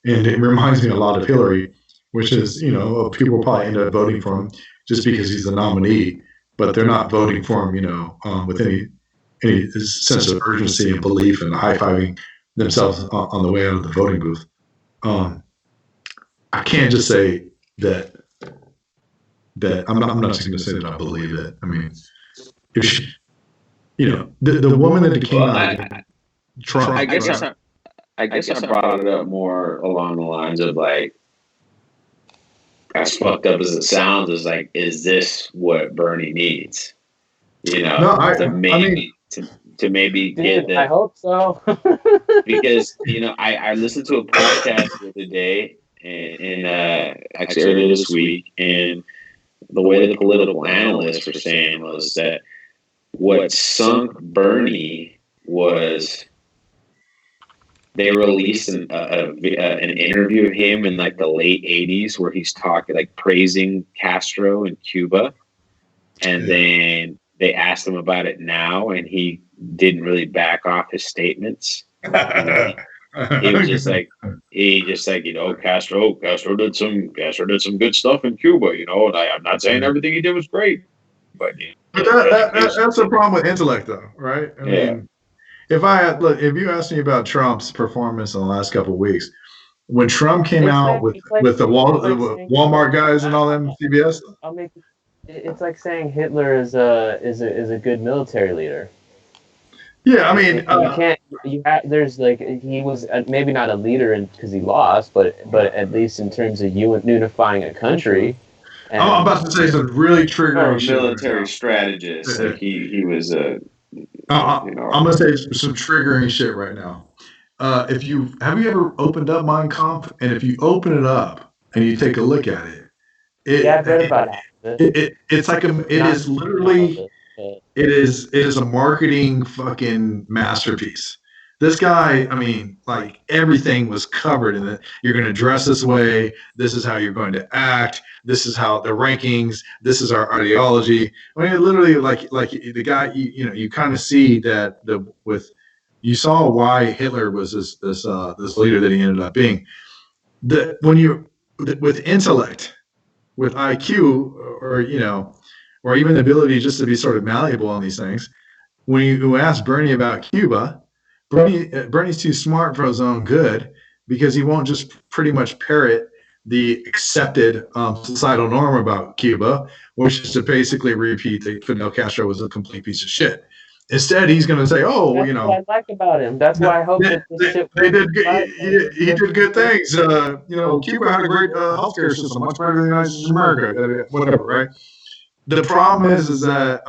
and it reminds me a lot of Hillary, which is, people will probably end up voting for him just because he's the nominee, but they're not voting for him, with any sense of urgency and belief and high-fiving themselves on the way out of the voting booth. I can't just say that I'm not just going to say that I believe it. I mean, if she, the woman that came out of Trump. I guess I brought it up more along the lines of as fucked up as it sounds, is this what Bernie needs? To maybe get that. I hope so. Because I listened to a podcast the other day, and actually earlier this week, and the way the political analysts were saying was that what sunk Bernie was they released an interview of him in the late 80s where he's talking praising Castro in Cuba, and then they asked him about it now, and he didn't really back off his statements. He was just Castro did some good stuff in Cuba, and I'm not saying everything he did was great, but that's the problem with intellect, though, right? I mean, if you asked me about Trump's performance in the last couple of weeks, when Trump came out with the Walmart guys and all them CBS, it's like saying Hitler is a good military leader. Yeah, I mean, he was maybe not a leader because he lost, but at least in terms of unifying a country. I'm about to say some really triggering military strategist. He was a. I'm gonna say some triggering shit right now. if you have you ever opened up Mein Kampf, and if you open it up and you take a look at it, Yeah, I've read about half of it. it's like it Not is literally it is a marketing fucking masterpiece. This guy, I mean, like everything was covered in it. You're going to dress this way. This is how you're going to act. This is how the rankings. This is our ideology. I mean, literally, like the guy, you kind of see that you saw why Hitler was this leader that he ended up being. When you with intellect, with IQ, or even the ability just to be sort of malleable on these things. When you ask Bernie about Cuba, Bernie's too smart for his own good because he won't just pretty much parrot the accepted societal norm about Cuba, which is to basically repeat that Fidel Castro was a complete piece of shit. Instead, he's going to say, "Oh, That's what I like about him. That's why I hope that this shit. They did. He did good things. Cuba had a great healthcare system, much better than the United States of America. Whatever, right? The problem is that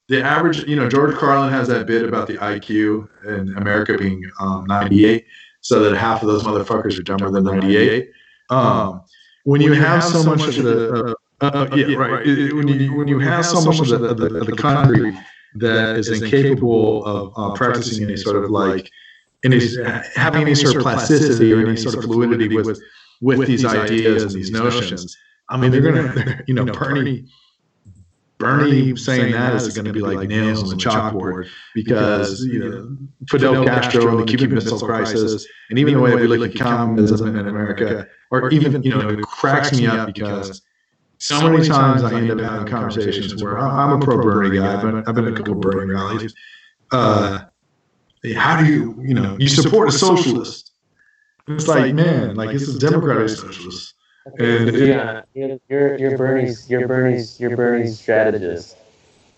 the average, George Carlin has that bit about the IQ in America being 98, so that half of those motherfuckers are dumber than 98. When you have so much of the right. When you have so much of the country that is incapable of practicing any sort of like having any sort of plasticity or any sort of fluidity with these ideas and these notions. I mean, they're gonna, Bernie saying that is going to be like nails on the chalkboard because Fidel Castro and the Cuban Missile Crisis, and even the way we look at communism in America, or even it cracks me up because so many times I end up having conversations where I'm a pro Bernie guy. I've been at a couple Bernie rallies. How do you support a socialist? It's like, man, like it's a democratic socialist. And Yeah, you're Bernie's strategist,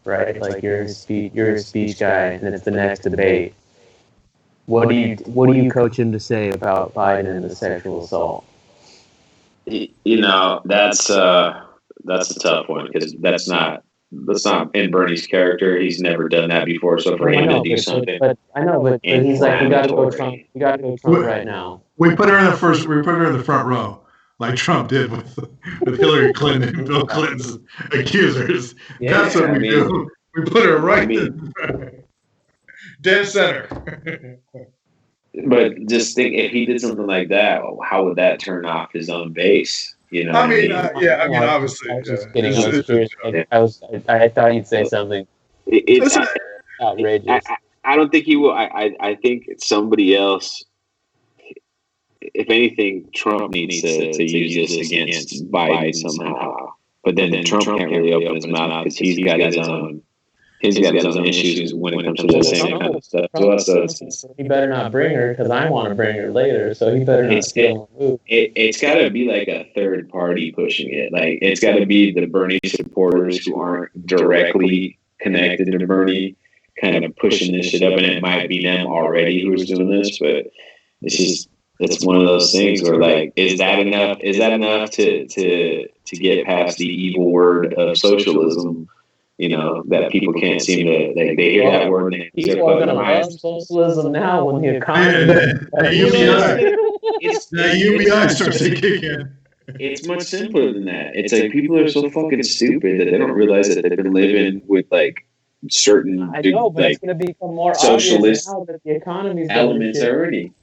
right? Like you're a speech guy, and it's the next debate. What do you coach him to say about Biden and the sexual assault? That's a tough one because that's not in Bernie's character. He's never done that before. So for him to do something, but he's like, we got to go Trump. We got to go Trump right now. We put her in the first. We put her in the front row, like Trump did with Hillary Clinton and Bill Clinton's accusers. Yeah, That's what we do. We put her right in dead center. But just think, if he did something like that, how would that turn off his own base? Obviously. I was just kidding. I was curious. I thought you'd say something outrageous. I don't think he will. I think somebody else. If anything, Trump needs to use this against Biden somehow. But then Trump can't really open his mouth because he's got his own issues when it comes to the same kind of stuff to us. So he better not bring her because I want to bring her later. So he better not steal my move. It's got to be like a third party pushing it. Like it's got to be the Bernie supporters who aren't directly connected to Bernie, kind of pushing this shit up. And it might be them already who is doing this, but it's one of those things where like, is that enough? Is that enough to get past the evil word of socialism? That people can't seem to they hear that word. And people are going to love socialism now when the economy. The UBI starts to kick in. It's much simpler than that. It's like people are so fucking stupid that they don't realize that they've been living with like certain but it's going to become more socialist now that the economy's elements already.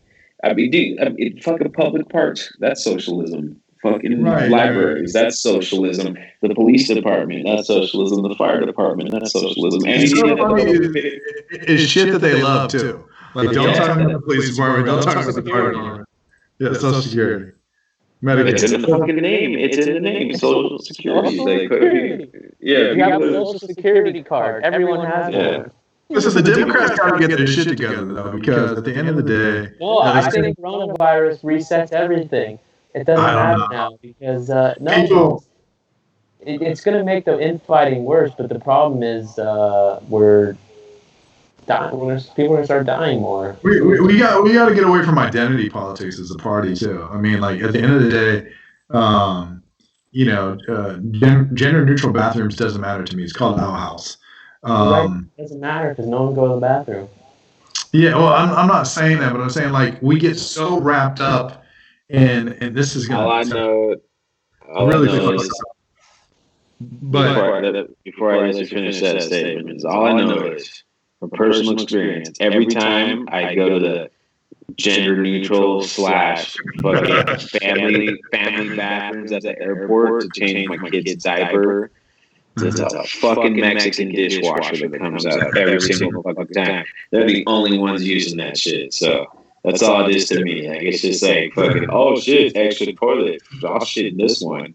I mean, fucking public parks, that's socialism. Fucking libraries, that's socialism. The police department, that's socialism. The fire department, that's socialism. It's shit that they love too. Like, don't talk about the police department. Don't talk about the fire department. Yeah, Social Security. Medicaid. It's in the fucking name. It's in the name. Social Security. You have a Social Security card. Everyone has one. Listen, the Democrats got to get their shit together, though, because at the end of the day... No, I think coronavirus resets everything. It doesn't matter now because it's going to make the infighting worse. But the problem is we're dying. People are going to start dying more. We got to get away from identity politics as a party too. I mean, like at the end of the day, gender neutral bathrooms doesn't matter to me. It's called Our House. It doesn't matter because no one goes to the bathroom. Yeah, well, I'm not saying that, but I'm saying like we get so wrapped up and this is All I gonna know, all I really know fuck us is up. But before I let you finish that statement is all I know is from personal experience. Every time I go to the gender neutral slash fucking family bathrooms at the airport to change my kid's diaper, there's a fucking Mexican dishwasher that comes out every single fucking time. They're the only ones using that shit. So that's all it is to me. Like it's just like fucking oh shit, extra toilet. I'll shit in this one.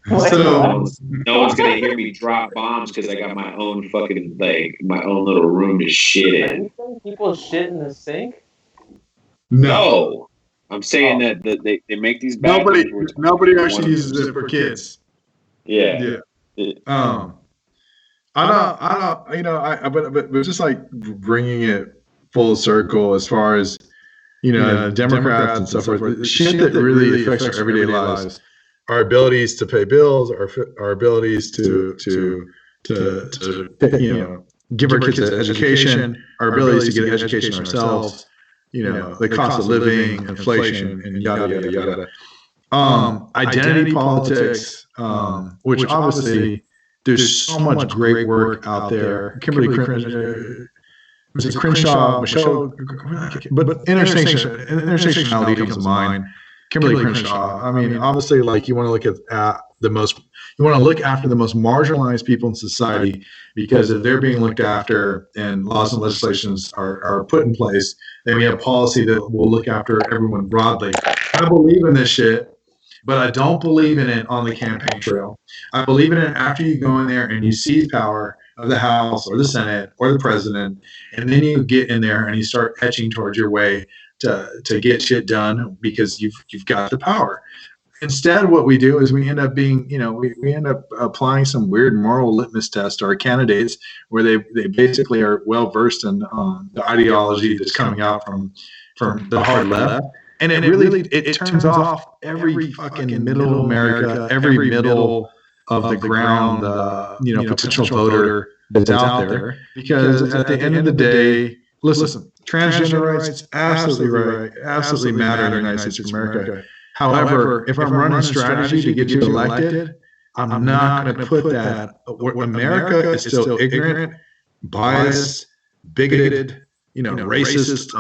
so No one's gonna hear me drop bombs because I got my own fucking like my own little room to shit Are in. you saying people shit in the sink? No, I'm saying that they make these bathrooms. Nobody actually uses it for kids. Yeah. I don't, but just like bringing it full circle as far as Democrats and so forth, the shit that really affects our everyday lives, our abilities to pay bills, our abilities to give our kids an education, our abilities to get an education ourselves, the cost of living, inflation, and yada yada yada. Identity politics, which obviously there's so much great work out there. Was it Crenshaw, Michelle, but intersectionality comes to mind. Kimberly Crenshaw. I mean, obviously, like you want to look at the most, you want to look after the most marginalized people in society because if they're being looked after and laws and legislations are put in place, then we have policy that will look after everyone broadly. I believe in this shit, but I don't believe in it on the campaign trail. I believe in it after you go in there and you seize power of the House or the Senate or the president, and then you get in there and you start etching towards your way to get shit done because you've got the power. Instead, what we do is we end up being, we end up applying some weird moral litmus test to our candidates where they basically are well versed in the ideology that's coming out from the hard left. And it turns off every fucking middle America, every middle of the ground, potential voter that's out there. Because at the end of the day, listen, transgender rights absolutely right, absolutely matter in the United States of America. However, if I'm running a strategy to get you elected, I'm not going to put that. America is still ignorant, biased, bigoted, racist,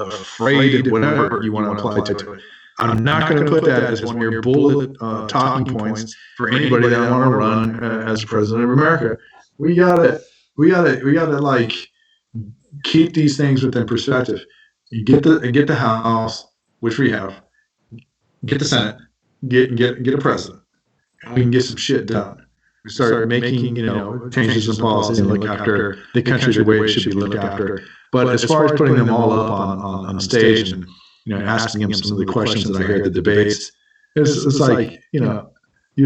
afraid, whatever you want to apply to it. I'm not going to put that as one of your bullet talking points for anybody that want to run as president of America. We gotta like keep these things within perspective. You get the House, which we have. Get the Senate. Get a president. And we can get some shit done. We start making changes in policy and look after the country the way it should be looked after. But as far as putting them all up on stage and asking them some of the questions that I hear at the debates, it's like you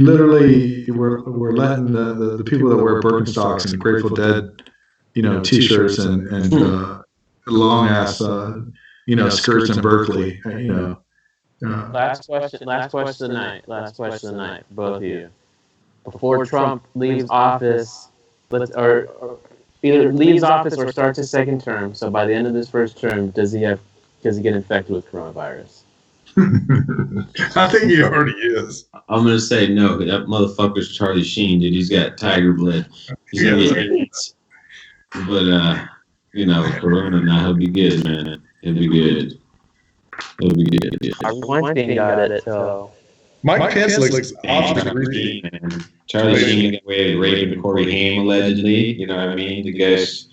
literally we're letting the people that wear Birkenstocks and Grateful Dead t-shirts and long ass skirts in Berkeley. Last question of the night, both of you. Before Trump leaves office, or either leaves office or starts his second term. So by the end of his first term, does he get infected with coronavirus? I think he already is. I'm gonna say no. That motherfucker's Charlie Sheen, dude. He's got tiger blood. He's gonna get AIDS. But Corona now he'll be good, man. He'll be good. Weinstein got it, so. Mike Pence looks Charlie Sheen, man. Charlie Sheen got away with raping Corey Haim allegedly. You know what I mean? The guy's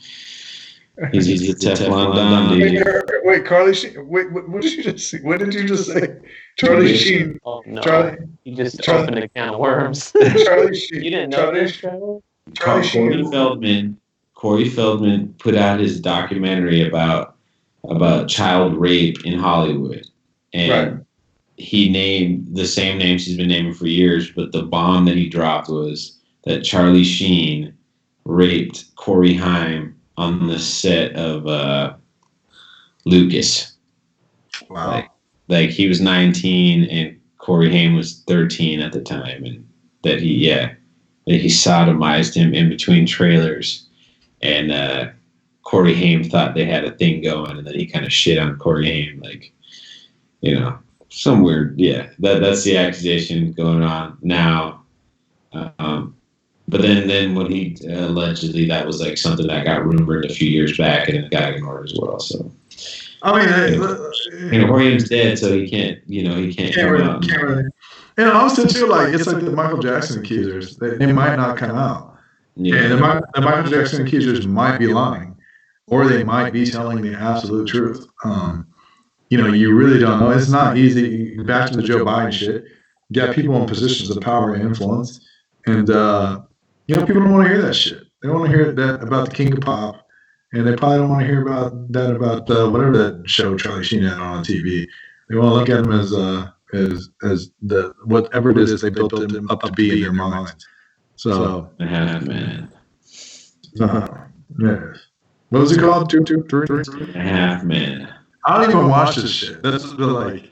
he's a Teflon Don, dude. Wait, Carly Sheen. Wait, what did you just say? What did you just say? Charlie Sheen. Oh no! Charlie. You just opened a can of worms. Charlie Sheen. You didn't know this, Trevor? Charlie Sheen. Corey Feldman put out his documentary about child rape in Hollywood, and he named the same names he's been naming for years. But the bomb that he dropped was that Charlie Sheen raped Corey Haim on the set of Lucas. Wow. Like he was 19 and Corey Haim was 13 at the time, and that he sodomized him in between trailers, and Corey Haim thought they had a thing going, and then he kind of shit on Corey Haim, like, you know, some weird, yeah. That's the accusation going on now. But then when he allegedly, that was like something that got rumored a few years back, and it got ignored as well. So, I mean, Haim's dead, so he can't come out. And also too, like it's like the Michael Jackson accusers. They might not come out. Yeah. And the Michael Jackson accusers might be lying, or they might be telling the absolute truth. You really don't know. It's not easy. Back to the Joe Biden shit. You got people in positions of power and influence, and people don't want to hear that shit. They don't want to hear that about the King of Pop, and they probably don't want to hear about whatever that show Charlie Sheen had on TV. They want to look at him as the whatever it is they built him up to be in their minds. So A half man. Yeah. What was it called? 2, 2, 3, 3? A half man. I don't even watch this shit. That's like,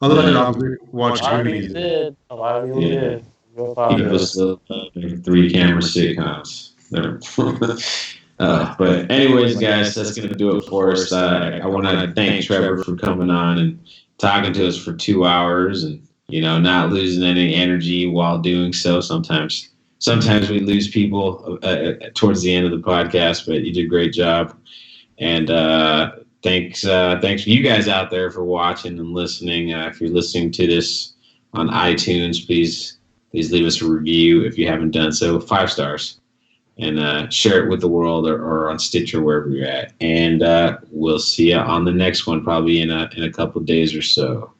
other than I watch A lot of movies. people did. A lot of people Yeah. did. Real People popular. still make 3-camera sitcoms. But anyways, guys, that's going to do it for us. I want to thank Trevor for coming on and talking to us for 2 hours, and not losing any energy while doing so. Sometimes we lose people towards the end of the podcast, but you did a great job. And thanks for you guys out there for watching and listening. If you're listening to this on iTunes, please leave us a review if you haven't done so. 5 stars. And share it with the world, or on Stitcher, wherever you're at. And we'll see you on the next one, probably in a couple of days or so.